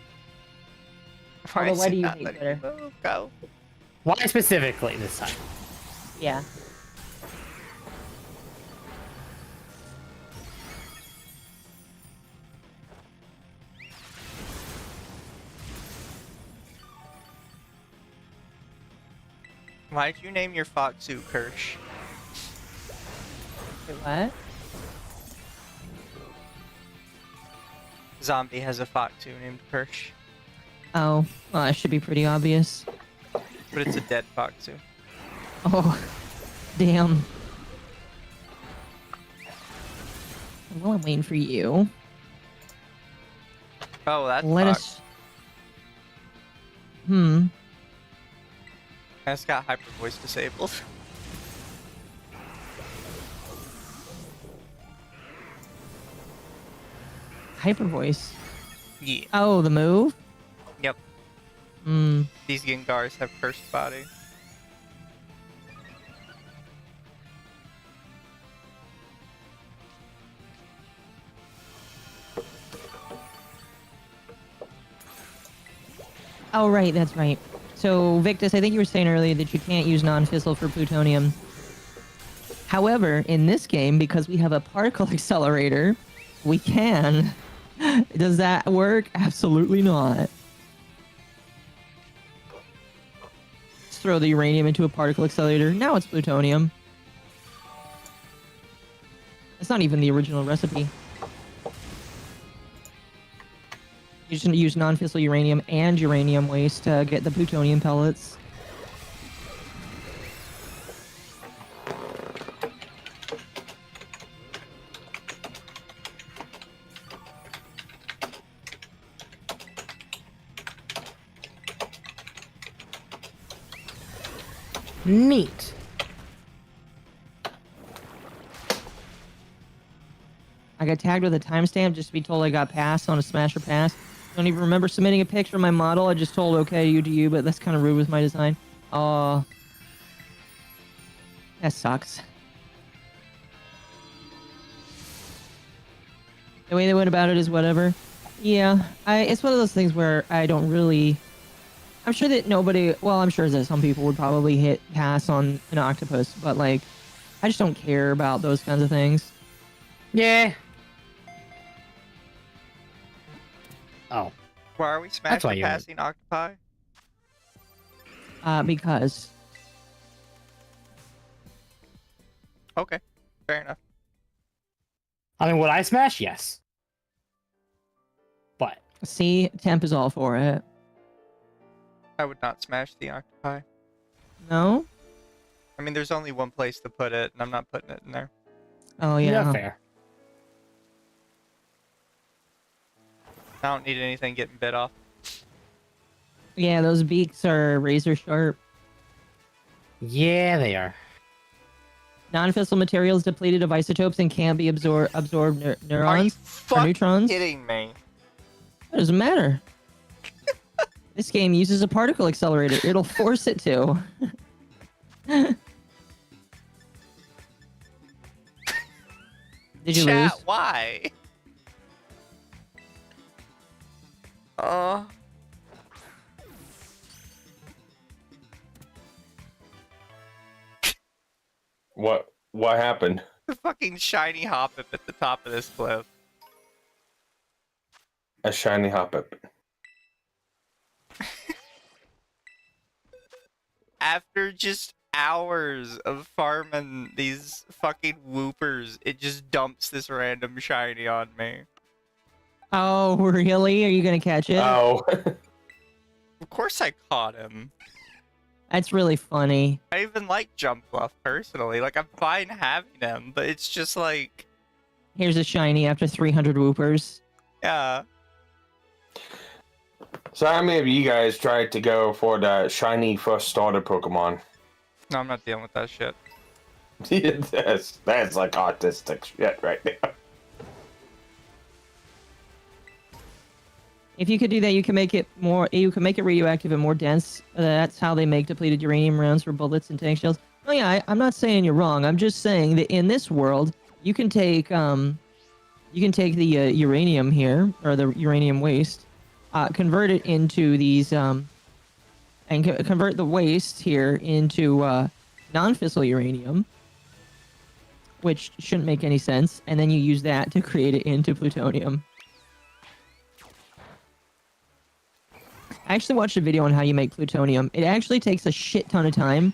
Although, is why it do you not hate letting Twitter? me move? Go. Why specifically this time? Yeah. Why did you name your Foxu Kirsch? Wait, what? Zombie has a Foxu named Kirsch, Oh, well, that should be pretty obvious. but it's a dead Foxu. Oh, damn. Well, I'm waiting for you. Oh, that's Let Fox. us. Hmm. I just got hyper voice disabled. Hyper voice. Yeah. Oh, the move? Yep. Hmm. These Gengars have cursed body. Oh, right, that's right. So, Victus, I think you were saying earlier that you can't use non-fissile for plutonium. However, in this game, because we have a particle accelerator, we can. Does that work? Absolutely not. Let's throw the uranium into a particle accelerator. Now it's plutonium. It's not even the original recipe. You just use non-fissile uranium and uranium waste to get the plutonium pellets. Neat. I got tagged with a timestamp just to be told I got passed on a Smasher Pass. Don't even remember submitting a picture of my model. I just told okay, you do you, but that's kind of rude with my design. That sucks. The way they went about it is whatever. Yeah, it's one of those things where I don't really... I'm sure that nobody... Well, I'm sure that some people would probably hit pass on an octopus, but, like, I just don't care about those kinds of things. Yeah. Oh. Why are we That's smashing why you would. passing octopi? Because... Okay, fair enough. I mean, would I smash? Yes. But See, Temp is all for it. I would not smash the octopi. No? I mean, there's only one place to put it, and I'm not putting it in there. Oh, yeah, yeah. fair. I don't need anything getting bit off. Yeah, those beaks are razor sharp. Yeah, they are. Non-fissile materials depleted of isotopes and can't be absorbed Are you neurons or fucking neutrons. kidding me? It doesn't matter. This game uses a particle accelerator. It'll force it to. Did you Chat, lose? why? What happened? The fucking shiny hoppip at the top of this cliff. A shiny hoppip. After just hours of farming these fucking whoopers, it just dumps this random shiny on me. Oh, really? Are you gonna catch it? Oh. Of course I caught him. That's really funny. I even like Jump Bluff personally. Like, I'm fine having him, but it's just like, Here's a shiny after 300 whoopers. yeah. So how many of you guys tried to go for the shiny first starter Pokemon? No, I'm not dealing with that shit. that's like autistic shit right there. If you could do that, you can make it more. You can make it radioactive and more dense. That's how they make depleted uranium rounds for bullets and tank shells. Oh yeah, I'm not saying you're wrong. I'm just saying that in this world, you can take the uranium here or the uranium waste, convert it into these and convert the waste here into non-fissile uranium, which shouldn't make any sense, and then you use that to create it into plutonium. I actually watched a video on how you make plutonium. It actually takes a shit ton of time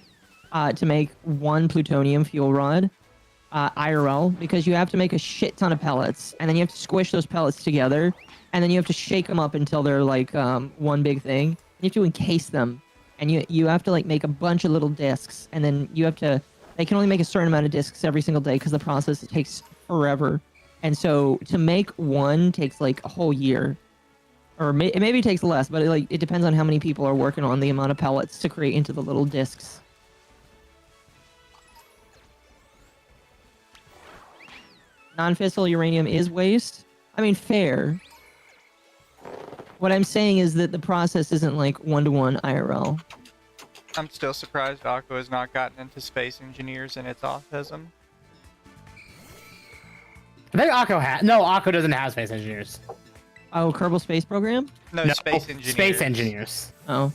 to make one plutonium fuel rod IRL, because you have to make a shit ton of pellets, and then you have to squish those pellets together, and then you have to shake them up until they're like one big thing. You have to encase them, and you have to like make a bunch of little discs, and then you have to. They can only make a certain amount of discs every single day because the process takes forever, and so to make one takes like a whole year. Or maybe it takes less, but it depends on how many people are working on the amount of pellets to create into the little discs. Non-fissile uranium is waste. I mean, fair. What I'm saying is that the process isn't like one-to-one IRL. I'm still surprised Aqua has not gotten into space engineers and its autism. I think Akko doesn't have space engineers. Oh, Kerbal Space Program? No, space engineers. Space engineers. Oh,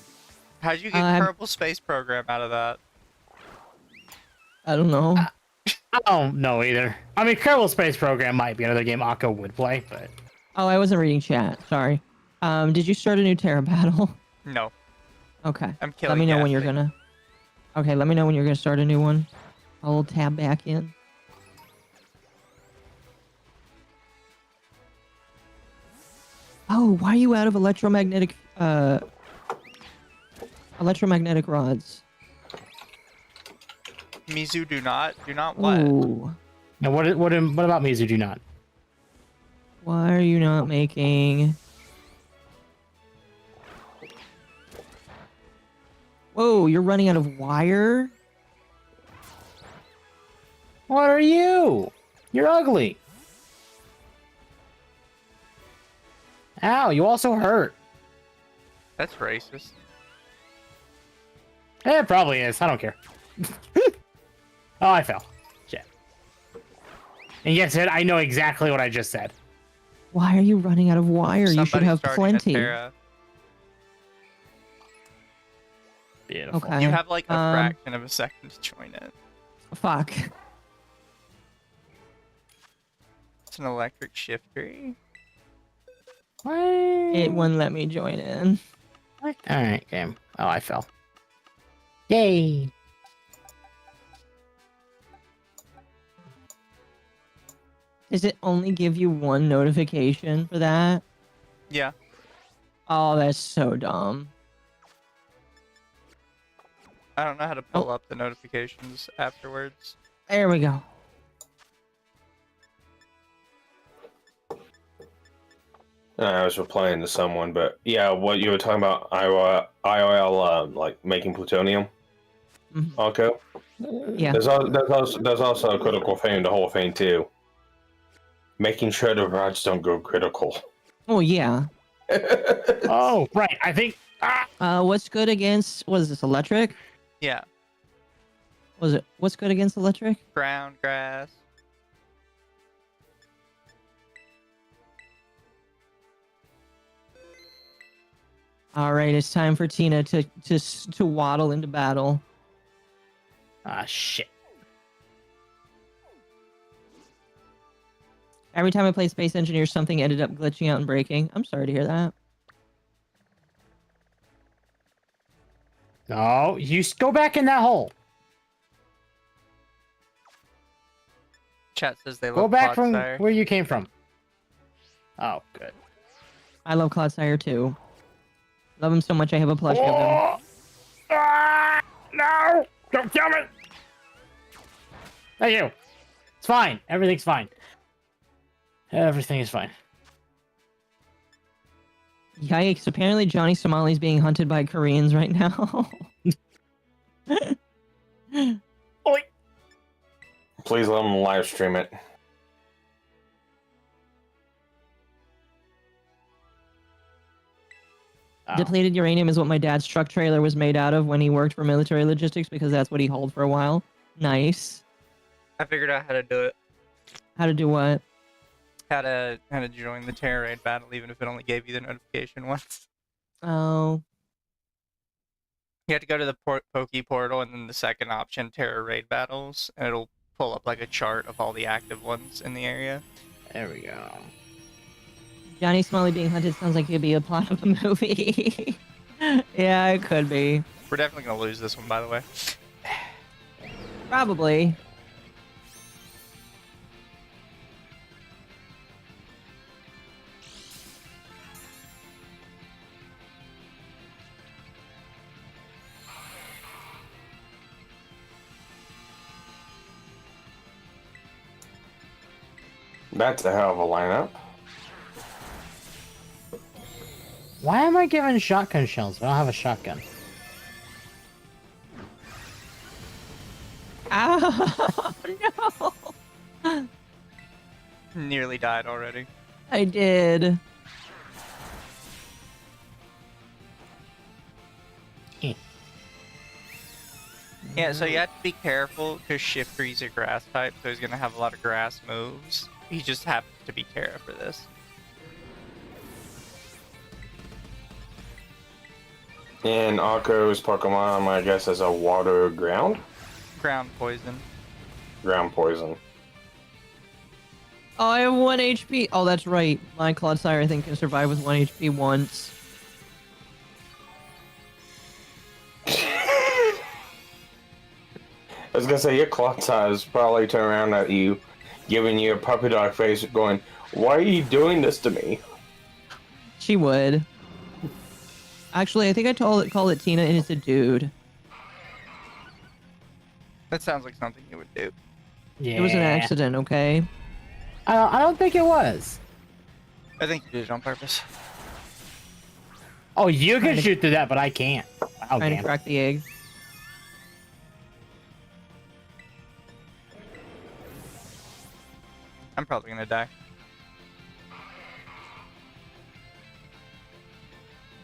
How'd you get Kerbal Space Program out of that? I don't know. I don't know either. I mean, Kerbal Space Program might be another game Akko would play, but Oh, I wasn't reading chat. Sorry. Did you start a new Terra battle? No. Okay. I'm killing Let me know when you're Ghastly. gonna. Okay, let me know when you're gonna start a new one. I'll tab back in. Oh, why are you out of electromagnetic rods? Mizu, do not what? Ooh. now what about Mizu do not? Why are you not making? Whoa, you're running out of wire? What are you? You're ugly. Ow, you also hurt. That's racist. It probably is. I don't care. Oh, I fell. Shit. And yes, I know exactly what I just said. Why are you running out of wire? You should Somebody have starting a plenty. Terra. Beautiful. Okay. You have like a fraction of a second to join it. Fuck. It's an electric shifter. It wouldn't let me join in. Alright, game. Oh, I fell. Yay! Does it only give you one notification for that? Yeah. Oh, that's so dumb. I don't know how to pull up the notifications afterwards. There we go. I was replying to someone, but yeah, what you were talking about, IOL, like making plutonium, Mhm. Arco. Yeah. There's also a critical thing in the whole thing too. Making sure the rods don't go critical. Oh, yeah. Oh, right. I think. What's good against, what is this, electric? Yeah. What's good against electric? Ground, grass. All right, it's time for Tina to waddle into battle. Shit. Every time I played Space Engineer, something ended up glitching out and breaking. I'm sorry to hear that. No, you go back in that hole. Chat says they Go love back from Clodsire. where you came from. Oh, good. I love Clodsire too. Love him so much I have a plushie of him. No! Don't kill me! Thank you. It's fine. Everything's fine. Everything is fine. Yikes, apparently Johnny Somali's being hunted by Koreans right now. Oi! Please let them live stream it. Oh. Depleted uranium is what my dad's truck trailer was made out of when he worked for military logistics because that's what he hauled for a while. Nice. I figured out how to do it. How to do what? How to join the Terror Raid battle, even if it only gave you the notification once. Oh. You have to go to the Poke portal and then the second option, Terror Raid battles, and it'll pull up like a chart of all the active ones in the area. There we go. Johnny Smalley being hunted sounds like it could be a plot of a movie. Yeah, it could be. We're definitely gonna lose this one, by the way. Probably. That's a hell of a lineup. Why am I given shotgun shells? I don't have a shotgun. Oh, no. Nearly died already. I did. Yeah, so you have to be careful because Shiftry's a grass type, so he's gonna have a lot of grass moves. He just happens to be Terra for this. And Akko's Pokemon, I guess, is a water ground? Ground poison. Ground poison. Oh, I have 1 HP. Oh, that's right. My Clodsire, I think, can survive with 1 HP once. I was gonna say, your Clodsire probably turn around at you, giving you a puppy dog face, going, "Why are you doing this to me?" She would. Actually, I think I called it Tina, and it's a dude. That sounds like something you would do. Yeah. It was an accident, okay? I don't think it was. I think you did it on purpose. Oh, you can Kinda- shoot through that, but I can't. Oh, Trying to damn. crack the egg. I'm probably gonna die.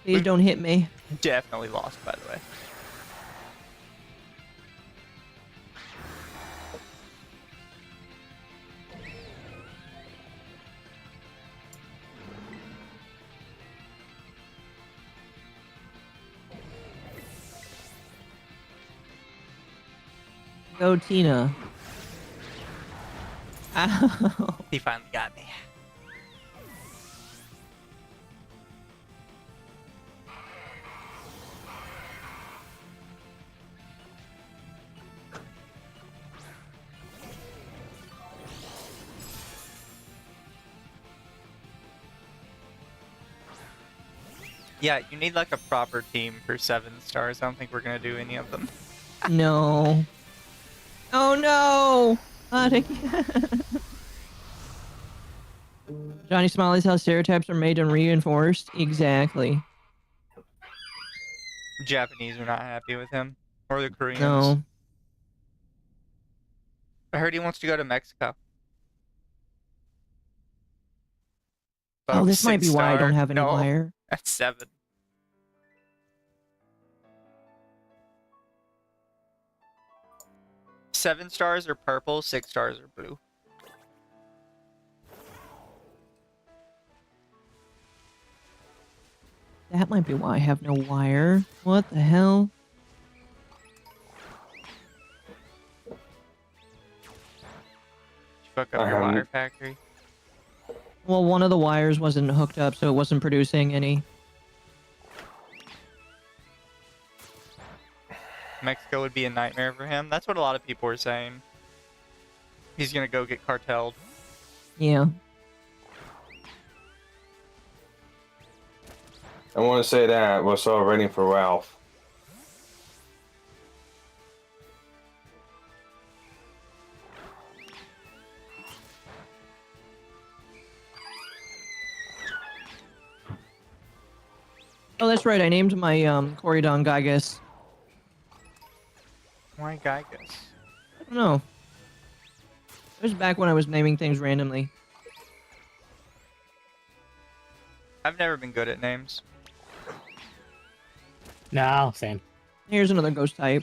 Please don't hit me. Definitely lost, by the way. Go, Tina. Ow. He finally got me. Yeah, you need like a proper team for 7 stars. I don't think we're gonna do any of them. No. Oh no! Not again. Johnny Smiley's how stereotypes are made and reinforced. Exactly. Japanese are not happy with him, or the Koreans. No. I heard he wants to go to Mexico. Oh, Fuck, this might be 6 why I don't star. have any No, wire. that's 7. Seven stars are purple, 6 stars are blue. That might be why I have no wire. What the hell? Fuck up your wire factory. Well, one of the wires wasn't hooked up, so it wasn't producing any. Mexico would be a nightmare for him. That's what a lot of people were saying. He's gonna go get cartelled. Yeah. I want to say that we're still waiting for Ralph. Oh, that's right. I named my Corydon Gygus. Why Gygus? I don't know. It was back when I was naming things randomly. I've never been good at names. No, same. Here's another ghost type.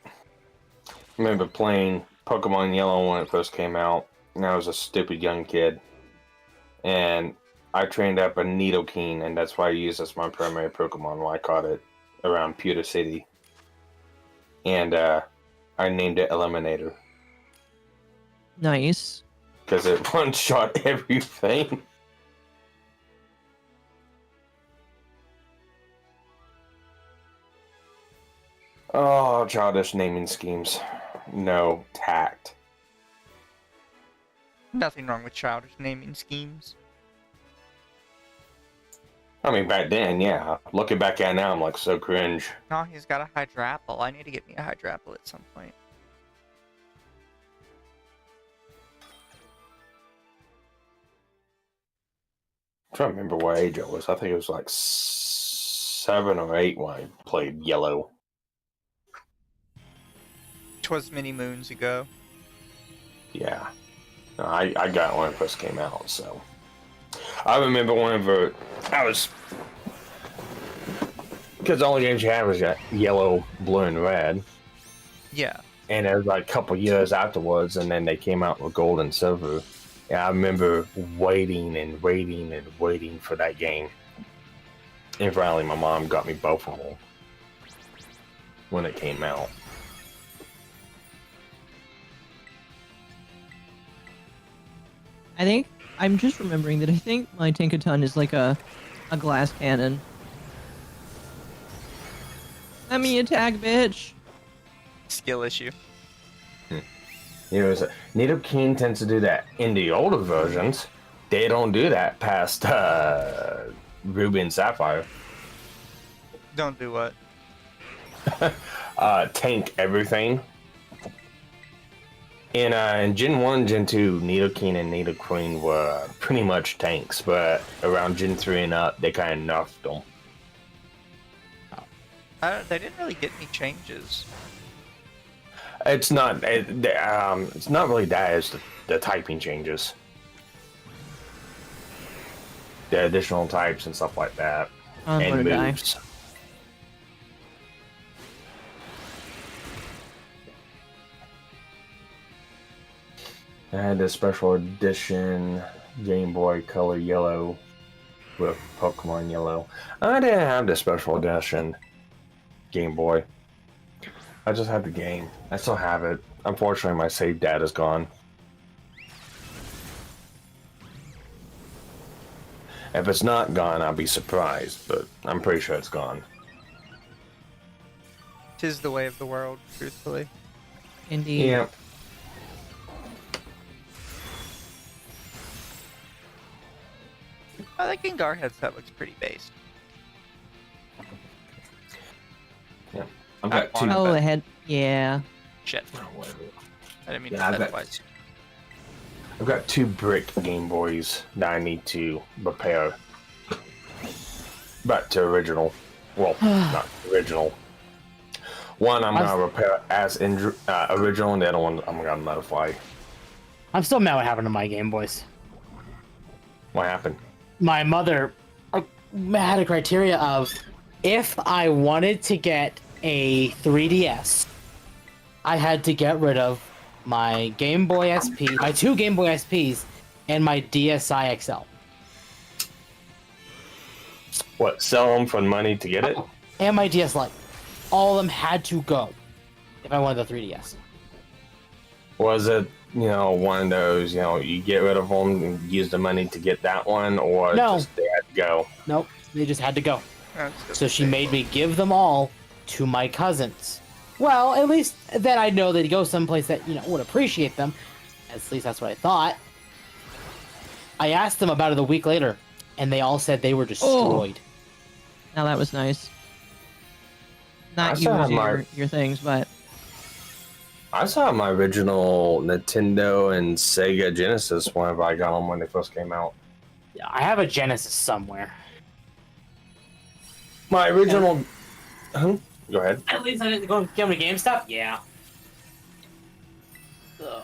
I remember playing Pokemon Yellow when it first came out, and I was a stupid young kid. And I trained up a Nidoking, and that's why I used as my primary Pokemon when I caught it around Pewter City. And I named it Eliminator. Nice. Because it one-shot everything. Oh, childish naming schemes. No tact. Nothing wrong with childish naming schemes. I mean, back then, yeah. Looking back at it now, I'm like so cringe. No, he's got a Hydrapple. I need to get me a Hydrapple at some point. I'm trying to remember what age I was. I think it was like 7 or 8 when I played Yellow. 'Twas many moons ago. Yeah. No, I got it when it first came out, so. I remember whenever I was. Because the only games you had was Yellow, Blue, and Red. Yeah. And it was like a couple years afterwards, and then they came out with Gold and Silver. Yeah, I remember waiting and waiting and waiting for that game. And finally, my mom got me both of them when it came out. I think I'm just remembering that I think my Tinkaton is like a glass cannon. Let me attack, bitch. Skill issue. You know, Nidoking tends to do that in the older versions. They don't do that past Ruby and Sapphire. Don't do what? Tank everything. In Gen 1, Gen 2, Nidoking and Nidoqueen were pretty much tanks, but around Gen 3 and up, they kind of nerfed them. They didn't really get any changes. It's not really that, it's the typing changes. The additional types and stuff like that. I'm and gonna die. moves. I had this special edition Game Boy Color Yellow with Pokemon Yellow. I didn't have the special edition Game Boy. I just had the game. I still have it. Unfortunately, my save data is gone. If it's not gone, I'll be surprised, but I'm pretty sure it's gone. 'Tis the way of the world, truthfully. Indeed. Yeah. I think Gengar headset looks pretty based. I've got two. Oh, Oh, the head. Yeah. Shit. Oh, whatever. I didn't mean Yeah, to I say that bet. twice. I've got 2 brick Game Boys that I need to repair. Back to original. Well, not original. One I'm gonna repair as original, and the other one I'm gonna modify. I'm still mad what happened to my Game Boys. What happened? My mother had a criteria of if I wanted to get a 3DS, I had to get rid of my Game Boy SP, my 2 Game Boy SPs, and my DSi XL. What? Sell them for money to get it? And my DS Lite. All of them had to go if I wanted the 3DS. Was it, one of those, you get rid of them and use the money to get that one, or No. just they had to go? Nope, they just had to go. That's So she made me give them all to my cousins. Well, at least then I know they'd go someplace that, would appreciate them. At least that's what I thought. I asked them about it a week later, and they all said they were destroyed. Now that was nice. I Not still have use your things, but I saw my original Nintendo and Sega Genesis whenever I got them when they first came out. Yeah, I have a Genesis somewhere. My original. Huh? Go ahead. At least I didn't go get them to GameStop? Yeah. Ugh.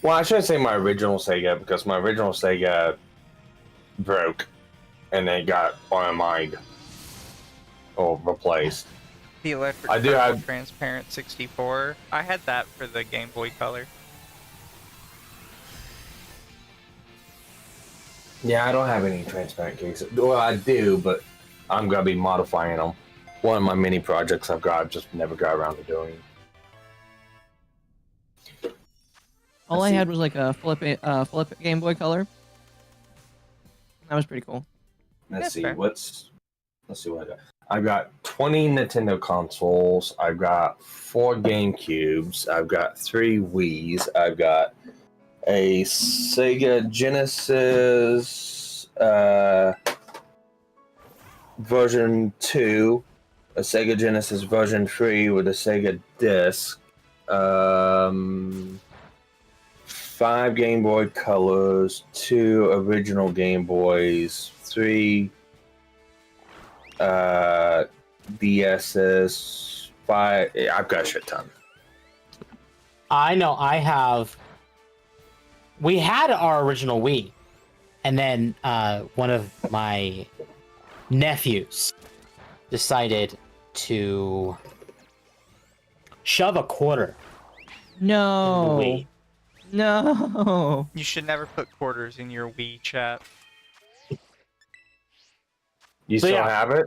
Well, I shouldn't say my original Sega because my original Sega broke and they got RMI'd or replaced. The electric I do purple have- transparent 64. I had that for the Game Boy Color. Yeah, I don't have any transparent cases. Well, I do, but I'm gonna be modifying them. One of my mini projects I've just never got around to doing. all I had was like a flip Game Boy Color. That was pretty cool. Let's That's see fair. let's see what I got. I've got 20 Nintendo consoles. I've got 4 GameCubes. I've got 3 Wii's. I've got a Sega Genesis version 2, a Sega Genesis version 3 with a Sega disc, 5 Game Boy Colors, 2 original Game Boys, 3 DS's, 5. Yeah, I've got a shit ton. I know I have. We had our original Wii, and then one of my nephews decided to shove a quarter in the No. Wii. No. You should never put quarters in your Wii chat. You So, still yeah. have it?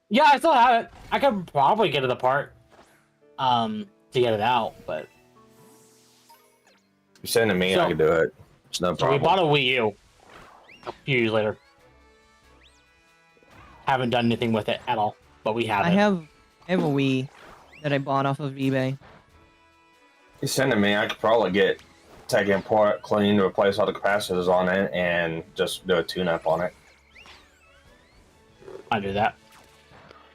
Yeah, I still have it. I could probably get it apart to get it out, but You send it to me, So- I can do it. It's no so we problem. bought a Wii U a few years later. Haven't done anything with it at all, but we have I it. have a Wii that I bought off of eBay. You send it to me, I could probably get take it apart, clean, replace all the capacitors on it, and just do a tune-up on it. I do that.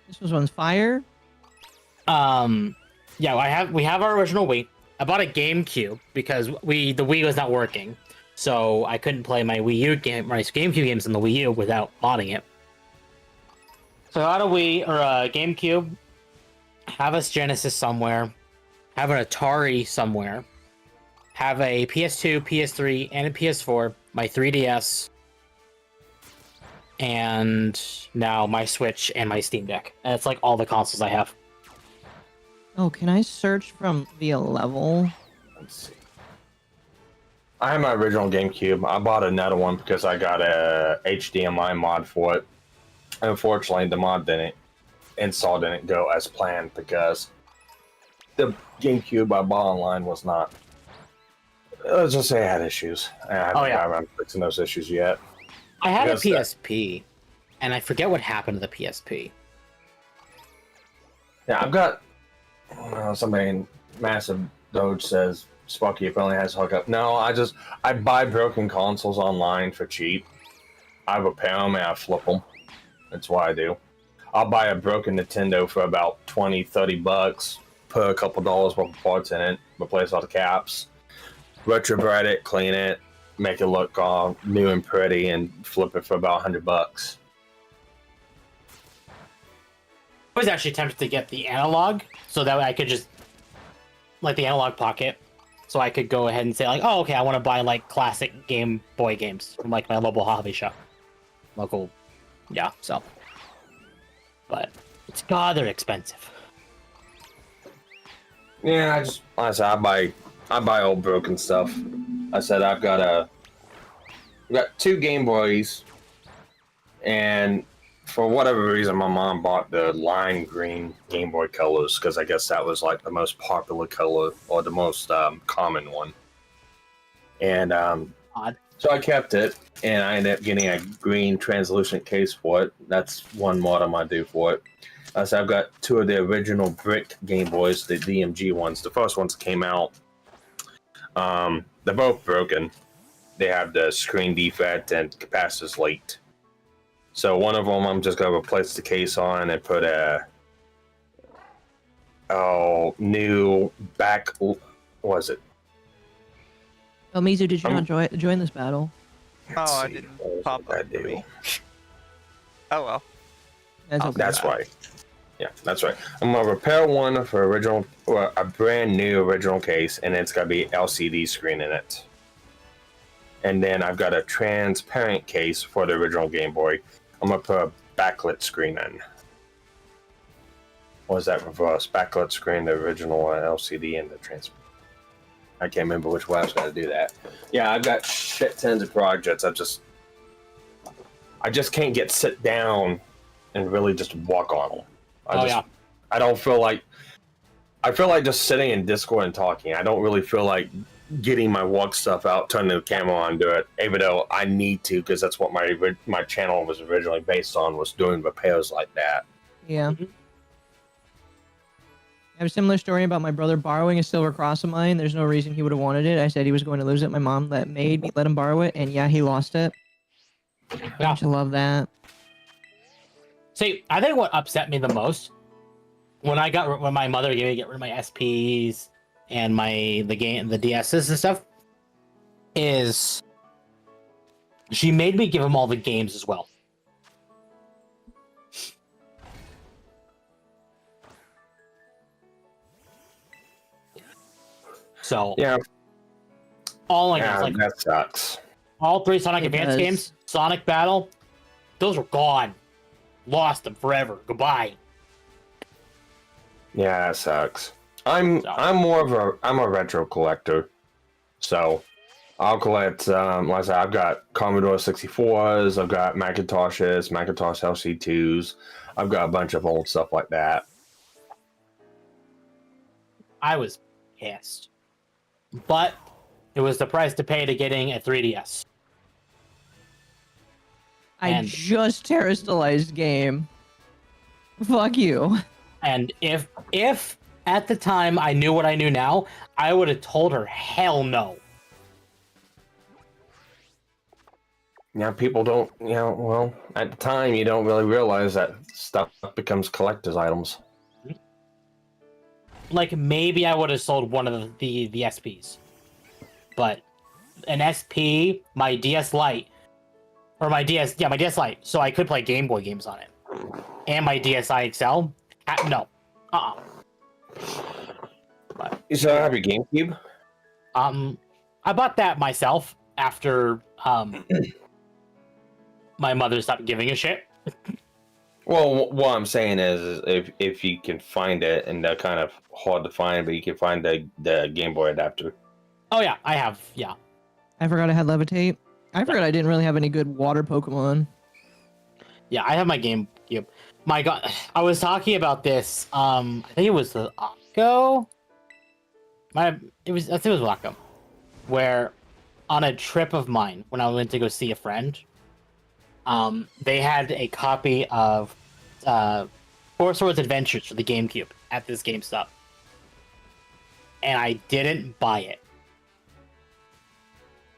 This was one's fire. Yeah, we have our original Wii. I bought a GameCube because the Wii was not working, so I couldn't play my GameCube games on the Wii U without modding it. So I got a Wii or a GameCube, have a Genesis somewhere, have an Atari somewhere, have a PS2, PS3, and a PS4, my 3DS, and now my Switch and my Steam Deck. And it's like all the consoles I have. Oh, can I search from via level? Let's see. I have my original GameCube. I bought another one because I got a HDMI mod for it. Unfortunately, the mod didn't go as planned because the GameCube I bought online was not. Let's just say it had issues. I haven't got around to fixing those issues yet. I had a Because PSP, and I forget what happened to the PSP. Yeah, I've got somebody massive Doge says Spucky apparently has a hookup. No, I buy broken consoles online for cheap. I repair them and I flip them. That's what I do. I'll buy a broken Nintendo for about $20-$30, put a couple dollars worth of parts in it, replace all the caps, retrobread it, clean it, make it look all new and pretty, and flip it for about $100. I was actually tempted to get the analog so that way I could just like the analog pocket, so I could go ahead and say like, oh, okay, I want to buy like classic Game Boy games from like my local hobby shop, so. But it's they're expensive. Yeah, I buy old broken stuff. I said I've got 2 Game Boys, and for whatever reason, my mom bought the lime green Game Boy colors because I guess that was like the most popular color or the most common one. And Odd. so I kept it, and I ended up getting a green translucent case for it. That's one mod I might do for it. So I've got 2 of the original brick Game Boys, the DMG ones. The first ones came out. They're both broken. They have the screen defect and capacitor's leaked. So one of them I'm just going to replace the case on and put a new back... What was it? Oh, Mizu, did you not join this battle? Let's Oh, I see. didn't What was pop it I up for do? me. Oh well. That's Oh, okay. That's right. Yeah, that's right. I'm gonna repair one for a brand new original case, and it's gonna be LCD screen in it. And then I've got a transparent case for the original Game Boy. I'm gonna put a backlit screen in. What was that reverse? Backlit screen, the original LCD, and the transparent. I can't remember which way I was gonna do that. Yeah, I've got shit tons of projects. I just can't sit down and really just walk on them. I don't feel like... I feel like just sitting in Discord and talking. I don't really feel like getting my work stuff out, turning the camera on, do it, even though I need to, because that's what my channel was originally based on, was doing repairs like that. Yeah. I have a similar story about my brother borrowing a silver cross of mine. There's no reason he would have wanted it. I said he was going to lose it. My mom let him borrow it, and yeah, he lost it. Yeah. Don't you love that? See, I think what upset me the most when my mother gave me to get rid of my SPs and the DSs and stuff is she made me give him all the games as well. So Yeah, like that sucks. all 3 Sonic It Advance does. games, Sonic Battle, those were gone. Lost them forever. Goodbye. Yeah, that sucks. I'm a retro collector, so I'll collect. Like I said, I've got Commodore 64s, I've got Macintoshes, Macintosh LC2s, I've got a bunch of old stuff like that. I was pissed. But it was the price to pay to getting a 3DS. I And- just terrestrialized game. Fuck you. And if at the time I knew what I knew now, I would have told her hell no. Yeah, people don't, well, at the time you don't really realize that stuff becomes collector's items. Like maybe I would have sold one of the SPs. But an SP, my DS Lite, or my DS Lite, so I could play Game Boy games on it. And my DSi XL, no. But, You still have your GameCube? I bought that myself after my mother stopped giving a shit. Well, what I'm saying is if you can find it, and they're kind of hard to find, but you can find the Game Boy adapter. Oh yeah, I have, yeah. I forgot I had Levitate. I forgot I didn't really have any good water Pokemon. Yeah, I have my GameCube. My God, I was talking about this. I think it was the Akko. I think it was Akko, where on a trip of mine when I went to go see a friend, they had a copy of Four Swords Adventures for the GameCube at this GameStop, and I didn't buy it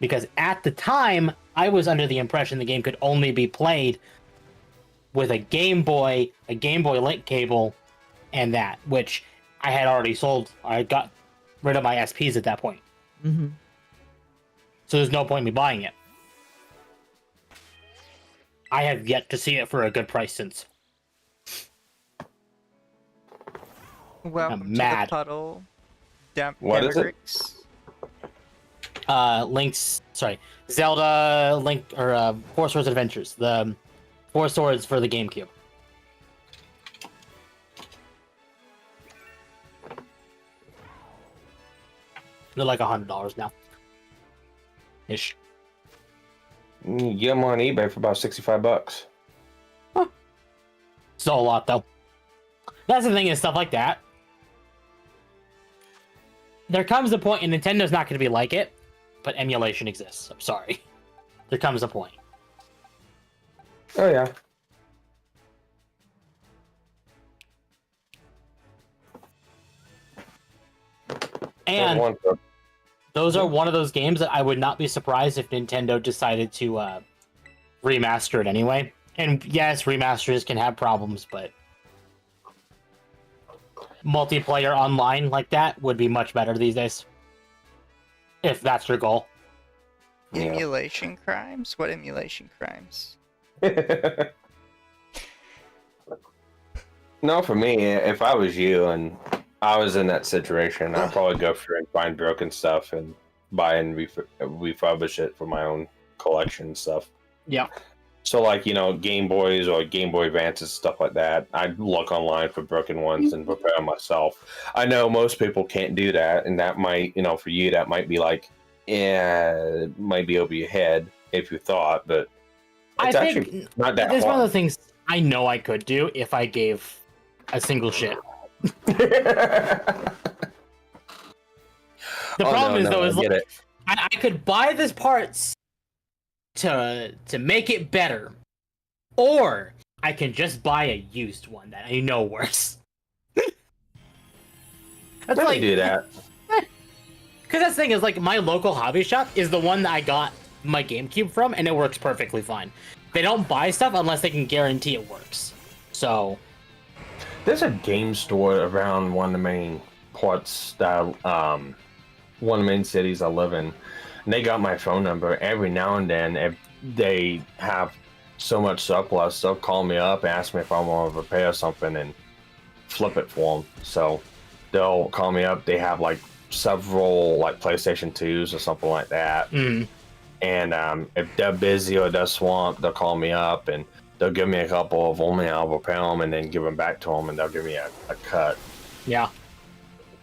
because at the time I was under the impression the game could only be played with a Game Boy Link cable, and that, which I had already sold. I got rid of my SPs at that point. Mm-hmm. So there's no point in me buying it. I have yet to see it for a good price since. Welcome to mad. the puddle. What is it? Zelda Link, or Four Swords Adventures, the Four Swords for the GameCube. They're like $100 now. Ish. You get them on eBay for about $65. Still a lot though. That's the thing, is stuff like that. There comes a point, and Nintendo's not going to be like it, but emulation exists. I'm sorry. There comes a point. Oh yeah. And those are one of those games that I would not be surprised if Nintendo decided to remaster it anyway. And yes, remasters can have problems, but multiplayer online like that would be much better these days. If that's your goal. Yeah. Emulation crimes? What emulation crimes? No, for me, if I was you and I was in that situation, I'd probably go through and find broken stuff and buy and refurbish it for my own collection and stuff. Yeah. So, like, you know, Game Boys or Game Boy Advances, stuff like that, I'd look online for broken ones and repair them myself. I know most people can't do that, and that might, you know, for you, that might be like, yeah, it might be over your head if you thought, but it's actually not that There's hard. one of the things I know I could do if I gave a single shit. The problem is like, I could buy this parts to make it better, or I can just buy a used one that I know works. That's Let like, me do that. Because that's the thing is, like, my local hobby shop is the one that I got my GameCube from, and it works perfectly fine. They don't buy stuff unless they can guarantee it works. So There's a game store around one of the main parts that one of the main cities I live in. And they got my phone number. Every now and then, if they have so much surplus, they'll call me up and ask me if I want to repair something and flip it for them. So they'll call me up. They have like several like PlayStation 2s or something like that. mm. And if they're busy or they're swamped, they'll call me up and they'll give me a couple of them and I'll repair them and then give them back to them and they'll give me a cut. Yeah.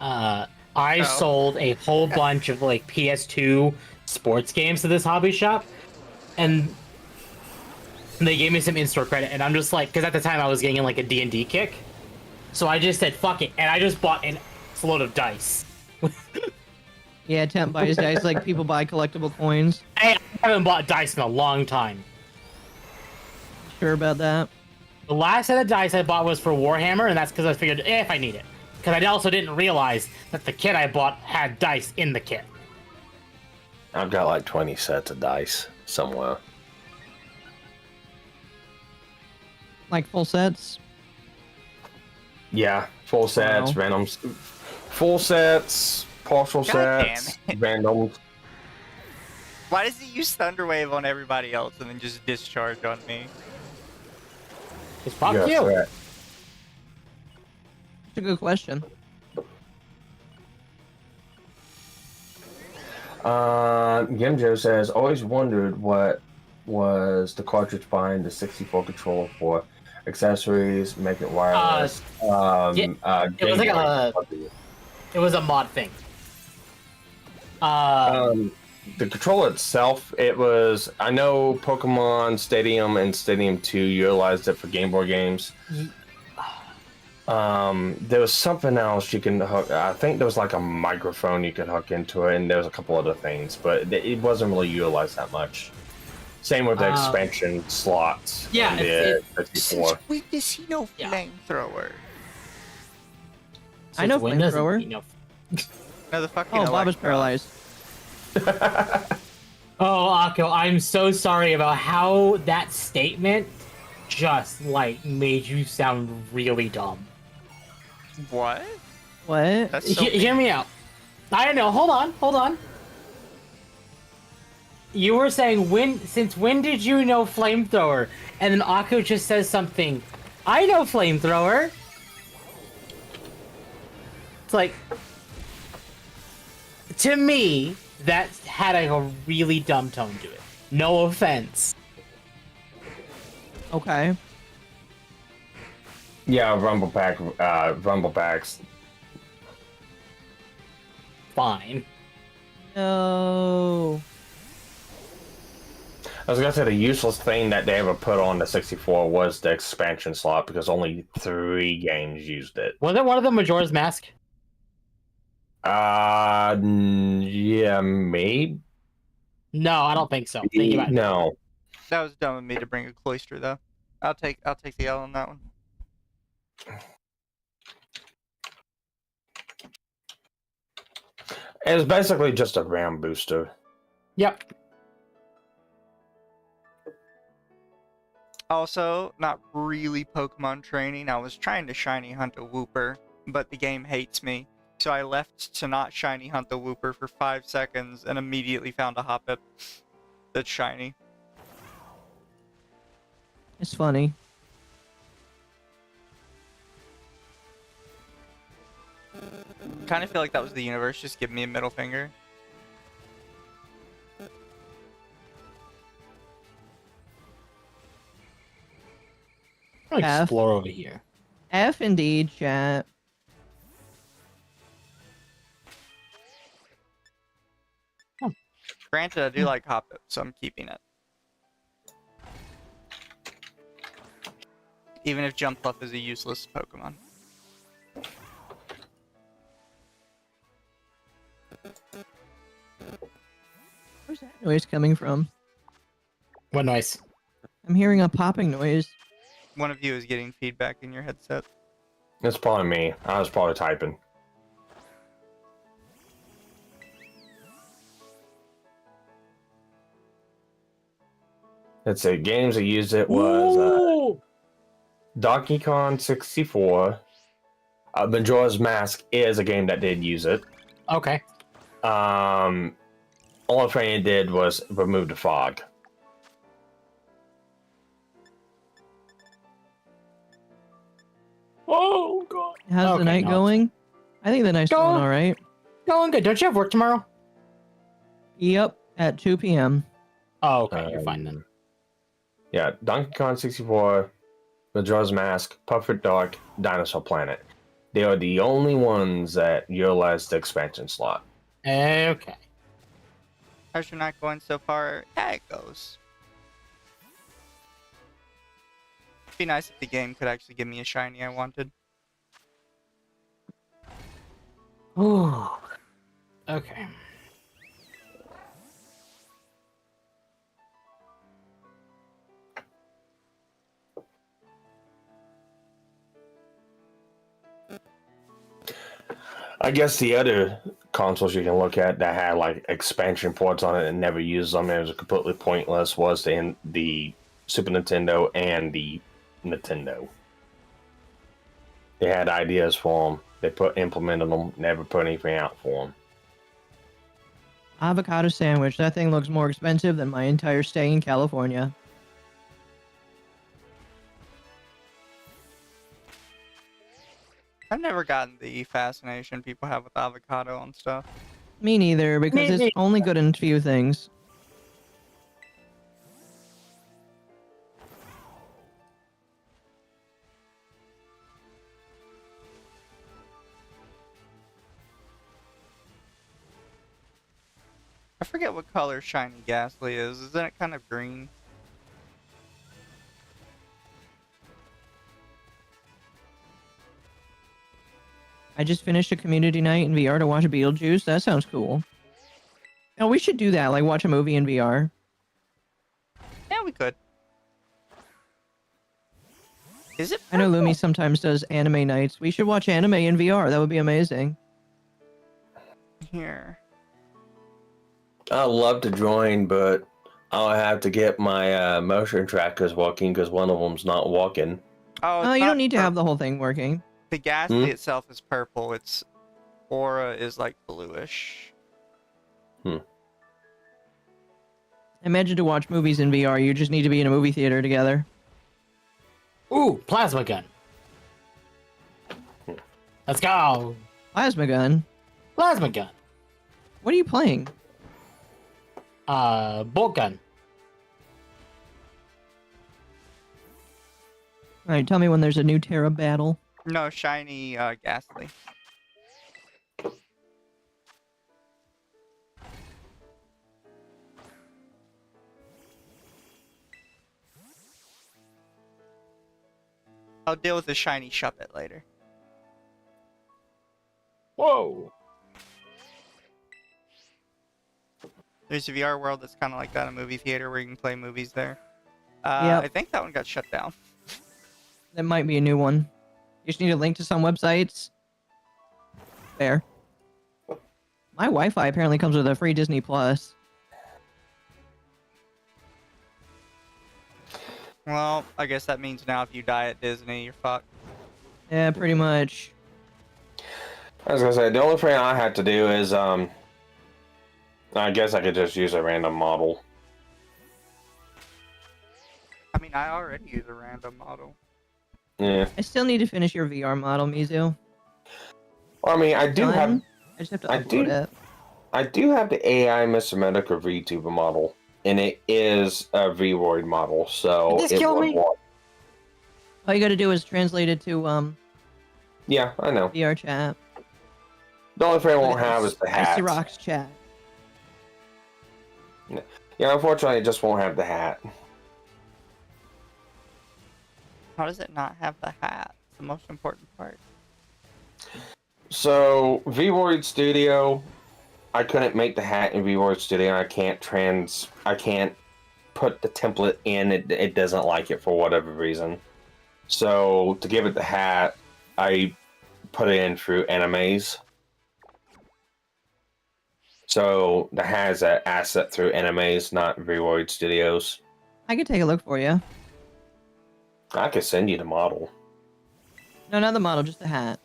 I sold a whole bunch of like PS2 sports games to this hobby shop, and they gave me some in-store credit, and I'm just like, because at the time I was getting like a D&D kick, so I just said fuck it, and I just bought a load of dice. Yeah, Temp buys dice like people buy collectible coins. I haven't bought dice in a long time. Sure about that? The last set of dice I bought was for Warhammer, and that's because I figured if I need it. Because I also didn't realize that the kit I bought had dice in the kit. I've got like 20 sets of dice somewhere. Like full sets? Yeah, full sets, Wow. randoms. Full sets, partial God sets, damn randoms. Why does he use Thunderwave on everybody else and then just discharge on me? It's fuck Yes, you. right. That's a good question. Gimjo says, always wondered what was the cartridge behind the 64 controller for. Accessories, make it wireless. It was like it was a mod thing. The controller itself, it was, I know Pokemon Stadium and Stadium 2 utilized it for Game Boy games. There was something else you can hook, I think there was like a microphone you could hook into it, and there was a couple other things, but it wasn't really utilized that much. Same with the expansion slots. Yeah, in the 64. Wait, does he know Yeah. flamethrower? I know Win doesn't, flamethrower. you know. No, the fucking Oh, Bob is electron. paralyzed. Oh, Akko, I'm so sorry about how that statement just like made you sound really dumb. What? What? That's so Hear me out. I don't know. Hold on. You were saying since when did you know flamethrower? And then Akko just says something. I know flamethrower. It's like, to me, that had a really dumb tone to it. No offense. Okay. Yeah, Rumble Packs. Fine. No. I was gonna say the useless thing that they ever put on the 64 was the expansion slot because only 3 games used it. Was it one of the Majora's Mask? Yeah, maybe. No, I don't think so. Think about it. No. That was dumb of me to bring a cloister though. I'll take the L on that one. It's basically just a RAM booster. Yep. Also, not really Pokemon training. I was trying to shiny hunt a Wooper, but the game hates me. So I left to not shiny hunt the Wooper for 5 seconds and immediately found a Hoppip that's shiny. It's funny. Kind of feel like that was the universe just giving me a middle finger. I'm gonna F. explore over here. F indeed, chat. Granted, I do like Hoppip, so I'm keeping it. Even if Jumpluff is a useless Pokemon. Where's that noise coming from? What noise? I'm hearing a popping noise. One of you is getting feedback in your headset. It's probably me. I was probably typing. Let's say games that used it was Ooh! Donkey Kong 64. Majora's Mask is a game that did use it. Okay. Only thing it did was remove the fog. Oh god. How's Okay, the night no. going? I think the night's Going- going all right. Going good. Don't you have work tomorrow? Yep, at 2 p.m. Oh, okay. You're fine then. Yeah, Donkey Kong 64, Majora's Mask, Perfect Dark, Dinosaur Planet. They are the only ones that utilize the expansion slot. Okay. How's your night going so far? Yeah, it goes. It'd be nice if the game could actually give me a shiny I wanted. Ooh. Okay. I guess the other consoles you can look at that had like expansion ports on it and never used them, it was completely pointless, was the Super Nintendo and the Nintendo. They had ideas for them. They implemented them, never put anything out for them. Avocado sandwich. That thing looks more expensive than my entire stay in California. I've never gotten the fascination people have with avocado and stuff. Me neither, because Me it's neither. only good in a few things. I forget what color shiny Ghastly is. Isn't it kind of green? I just finished a community night in VR to watch Beetlejuice. That sounds cool. Oh, we should do that, like watch a movie in VR. Yeah, we could. Is it? I know purple? Lumi sometimes does anime nights. We should watch anime in VR. That would be amazing. Here. I'd love to join, but I'll have to get my motion trackers working because one of them's not working. Oh, Oh, it's you not don't need to pur- have the whole thing working. The Ghastly itself is purple. Its aura is like bluish. Imagine to watch movies in VR, you just need to be in a movie theater together. Ooh, plasma gun. Let's go. Plasma gun. Plasma gun. What are you playing? Bolt gun. All right, tell me when there's a new Terra battle. No, shiny Ghastly. I'll deal with the shiny Shuppet later. Whoa! There's a VR world that's kind of like that, a movie theater where you can play movies there. Yep. I think that one got shut down. That might be a new one. You just need a link to some websites. Fair. My Wi-Fi apparently comes with a free Disney Plus. Well, I guess that means now if you die at Disney, you're fucked. Yeah, pretty much. I was gonna say the only thing I had to do is I guess I could just use a random model. I mean, I already use a random model. Yeah. I still need to finish your VR model, Mizu. Well, I mean, I do have Done. I just have to I upload do- it. I do have the AI Mr. Medica VTuber model, and it is a Vroid model, so Did this it kill would me? work. All you gotta do is translate it to Yeah, I know. VR chat. The only thing I won't Look at have this is the hat. Icy Rocks chat. Yeah, unfortunately, it just won't have the hat. How does it not have the hat? It's the most important part. So Vroid Studio, I couldn't make the hat in Vroid Studio. I can't put the template in. It doesn't like it for whatever reason. So to give it the hat, I put it in through Animes. So the hat is an asset through Animes, not Vroid Studios. I could take a look for you. I could send you the model. No, not the model, just the hat.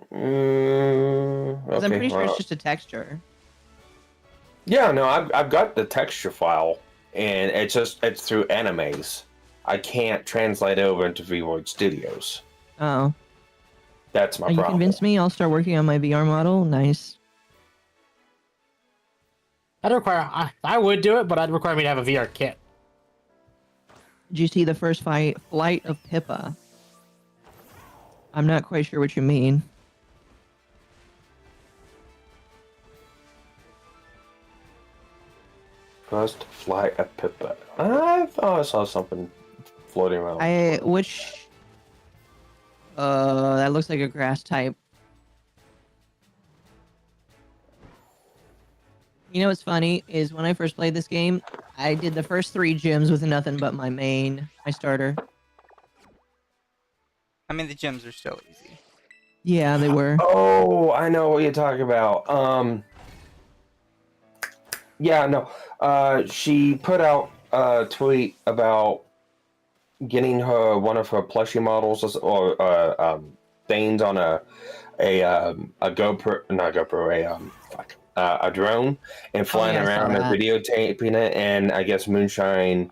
Because I'm Okay, pretty sure well, it's just a texture. yeah, no, I've got the texture file, and it's through Animes. I can't translate over into Vroid Studios. Oh. That's my You problem. convinced me. I'll start working on my VR model. Nice. I'd require. I would do it, but I'd require me to have a VR kit. Did you see the first flight of Pippa? I'm not quite sure what you mean. First flight of Pippa. I thought I saw something floating around. That looks like a grass type. You know what's funny is when I first played this game, I did the first 3 gyms with nothing but my starter. I mean, the gyms are still easy. Yeah, they were. Oh, I know what you're talking about. Yeah, no. She put out a tweet about getting her one of her plushie models or things on a GoPro, not GoPro, a drone, and flying I saw around and that. videotaping it. And I guess Moonshine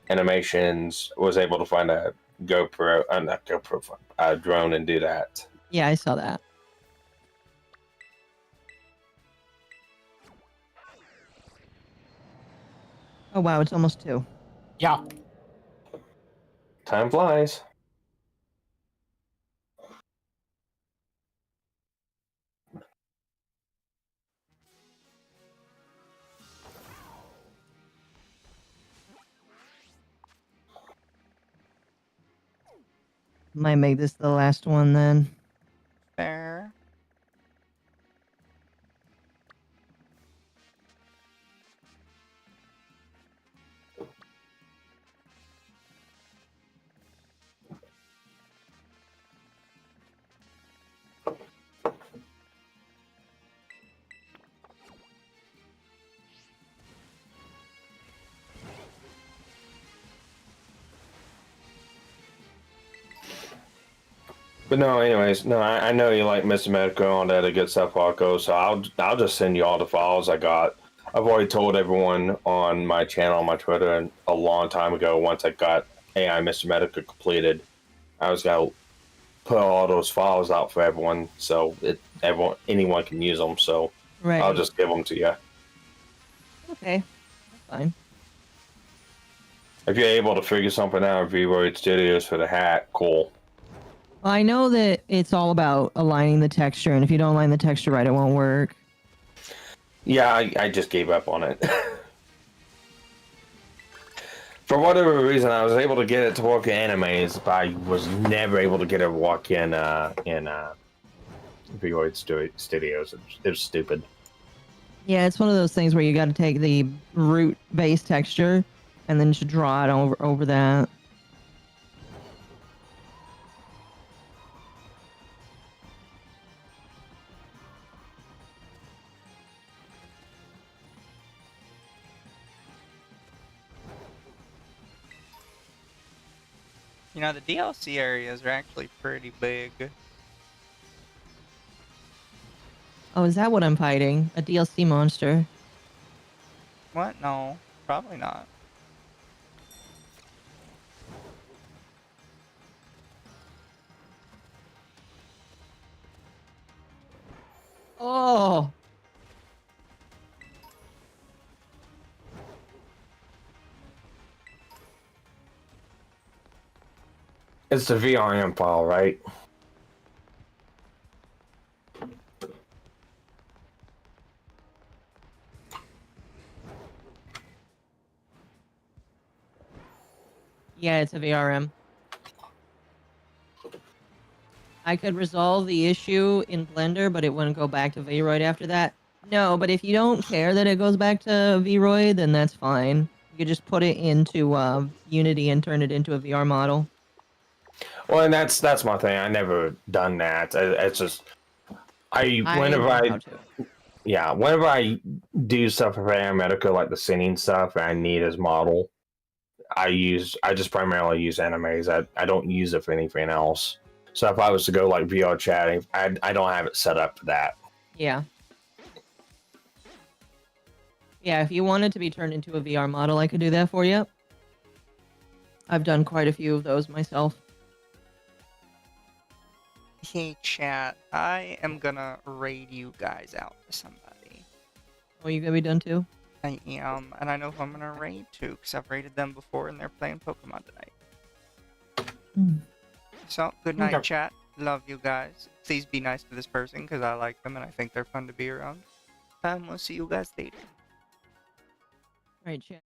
Animations was able to find a GoPro, not GoPro, a drone and do that. Yeah, I saw that. Oh wow, it's almost 2. Yeah. Time flies. Might make this the last one then. Fair. But no, anyways, no, I know you like Mr. Medical and all that a good stuff, Paco. So I'll just send you all the files I got. I've already told everyone on my channel, on my Twitter, and a long time ago. Once I got AI Mr. Medical completed, I was gonna put all those files out for everyone, so anyone can use them. So Right. I'll just give them to you. Okay. That's fine. If you're able to figure something out in V-Roid Studios for the hat, cool. Well, I know that it's all about aligning the texture, and if you don't align the texture right, it won't work. Yeah, I just gave up on it. For whatever reason, I was able to get it to work in animes, but I was never able to get it to work in V-Roid Studios. It was stupid. Yeah, it's one of those things where you got to take the root base texture and then just draw it over that. You know, the DLC areas are actually pretty big. Oh, is that what I'm fighting? A DLC monster? What? No, probably not. Oh! It's the VRM file, right? Yeah, it's a VRM. I could resolve the issue in Blender, but it wouldn't go back to VRoid after that. No, but if you don't care that it goes back to VRoid, then that's fine. You could just put it into Unity and turn it into a VR model. Well, and that's my thing. I never done that. It's just whenever know I how to. yeah, whenever I do stuff for Aramedica, like the singing stuff, and I need his model, I just primarily use animes. I don't use it for anything else. So if I was to go like VR chatting, I don't have it set up for that. Yeah. Yeah, if you wanted to be turned into a VR model, I could do that for you. I've done quite a few of those myself. Hey, chat, I am gonna raid you guys out to somebody. Oh, you gonna be done too? I am, and I know who I'm gonna raid to, because I've raided them before and they're playing Pokemon tonight. Mm. So, good night, Okay. chat. Love you guys. Please be nice to this person, because I like them and I think they're fun to be around. And we'll see you guys later. Right, chat.